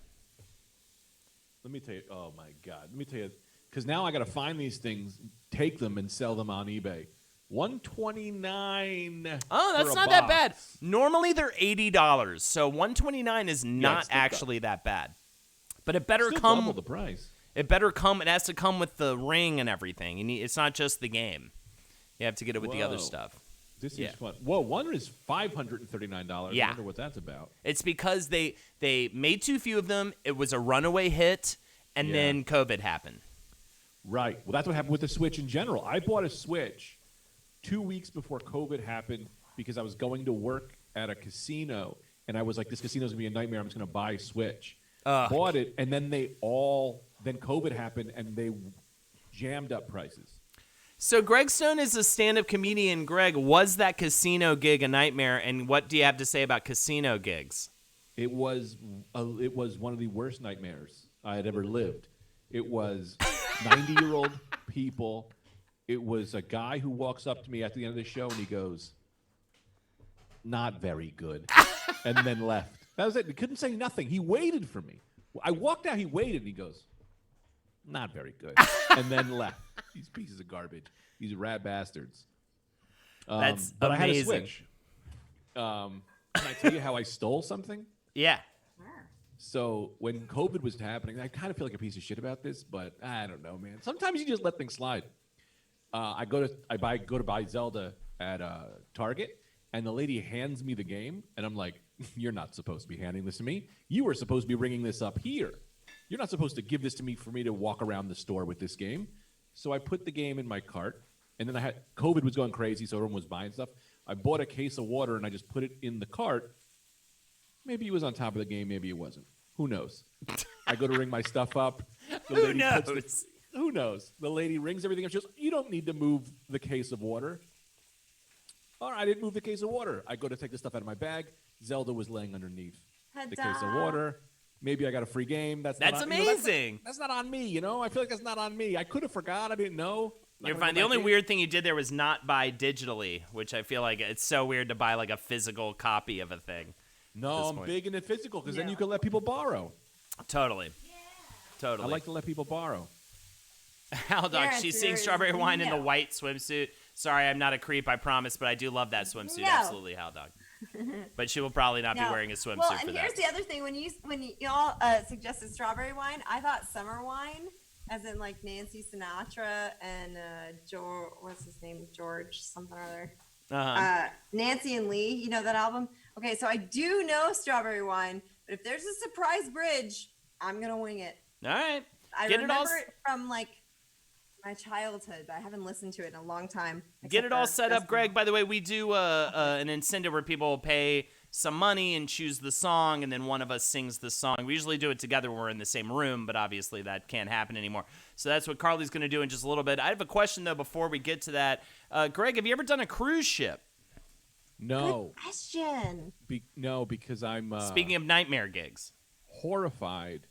Let me tell you. Oh my God. Let me tell you. Because now I got to find these things, take them, and sell them on eBay. $129. Oh, that's not that bad. Normally they're $80, so $129 is not actually that bad. But it better come double the price. It better come. It has to come with the ring and everything. It's not just the game. You have to get it with the other stuff. This is fun. Whoa, one is $539. Yeah. I wonder what that's about. It's because they made too few of them. It was a runaway hit, and then COVID happened. Right. Well, that's what happened with the Switch in general. I bought a Switch 2 weeks before COVID happened because I was going to work at a casino, and I was like, this casino's going to be a nightmare. I'm just going to buy a Switch. bought it, and then then COVID happened, and they jammed up prices. So Greg Stone is a stand-up comedian. Greg, was that casino gig a nightmare, and what do you have to say about casino gigs? It was one of the worst nightmares I had ever lived. It was 90-year-old people. It was a guy who walks up to me at the end of the show, and he goes, "Not very good," and then left. That was it. He couldn't say nothing. He waited for me. I walked out. He waited, and he goes, "Not very good," and then left. These pieces of garbage. These rat bastards. That's but amazing. I had a switch. Can I tell you how I stole something? Yeah. So when COVID was happening, I kind of feel like a piece of shit about this, but I don't know, man. Sometimes you just let things slide. I go to buy Zelda at Target, and the lady hands me the game, and I'm like, "You're not supposed to be handing this to me. You were supposed to be ringing this up here. You're not supposed to give this to me for me to walk around the store with this game." So I put the game in my cart, and then COVID was going crazy, so everyone was buying stuff. I bought a case of water, and I just put it in the cart. Maybe it was on top of the game, maybe it wasn't. Who knows? I go to ring my stuff up. Who knows? Who knows? The lady rings everything up. She goes, "You don't need to move the case of water." All right, I didn't move the case of water. I go to take the stuff out of my bag. Zelda was laying underneath the case of water. Maybe I got a free game. That's amazing. That's not on me, I feel like that's not on me. I could have forgot. I didn't know. You're fine. The only weird thing you did there was not buy digitally, which I feel like it's so weird to buy like a physical copy of a thing. No, I'm big into physical because then you can let people borrow. Totally. Totally. I like to let people borrow. Hal Dog, she's seeing Strawberry Wine in the white swimsuit. Sorry, I'm not a creep, I promise, but I do love that swimsuit. No. Absolutely, Hal Dog. But she will probably not be wearing a swimsuit well, for and that. here's the other thing: when y'all suggested Strawberry Wine, I thought Summer Wine, as in like Nancy Sinatra and George, what's his name, George something or other. Nancy and Lee, you know that album? Okay, so I do know Strawberry Wine, but if there's a surprise bridge, I'm gonna wing it. All right. I remember it from like my childhood, but I haven't listened to it in a long time. Get it all set up, Greg. By the way, we do an incentive where people pay some money and choose the song, and then one of us sings the song. We usually do it together when we're in the same room, but obviously that can't happen anymore. So that's what Carly's going to do in just a little bit. I have a question, though, before we get to that. Greg, have you ever done a cruise ship? No. Good question. No, because I'm Speaking of nightmare gigs. horrified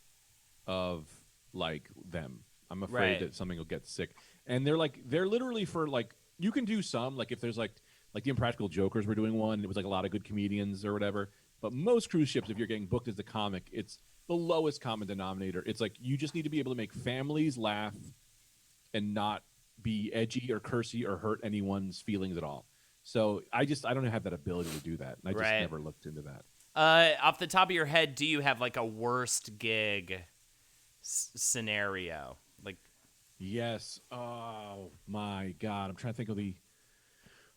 of like them. I'm afraid that something will get sick. And they're literally for like, you can do some, like if there's like the Impractical Jokers were doing one, it was like a lot of good comedians or whatever. But most cruise ships, if you're getting booked as a comic, it's the lowest common denominator. It's like you just need to be able to make families laugh and not be edgy or cursy or hurt anyone's feelings at all. So I don't have that ability to do that. And I just never looked into that. Off the top of your head, do you have like a worst gig scenario? Like, yes. Oh my God. I'm trying to think of the.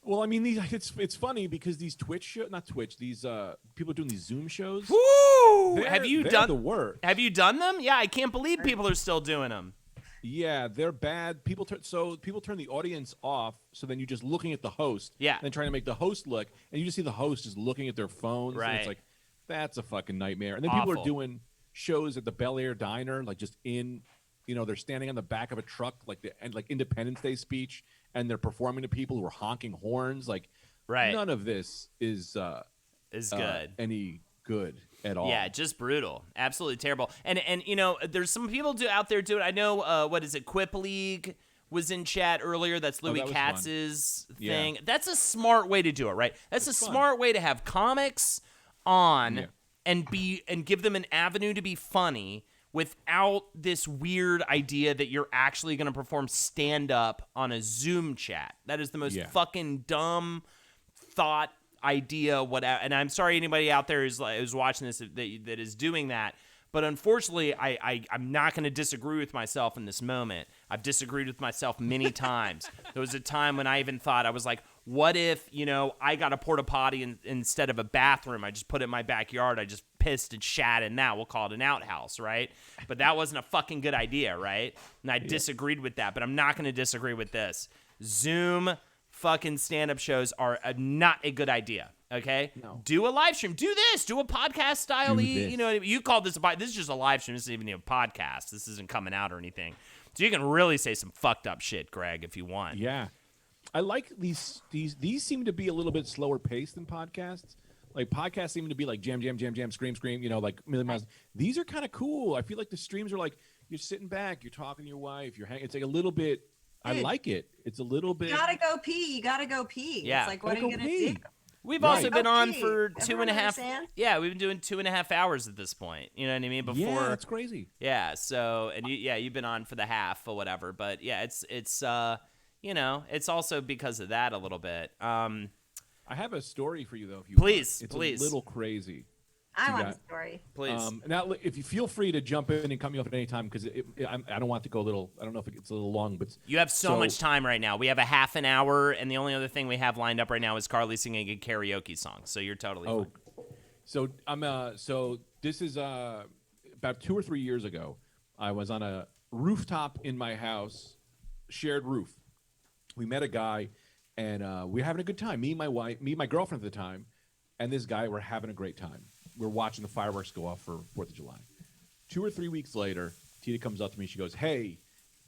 Well, I mean, it's funny because these these people doing these Zoom shows. Woo! Have you done the work? Have you done them? Yeah, I can't believe people are still doing them. Yeah, they're bad. People turn the audience off, so then you're just looking at the host. Yeah. And then trying to make the host look, and you just see the host just looking at their phones. Right. And it's like, that's a fucking nightmare. And then people Awful. are doing shows at the Bel Air Diner, like just in, they're standing on the back of a truck, like Independence Day speech, and they're performing to people who are honking horns. Like, none of this is good. Any good at all. Yeah, just brutal. Absolutely terrible. And there's some people out there doing. I know what is it? Quip League was in chat earlier. That's Louis Katz's thing. Yeah. That's a smart way to do it, right? That's a smart way to have comics on and give them an avenue to be funny without this weird idea that you're actually going to perform stand-up on a Zoom chat. That is the most fucking dumb thought idea. And I'm sorry anybody out there is watching this that is doing that. But unfortunately, I'm not going to disagree with myself in this moment. I've disagreed with myself many times. There was a time when I even thought, I was like, what if, I got a porta potty instead of a bathroom? I just put it in my backyard. I just pissed and shat in that. We'll call it an outhouse, right? But that wasn't a fucking good idea, right? And I disagreed with that, but I'm not going to disagree with this. Zoom fucking stand-up shows are not a good idea. Okay, No. do a live stream. Do this. Do a podcast style. Do You this. know, you called this this is just a live stream. This isn't even a podcast. This isn't coming out or anything. So you can really say some fucked up shit, Greg, if you want. Yeah, I like these. These seem to be a little bit slower paced than podcasts. Like podcasts seem to be like jam, jam, jam, jam, scream, scream. You know, like a million miles. These are kind of cool. I feel like the streams are like you're sitting back, you're talking to your wife, you're hanging. It's like a little bit. I Dude. like it. It's a little bit. You gotta go pee. You gotta go pee. Yeah. It's like, what are Gotta you go gonna pee. do? We've Right. also been on Okay. for two Everyone and a half. understand? Yeah, we've been doing 2.5 hours at this point. You know what I mean? Before. Yeah, that's crazy. Yeah, so and you've been on for the half or whatever, but yeah, it's you know, it's also because of that a little bit. I have a story for you though. If you Please, want. It's please. a little crazy. I You want got- a story. Please. Now, if you feel free to jump in and cut me off at any time because I don't want to go a little. I don't know if it's a little long, but You have so much time right now. We have a half an hour, and the only other thing we have lined up right now is Carly singing a karaoke song. So you're totally fine. So so this is about 2 or 3 years ago. I was on a rooftop in my house, shared roof. We met a guy, and we were having a good time. Me and my wife, me and my girlfriend at the time, and this guy were having a great time. We're watching the fireworks go off for 4th of July. 2 or 3 weeks later, Tina comes up to me. She goes, "Hey,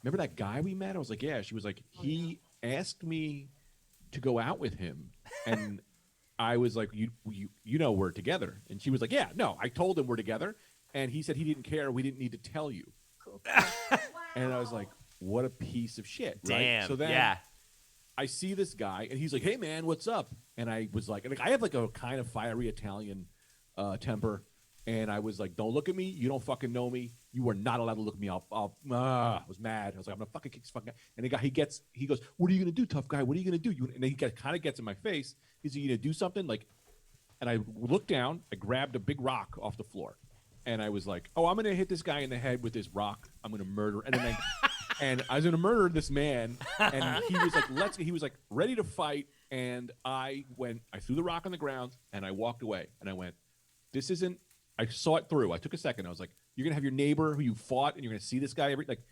remember that guy we met?" I was like, "Yeah." She was like, "He asked me to go out with him," and I was like, "You know we're together." And she was like, "Yeah, no, I told him we're together, and he said he didn't care. We didn't need to tell you." Cool. And I was like, "What a piece of shit!" Right? Damn. So then yeah. I see this guy, and he's like, "Hey, man, what's up?" And I was like, I have like a kind of fiery Italian temper, and I was like, "Don't look at me. You don't fucking know me. You are not allowed to look at me." I was mad. I was like, "I'm gonna fucking kick this fucking guy." And he goes, "What are you gonna do, tough guy? What are you gonna do?" And then he kind of gets in my face. He's like, "You gonna do something?" Like, and I looked down. I grabbed a big rock off the floor, and I was like, "Oh, I'm gonna hit this guy in the head with this rock. I'm gonna murder." And then and I was gonna murder this man, and he was like, he was like ready to fight, and I threw the rock on the ground, and I walked away, and I went, "This isn't." I saw it through. I took a second. I was like, "You're gonna have your neighbor who you fought, and you're gonna see this guy every like."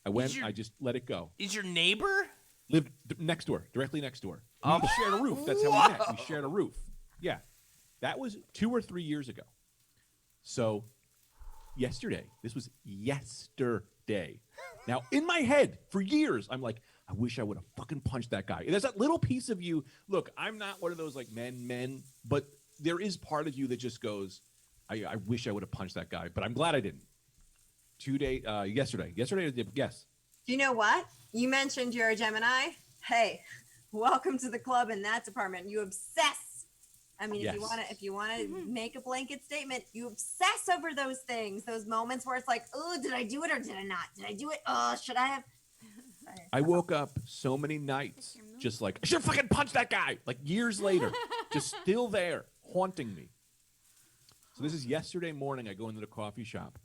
I went. I just let it go. Is your neighbor? Lived next door, directly next door. Oh. We shared a roof. That's how we met. We shared a roof. Yeah, that was 2 or 3 years ago. So, yesterday. This was yesterday. Now, in my head, for years, I'm like, I wish I would have fucking punched that guy. And there's that little piece of you. Look, I'm not one of those like men, but there is part of you that just goes, I wish I would have punched that guy, but I'm glad I didn't. Yesterday, yes. Do you know what? You mentioned you're a Gemini. Hey, welcome to the club in that department. You obsess. I mean, Yes. if you wanna make a blanket statement, you obsess over those things, those moments where it's like, oh, did I do it or did I not? Did I do it? Oh, should I have? Sorry. I woke up so many nights just like, I should fucking punch that guy. Like years later, just still there, haunting me. So this is yesterday morning. I go into the coffee shop.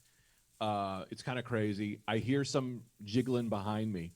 It's kind of crazy. I hear some jiggling behind me.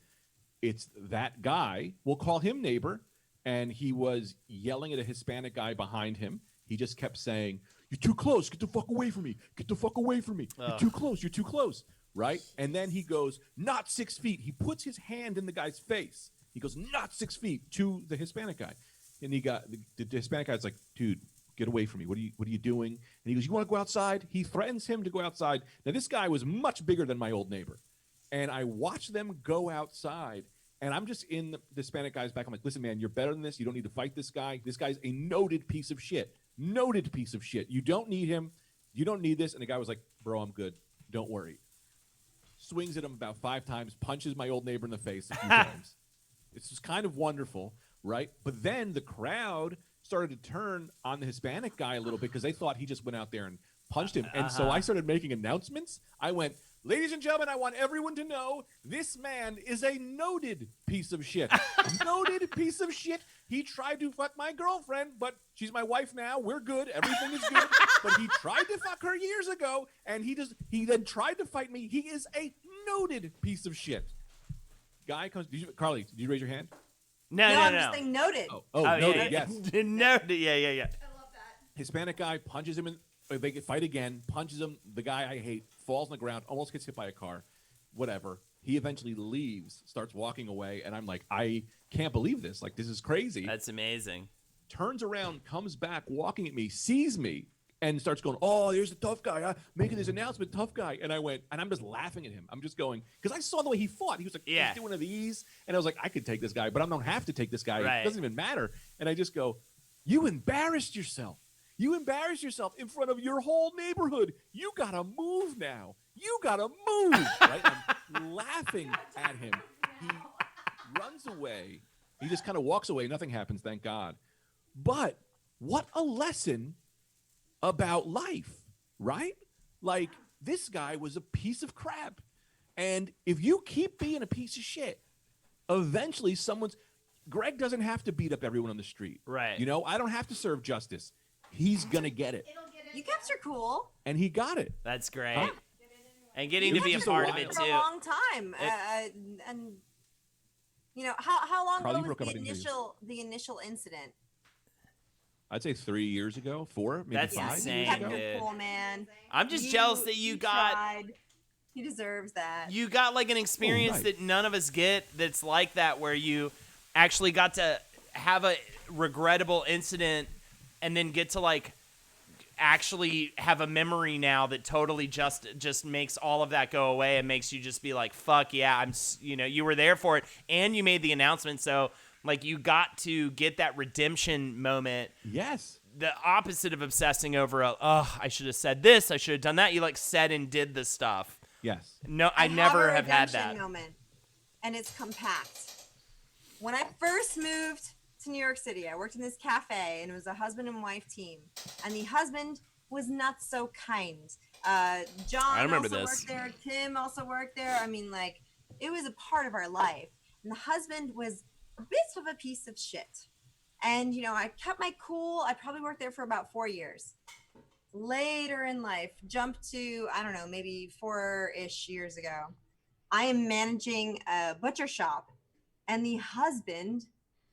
It's that guy. We'll call him neighbor. And he was yelling at a Hispanic guy behind him. He just kept saying, "You're too close. Get the fuck away from me. Get the fuck away from me. You're too close. You're too close." Right? And then he goes, "Not 6 feet." He puts his hand in the guy's face. He goes, "Not 6 feet," to the Hispanic guy. And he got the Hispanic guy's like, "Dude, get away from me. What are you doing?" And he goes, "You want to go outside?" He threatens him to go outside. Now this guy was much bigger than my old neighbor. And I watched them go outside. And I'm just in the Hispanic guy's back. I'm like, "Listen, man, you're better than this. You don't need to fight this guy. This guy's a noted piece of shit. Noted piece of shit. You don't need him. You don't need this." And the guy was like, "Bro, I'm good. Don't worry." Swings at him about 5 times, punches my old neighbor in the face a few times. It's just kind of wonderful, right? But then the crowd started to turn on the Hispanic guy a little bit because they thought he just went out there and punched him. And so I started making announcements. I went, "Ladies and gentlemen, I want everyone to know this man is a noted piece of shit." Noted piece of shit. He tried to fuck my girlfriend, but she's my wife now. We're good. Everything is good. But he tried to fuck her years ago, and he then tried to fight me. He is a noted piece of shit. Guy comes. Carly, did you raise your hand? No, I'm just saying noted. Oh, noted. yeah. Yes. Noted. Yeah. I love that. Hispanic guy punches him in. They fight again. Punches him. The guy I hate falls on the ground. Almost gets hit by a car. Whatever. He eventually leaves. Starts walking away, and I'm like, I can't believe this. Like, this is crazy. That's amazing. turns around, comes back, walking at me, sees me, and starts going, "Oh, there's the tough guy, making this announcement, tough guy." And I went, and I'm just laughing at him. I'm just going, because I saw the way he fought. He was like, Yeah. he's doing one of these, and I was like, I could take this guy, but I don't have to take this guy. Right. It doesn't even matter. And I just go, "You embarrassed yourself. You embarrassed yourself in front of your whole neighborhood. You gotta move now. You gotta move." Right? I'm laughing at him. He runs away. He just kind of walks away. Nothing happens, thank God. But what a lesson about life, right? Like, this guy was a piece of crap. And if you keep being a piece of shit, eventually Greg doesn't have to beat up everyone on the street. Right. You know, I don't have to serve justice. He's going to get it. You kept your cool. And he got it. That's great. Huh? And getting It to be a was just a part of while. it For a too. long time. And you know, how long Carl, you ago broke up, was I didn't hear you. the initial incident? I'd say 3 years ago, 4, maybe That's 5 insane, You years kept ago. dude. your cool, man. I'm just jealous that you got tried. He deserves that. you got like an experience right. that none of us get that's like that, where you actually got to have a regrettable incident and then get to like actually have a memory now that totally just makes all of that go away and makes you just be like, fuck yeah, you were there for it and you made the announcement, so like you got to get that redemption moment. Yes. The opposite of obsessing over I should have said this, I should have done that. You like said and did the stuff. Yes. No, I never have had that. Moment, and it's compact. When I first moved to New York City, I worked in this cafe, and it was a husband and wife team. And the husband was not so kind. John I remember also this. worked there. Tim also worked there. I mean, like, it was a part of our life. And the husband was a bit of a piece of shit. And, you know, I kept my cool. I probably worked there for about 4 years. Later in life, jumped to, I don't know, maybe 4-ish years ago, I am managing a butcher shop, and the husband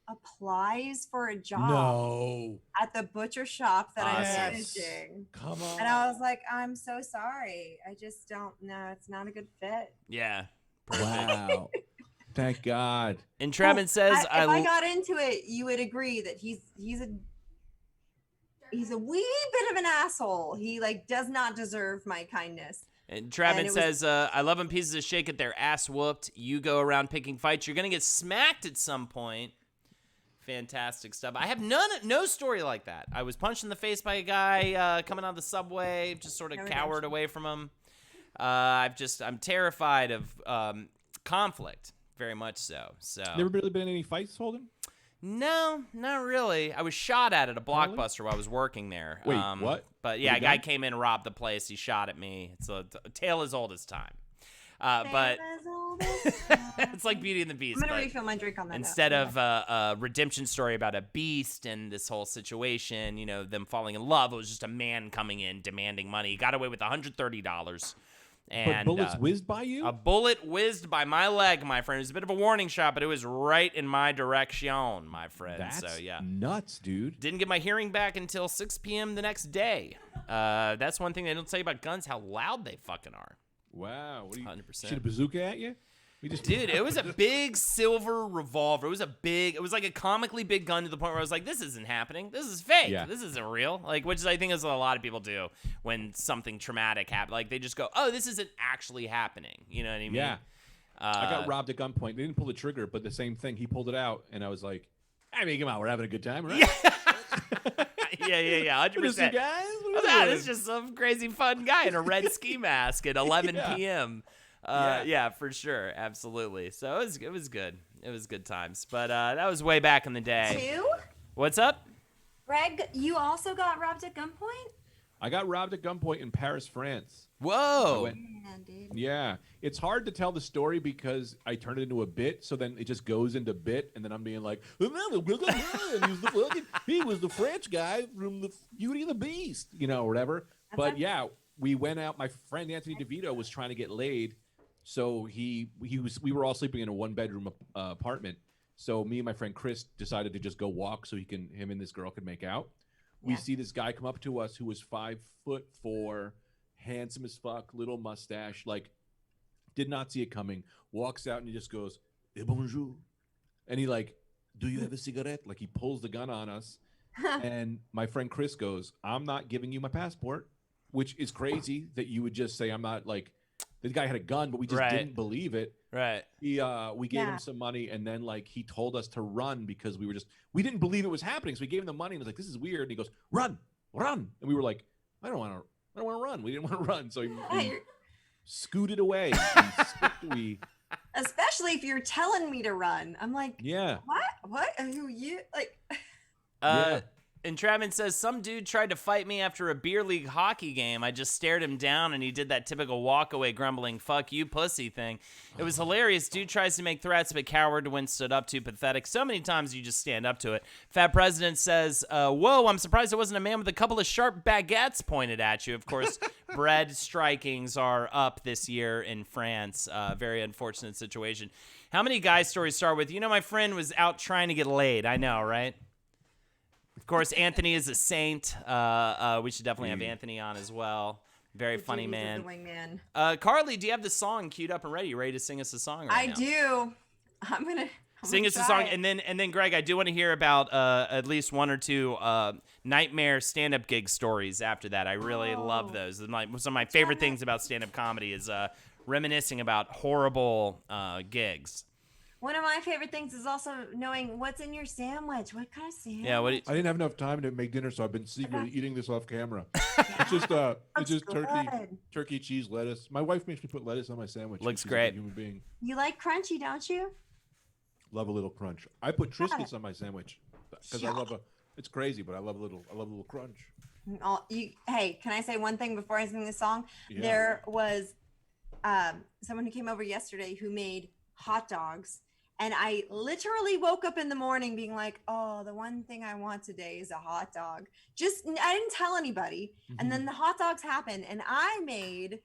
applies for a job No. at the butcher shop that Awesome. I'm managing. Come on. And I was like, I'm so sorry. I just don't know. It's not a good fit. Yeah. Wow. Thank God. And Trevin says, If I got into it, you would agree that he's a wee bit of an asshole. He like does not deserve my kindness. And Trevin and it says, I love when pieces of shit get their ass whooped. You go around picking fights. You're going to get smacked at some point. Fantastic stuff. I have no story like that. I was punched in the face by a guy coming out of the subway, just sort of No cowered redemption. away from him. I'm terrified of conflict, very much so. Never really been in any fights, Holden? No, not really. I was shot at a Blockbuster while I was working there. Wait, what? But With yeah, a a guy gun? came in and robbed the place. He shot at me. It's a tale as old as time. But it's like Beauty and the Beast. I'm gonna but refill my drink on that. instead note. of a redemption story about a beast and this whole situation, you know, them falling in love, it was just a man coming in demanding money. He got away with $130. And But bullets whizzed by you? a bullet whizzed by my leg, my friend. It was a bit of a warning shot, but it was right in my direction, my friend. That's so yeah, nuts, dude. didn't get my hearing back until 6 p.m. the next day. That's one thing they don't tell you about guns: how loud they fucking are. Wow. What do you 100%. shoot a bazooka at you? We just Dude, it was a big silver revolver. It was like a comically big gun to the point where I was like, this isn't happening. This is fake. Yeah. This isn't real. Like, which I think is what a lot of people do when something traumatic happens. Like, they just go, oh, this isn't actually happening. You know what I mean? Yeah. I got robbed at gunpoint. They didn't pull the trigger, but the same thing. He pulled it out, and I was like, I mean, come on, we're having a good time, right? Yeah, 100%. What is it, guys? What is Yeah, it? this is just some crazy fun guy in a red ski mask at 11 Yeah. p.m. Yeah, for sure. Absolutely. So it was good. It was good times. But that was way back in the day. Two? What's up? Greg, you also got robbed at gunpoint? I got robbed at gunpoint in Paris, France. Whoa. Man, dude. Yeah, it's hard to tell the story because I turned it into a bit, so then it just goes into bit, and then I'm being like, he was the French guy from the Beauty and the Beast, you know, or whatever. But yeah, we went out. My friend Anthony DeVito was trying to get laid, so we were all sleeping in a 1-bedroom apartment. So me and my friend Chris decided to just go walk so him and this girl could make out. We Yeah. see this guy come up to us who was 5'4", handsome as fuck, little mustache, like did not see it coming. Walks out and he just goes, "Eh, bonjour," and he like, "Do you have a cigarette?" Like he pulls the gun on us, And my friend Chris goes, "I'm not giving you my passport," which is crazy that you would just say, "I'm not." Like, the guy had a gun, but we just Right. didn't believe it. Right. We gave him some money, and then like he told us to run because we didn't believe it was happening. So we gave him the money and was like, "This is weird." And he goes, "Run, run," and we were like, "I don't want to run." We didn't want to run, so he scooted away. We Especially if you're telling me to run. I'm like, yeah. what? Who you like? Yeah. Entrapment says, some dude tried to fight me after a beer league hockey game. I just stared him down and he did that typical walk away grumbling, "Fuck you, pussy" thing. It was hilarious. Dude tries to make threats, but coward when stood up to. Pathetic. So many times you just stand up to it. Fat President says, whoa, I'm surprised it wasn't a man with a couple of sharp baguettes pointed at you. Of course, bread strikings are up this year in France. Very unfortunate situation. How many guy stories start with, my friend was out trying to get laid? I know, right? Of course, Anthony is a saint. We should definitely have Anthony on as well. Very funny man. The wingman. Carly, do you have the song queued up and ready? You ready to sing us a song right now? I do. I'm gonna sing us a song, and then Greg, I do want to hear about at least one or two nightmare stand-up gig stories after that. I really love those. Some of my favorite things about stand-up comedy is reminiscing about horrible gigs. One of my favorite things is also knowing what's in your sandwich. What kind of sandwich? Yeah, I didn't have enough time to make dinner, so I've been secretly eating this off camera. It's just turkey, cheese, lettuce. My wife makes me put lettuce on my sandwich. Looks She's great. A human being. You like crunchy, don't you? Love a little crunch. I put Triscuits on my sandwich because I love it's crazy, but I love a little crunch. Hey, can I say one thing before I sing this song? Yeah. There was someone who came over yesterday who made hot dogs. And I literally woke up in the morning being like, oh, the one thing I want today is a hot dog. I didn't tell anybody. Mm-hmm. And then the hot dogs happened. And I made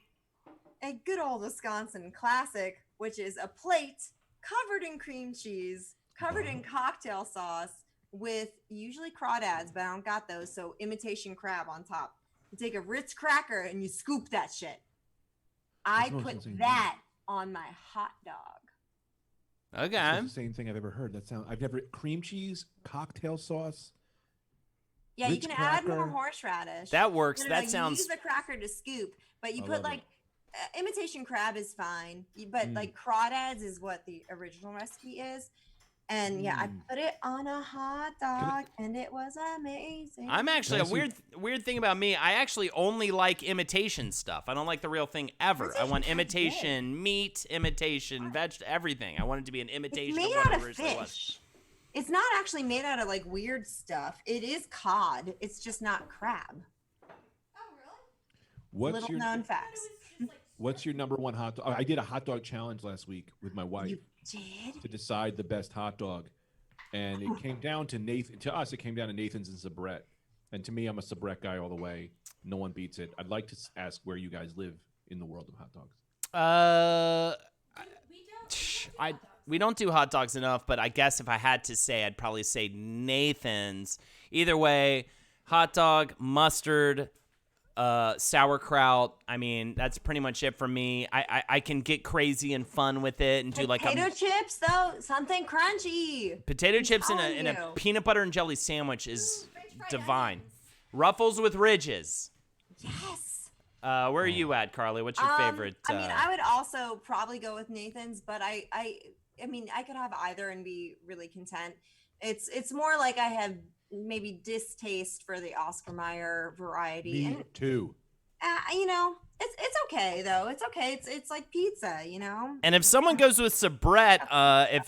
a good old Wisconsin classic, which is a plate covered in cream cheese, covered in cocktail sauce with usually crawdads, but I don't got those. So imitation crab on top. You take a Ritz cracker and you scoop that shit. I put that on my hot dog. Okay. That's the same thing I've ever heard. I've never cream cheese, cocktail sauce. Yeah, you can add more horseradish. That works. No, that sounds. You use the cracker to scoop, but you put like imitation crab is fine, but like crawdads is what the original recipe is. And yeah, I put it on a hot dog, and it was amazing. I'm actually a weird thing about me. I actually only like imitation stuff. I don't like the real thing ever. I want imitation meat, imitation everything. I want it to be an imitation it's made of what out it originally was. It's not actually made out of like weird stuff. It is cod. It's just not crab. Oh, really? Little known facts. What's your number one hot dog? I did a hot dog challenge last week with my wife. You did? To decide the best hot dog. And it came down to Nathan. To us, it came down to Nathan's and Sabrett. And to me, I'm a Sabrett guy all the way. No one beats it. I'd like to ask where you guys live in the world of hot dogs. We don't do hot dogs enough, but I guess if I had to say, I'd probably say Nathan's. Either way, hot dog, mustard, sauerkraut. I mean, that's pretty much it for me. I can get crazy and fun with it and do like potato chips though, something crunchy. Potato chips in a peanut butter and jelly sandwich is divine. Ruffles with ridges. Yes. Where are you at, Carly? What's your favorite? I mean, I would also probably go with Nathan's, but I mean, I could have either and be really content. It's more like I have maybe distaste for the Oscar Mayer variety. Me too. It's okay though. It's okay. It's like pizza, And if someone goes with Sabrett,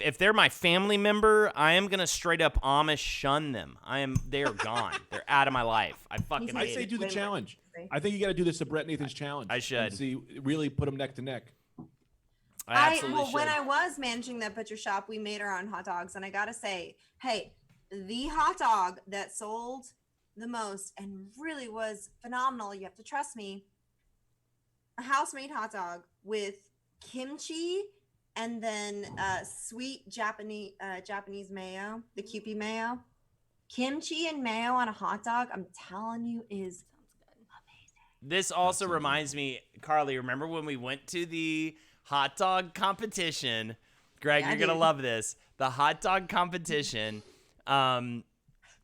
if they're my family member, I am gonna straight up Amish shun them. They are gone. They're out of my life. I say do the challenge. I think you got to do the Sabrett Nathan's challenge. I should really put them neck to neck. I absolutely should. When I was managing that butcher shop, we made our own hot dogs, and I gotta say, hey, the hot dog that sold the most and really was phenomenal, you have to trust me, a house-made hot dog with kimchi and then sweet Japanese mayo, the Kewpie mayo. Kimchi and mayo on a hot dog, I'm telling you, is amazing. This also reminds me, Carly, remember when we went to the hot dog competition? Greg, you're going to love this. The hot dog competition.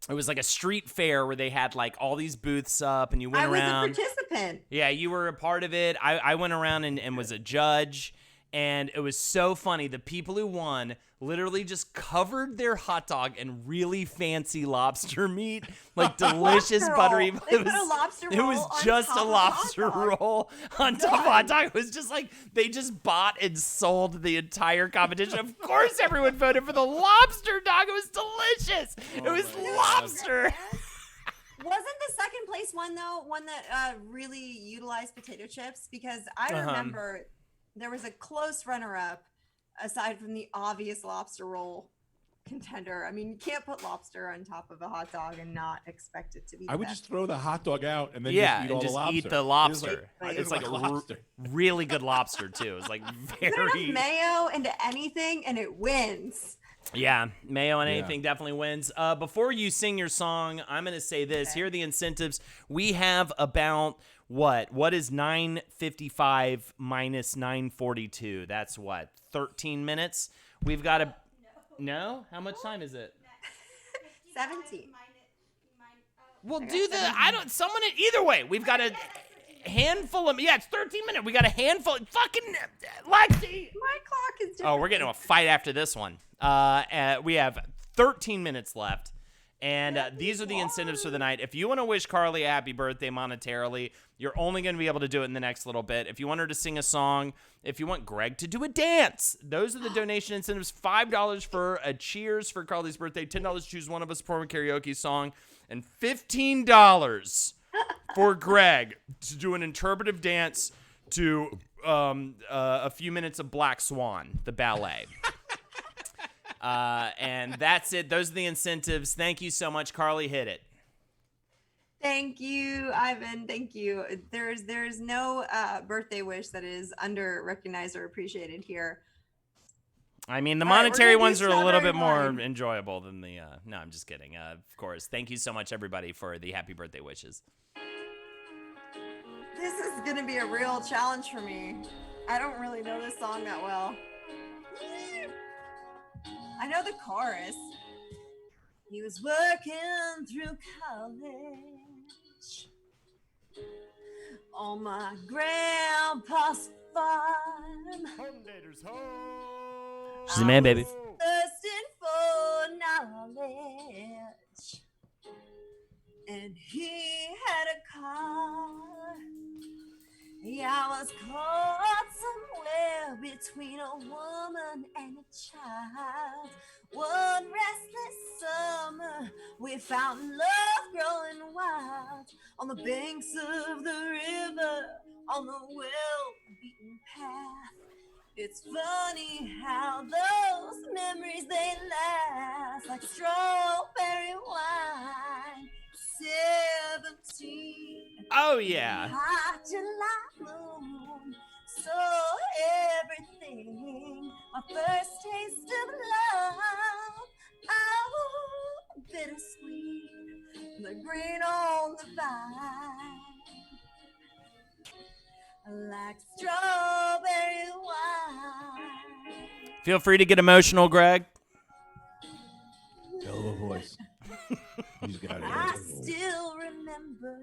It was like a street fair where they had like all these booths up, and you went I was around. a participant. Yeah, you were a part of it. I went around and was a judge, and it was so funny. The people who won literally just covered their hot dog in really fancy lobster meat, like delicious Lobster buttery. roll. They put a lobster It was roll on just top a of the lobster hot dog. roll on top of a hot dog. It was just like they just bought and sold the entire competition. Of course, everyone voted for the lobster dog. It was delicious. It was lobster. Wasn't the second place one though one that really utilized potato chips? Because I remember there was a close runner-up aside from the obvious lobster roll contender. I mean, you can't put lobster on top of a hot dog and not expect it to be. I would just throw the hot dog out and then Yeah, just eat and all just the lobster. eat the lobster. It's like lobster. Really good lobster too. It was like Put enough very mayo into anything and it wins. Yeah, mayo and anything definitely wins. Before you sing your song, I'm going to say this. Here are the incentives. We have about what is 9:55 minus 9:42? That's what? 13 minutes. We've got a No? How much time is it? 17. We'll do the either way. We've got a handful of it's 13 minutes. We got a handful fucking Lexi. My clock is different. Oh, we're getting a fight after this one. We have 13 minutes left, and these are the incentives for the night. If you want to wish Carly a happy birthday monetarily, you're only going to be able to do it in the next little bit. If you want her to sing a song, if you want Greg to do a dance, those are the donation incentives. $5 for a cheers for Carly's birthday, $10 to choose one of us to perform a karaoke song, and $15 for Greg to do an interpretive dance to a few minutes of Black Swan, the ballet. And that's it. Those are the incentives. Thank you so much, Carly. Hit it. Thank you, Ivan. Thank you. There's no birthday wish that is under recognized or appreciated here. I mean, the All right, we're monetary gonna do ones are a little Strawberry bit more Wine. enjoyable than the. No, I'm just kidding. Of course. Thank you so much, everybody, for the happy birthday wishes. This is gonna be a real challenge for me. I don't really know this song that well. I know the chorus. He was working through college on my grandpa's farm. She's a man, baby. Thirsting for knowledge, and he had a car. Yeah, I was caught somewhere between a woman and a child. One restless summer, we found love growing wild on the banks of the river, on the well-beaten path. It's funny how those memories, they last like strawberry wine. 17. Oh, yeah. Hot July moon, so everything. My first taste of love. Oh, bittersweet. The green on the vine. Like strawberry wine. Feel free to get emotional, Greg. Hell of a voice. He's got it. I still remember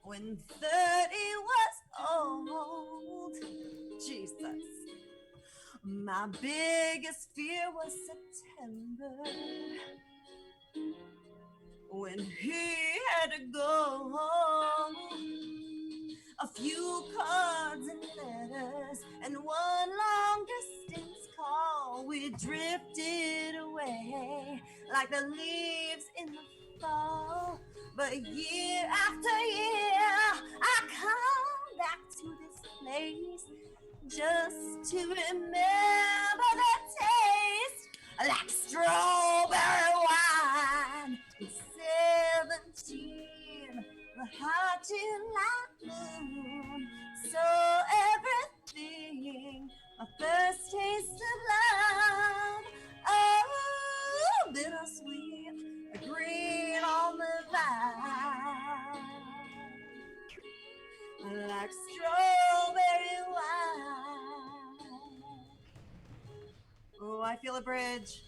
when 30 was old. Jesus. My biggest fear was September, when he had to go home. A few cards and letters and one long distance call. We drifted away like the leaves in the fall. But year after year, I come back to this place just to remember the taste, like strawberry wine. 17, the hot July moon, so everything, my first taste of love. Oh, bittersweet, the green on the vine, like strawberry wine. Oh, I feel a bridge.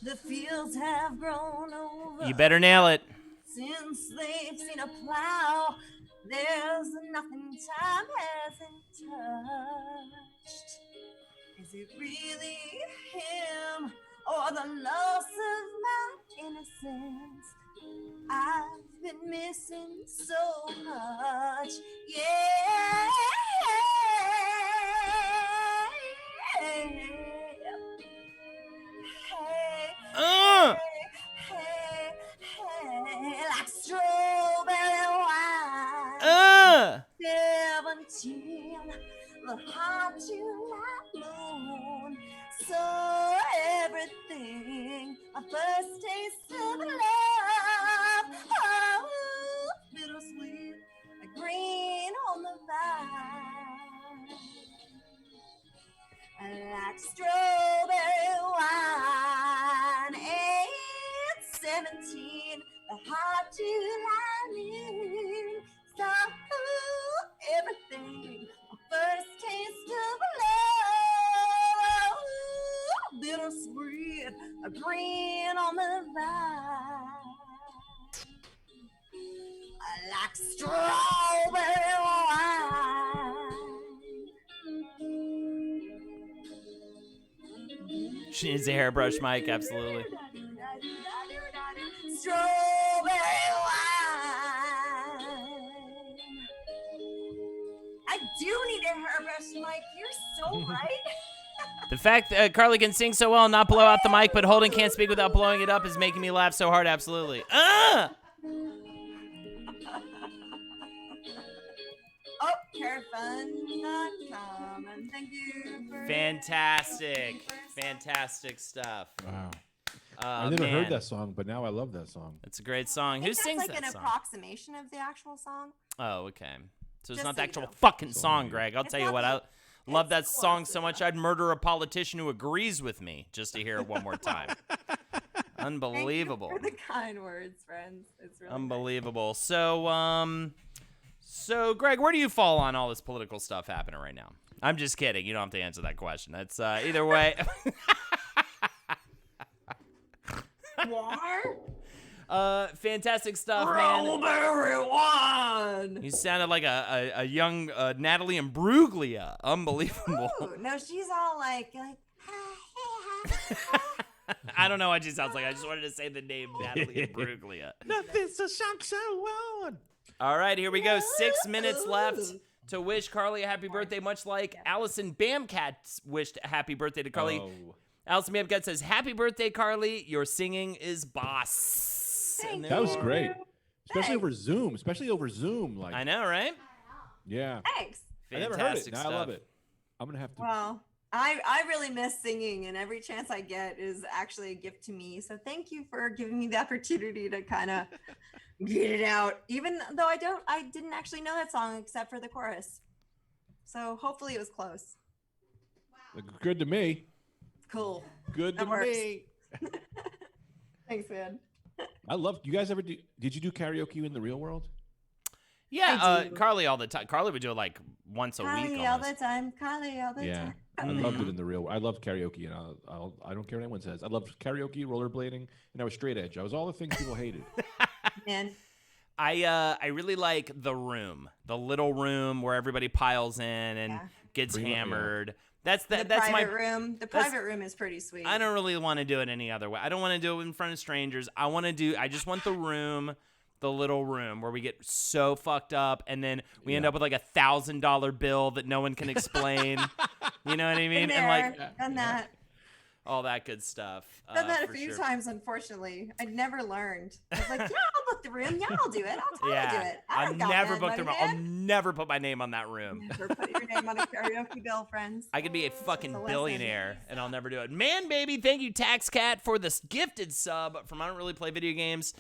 The fields have grown over. You better nail it. Since they've seen a plow, there's nothing time hasn't touched. Is it really him or the loss of my innocence? I've been missing so much. Yeah. Like strawberry wine. 17, the hot July moon. So everything, a first taste of love. Oh, bittersweet, a green on the vine. Like strawberry wine. 17, the hot July moon. So everything, a first taste of love. Bittersweet, a green on the vine. Like strawberry wine. She needs a hairbrush mic, absolutely. Strawberry wine. I do need a hairbrush mic. You're so right. The fact that Carly can sing so well and not blow out the mic, but Holden can't speak without blowing it up is making me laugh so hard, absolutely. Oh, carefun.com, and thank you for Fantastic stuff. Wow. I never man. heard that song, but now I love that song. It's a great song. I Who think sings that's like that an song? approximation of the actual song. Oh, okay. So it's Just not so the you actual know. fucking song, Greg. I'll It's tell you not what, I the- love that it's song close so much enough. I'd murder a politician who agrees with me just to hear it one more time. Unbelievable. Thank you for the kind words, friends. It's really Unbelievable. So, Greg, where do you fall on all this political stuff happening right now? I'm just kidding. You don't have to answer that question. That's either way. Fantastic stuff, man. Strawberry wine. You sounded like a young Natalie Imbruglia. Unbelievable. Ooh, no, she's all like I don't know what she sounds like. I just wanted to say the name Natalie Imbruglia. Nothing's a shock so well. All right, here we go. 6 minutes left to wish Carly a happy birthday, much like Allison Bamcat wished a happy birthday to Carly. Oh. Allison Bamcat says, "Happy birthday, Carly. Your singing is boss." Thank That was you. great. Especially Thanks. over Zoom. Like, I know, right? yeah. Thanks. I never heard it. Fantastic Now stuff. I love it. I'm going to have to. Well, I really miss singing, and every chance I get is actually a gift to me. So thank you for giving me the opportunity to kind of get it out, even though I didn't actually know that song except for the chorus. So hopefully it was close. Good to me. Cool. Good That to works. me. Thanks, man. I love. You guys ever did you do karaoke in the real world? Yeah, I do. Carly all the time. Carly would do it like once a week Carly all almost. the time. Carly all the Yeah. time. I loved it in the real. I love karaoke, and I don't care what anyone says. I loved karaoke, rollerblading, and I was straight edge. I was all the things people hated. Man. I really like the room, the little room where everybody piles in and Yeah. gets Pretty much, yeah. hammered. That's The that's my. private room. The that's- private room is pretty sweet. I don't really want to do it any other way. I don't want to do it in front of strangers. I just want the room, the little room where we get so fucked up and then we end Yeah. up with like $1,000 bill that no one can explain. You know what I mean? Been And like there, done that. all that good stuff. Done that a for few sure. times, unfortunately. I never learned. I was like, yeah, I'll book the room. Yeah, I'll do it. I'll totally do Yeah, it. I I'll don't got never that book the money, room. I'll man. never put my name on that room. Never put your name on a karaoke bill, friends. I could be a fucking It's a lesson. billionaire, and I'll never do it. Man, baby, thank you, Tax Cat, for this gifted sub from I Don't Really Play Video Games.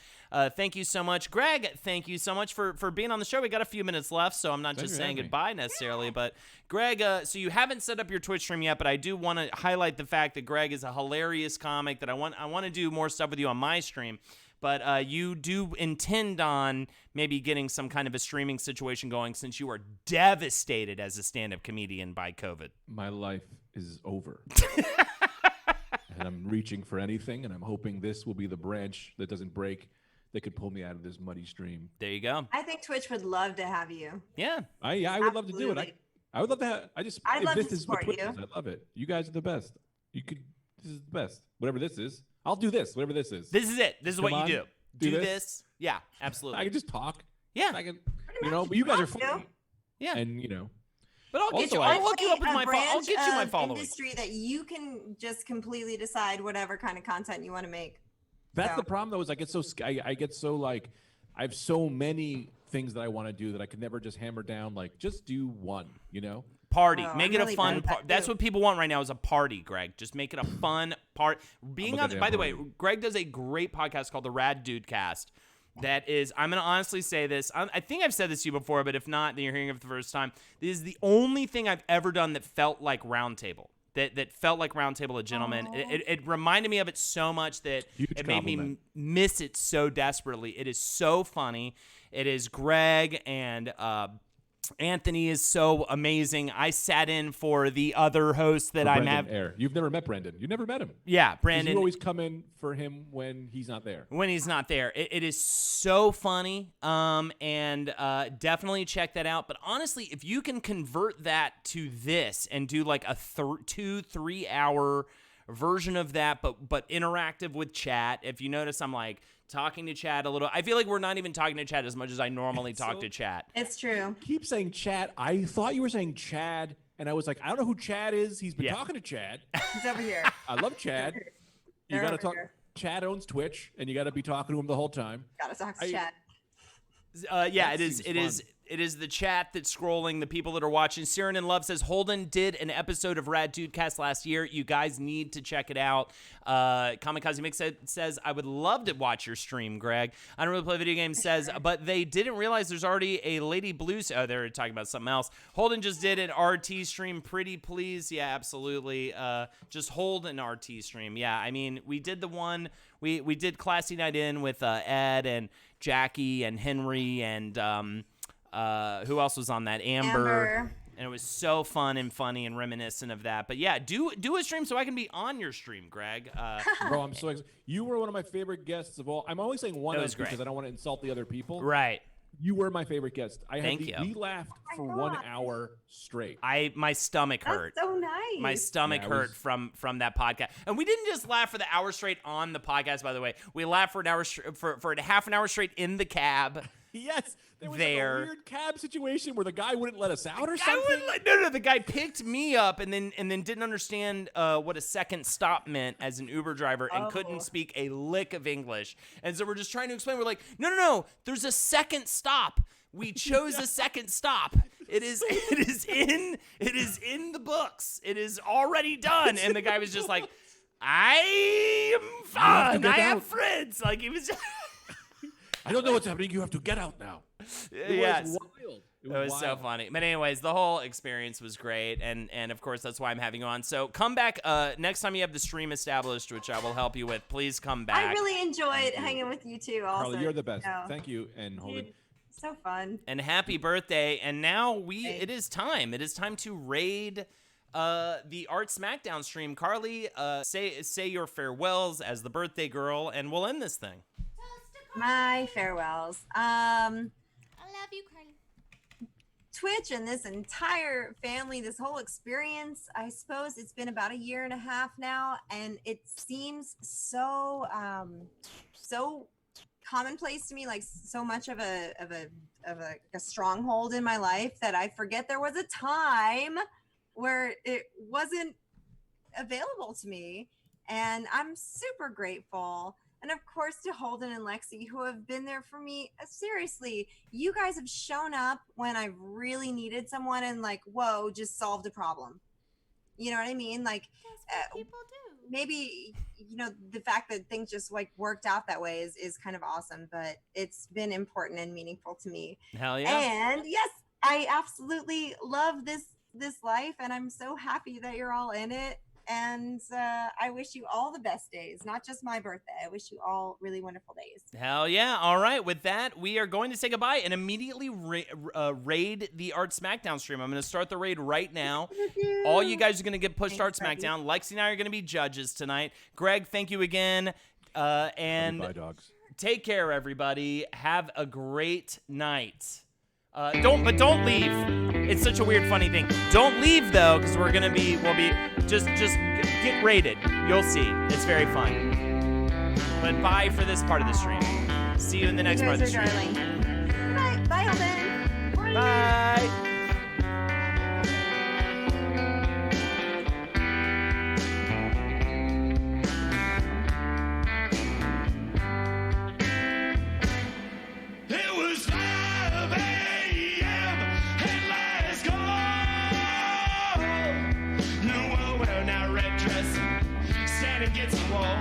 Thank you so much. Greg, thank you so much for being on the show. We got a few minutes left, so I'm not Thanks just for saying having me. goodbye necessarily. But Greg, so you haven't set up your Twitch stream yet, but I do want to highlight the fact that Greg is a hilarious comic that I want to do more stuff with you on my stream. But you do intend on maybe getting some kind of a streaming situation going since you are devastated as a stand-up comedian by COVID. My life is over. and I'm reaching for anything, and I'm hoping this will be the branch that doesn't break that could pull me out of this muddy stream. There you go. I think Twitch would love to have you. Yeah. I would love to do it. Absolutely. I would love to have. I'd if love this to is what support Twitch you. is, I love it. You guys are the best. This is the best. Whatever this is, I'll do this. Whatever this is. This is it. This is Come what you on. do. Do Do this. this. Yeah, absolutely. I can just talk. Yeah. I can, but you guys are Have to. funny. Yeah. And But I'll get Also, you. I- I'll hook you up with A my. I'll branch get you my of following. industry that you can just completely decide whatever kind of content you want to make. that's So- the problem though. Is I get so like, I have so many things that I want to do that I could never just hammer down. Like, just do one. Party. Oh, Make I'm it really a fun bad at that, part. That's too. what people want right now is a party, Greg. Just make it a fun part. Being looking on. at By that the way, party. Greg does a great podcast called the Rad Dude Cast. That is, I'm gonna honestly say this. I think I've said this to you before, but if not, then you're hearing it for the first time. This is the only thing I've ever done that felt like Roundtable. That felt like Roundtable of Gentlemen. It reminded me of it so much that Huge it made me compliment. miss it so desperately. It is so funny. It is Greg and Anthony is so amazing. I sat in for the other host that I'm Brendan having. Air. You've never met Brendan. You never met him. Yeah, 'Cause Brandon. You always come in for him when he's not there. When he's not there. It is so funny, and definitely check that out. But honestly, if you can convert that to this and do like a 2-3 hour version of that, but interactive with chat. If you notice, I'm like talking to chat a little. I feel like we're not even talking to chat as much as I normally talk to chat. It's true. Keep saying Chad. I thought you were saying Chad, and I was like, I don't know who Chad is. He's been Yeah. talking to Chad. He's over here. I love Chad. You They're gotta over talk. here. Chad owns Twitch, and you gotta be talking to him the whole time. Gotta talk to I- chat. Yeah, That it is. seems It is. fun. It is the chat that's scrolling. The people that are watching. Siren in Love says Holden did an episode of Rad Dudecast last year. You guys need to check it out. Kamikaze Mix says I would love to watch your stream, Greg. I don't really play video games. Says, but they didn't realize there's already a Lady Blues. Oh, they're talking about something else. Holden just did an RT stream. Pretty please, yeah, absolutely. Just hold an RT stream. Yeah, I mean we did the one. We did Classy Night In with Ed and Jackie and Henry and who else was on that? Amber. And it was so fun and funny and reminiscent of that. But yeah, do a stream so I can be on your stream, Greg. Bro, I'm so excited. You were one of my favorite guests of all. I'm only saying one It of was great. because I don't want to insult the other people. Right. You were my favorite guest. Thank you. We laughed for my 1 God. hour straight. My stomach That's hurt. so nice. My stomach Yeah, it hurt was- from that podcast, and we didn't just laugh for the hour straight on the podcast. By the way, we laughed for an hour for a half an hour straight in the cab. Yes, there was There. like a weird cab situation where the guy wouldn't let us out or I something. wouldn't let- no. The guy picked me up and then didn't understand what a second stop meant as an Uber driver and Oh. couldn't speak a lick of English. And so we're just trying to explain. We're like, no. There's a second stop. We chose a second stop. It is in the books. It is already done. And the guy was just like, I am fun. get I have out." friends. Like he was. Just, I don't know what's happening. You have to get out now. It yes. was wild. It was so wild. funny. But anyways, the whole experience was great. And of course, that's why I'm having you on. So come back next time you have the stream established, which I will help you with. Please come back. I really enjoyed hanging with you too. Also, Carly, you're the best. So, Thank you, and Holden. dude, so fun. And happy birthday. And now Thanks. it is time. It is time to raid the Art Smackdown stream. Carly, say your farewells as the birthday girl, and we'll end this thing. My farewells. I love you, Carly. Twitch and this entire family, this whole experience, I suppose it's been about 1.5 years now, and it seems so so commonplace to me, like so much of a stronghold in my life that I forget there was a time where it wasn't available to me, and I'm super grateful. And of course, to Holden and Lexi, who have been there for me. Seriously, you guys have shown up when I really needed someone and, like, whoa, just solved a problem. You know what I mean? Like, That's what people do. maybe, the fact that things just, like, worked out that way is kind of awesome. But it's been important and meaningful to me. Hell yeah. And yes, I absolutely love this life. And I'm so happy that you're all in it. and I wish you all the best days, not just my birthday. I wish you all really wonderful days. Hell yeah. All right. With that, we are going to say goodbye and immediately raid the Art Smackdown stream. I'm going to start the raid right now. All you guys are going to get pushed to Art Thanks, Smackdown. Lexi and I are going to be judges tonight. Greg, thank you again. And Bye, dogs. take care, everybody. Have a great night. Don't leave. It's such a weird, funny thing. Don't leave though, because we'll be just get rated. You'll see. It's very fun. But bye for this part of the stream. See you in the next You part of the guys stream. are darling. Good night. Bye, Helen. Bye. It was 5 a.m. and last call. New world wearing that red dress, stand against the wall.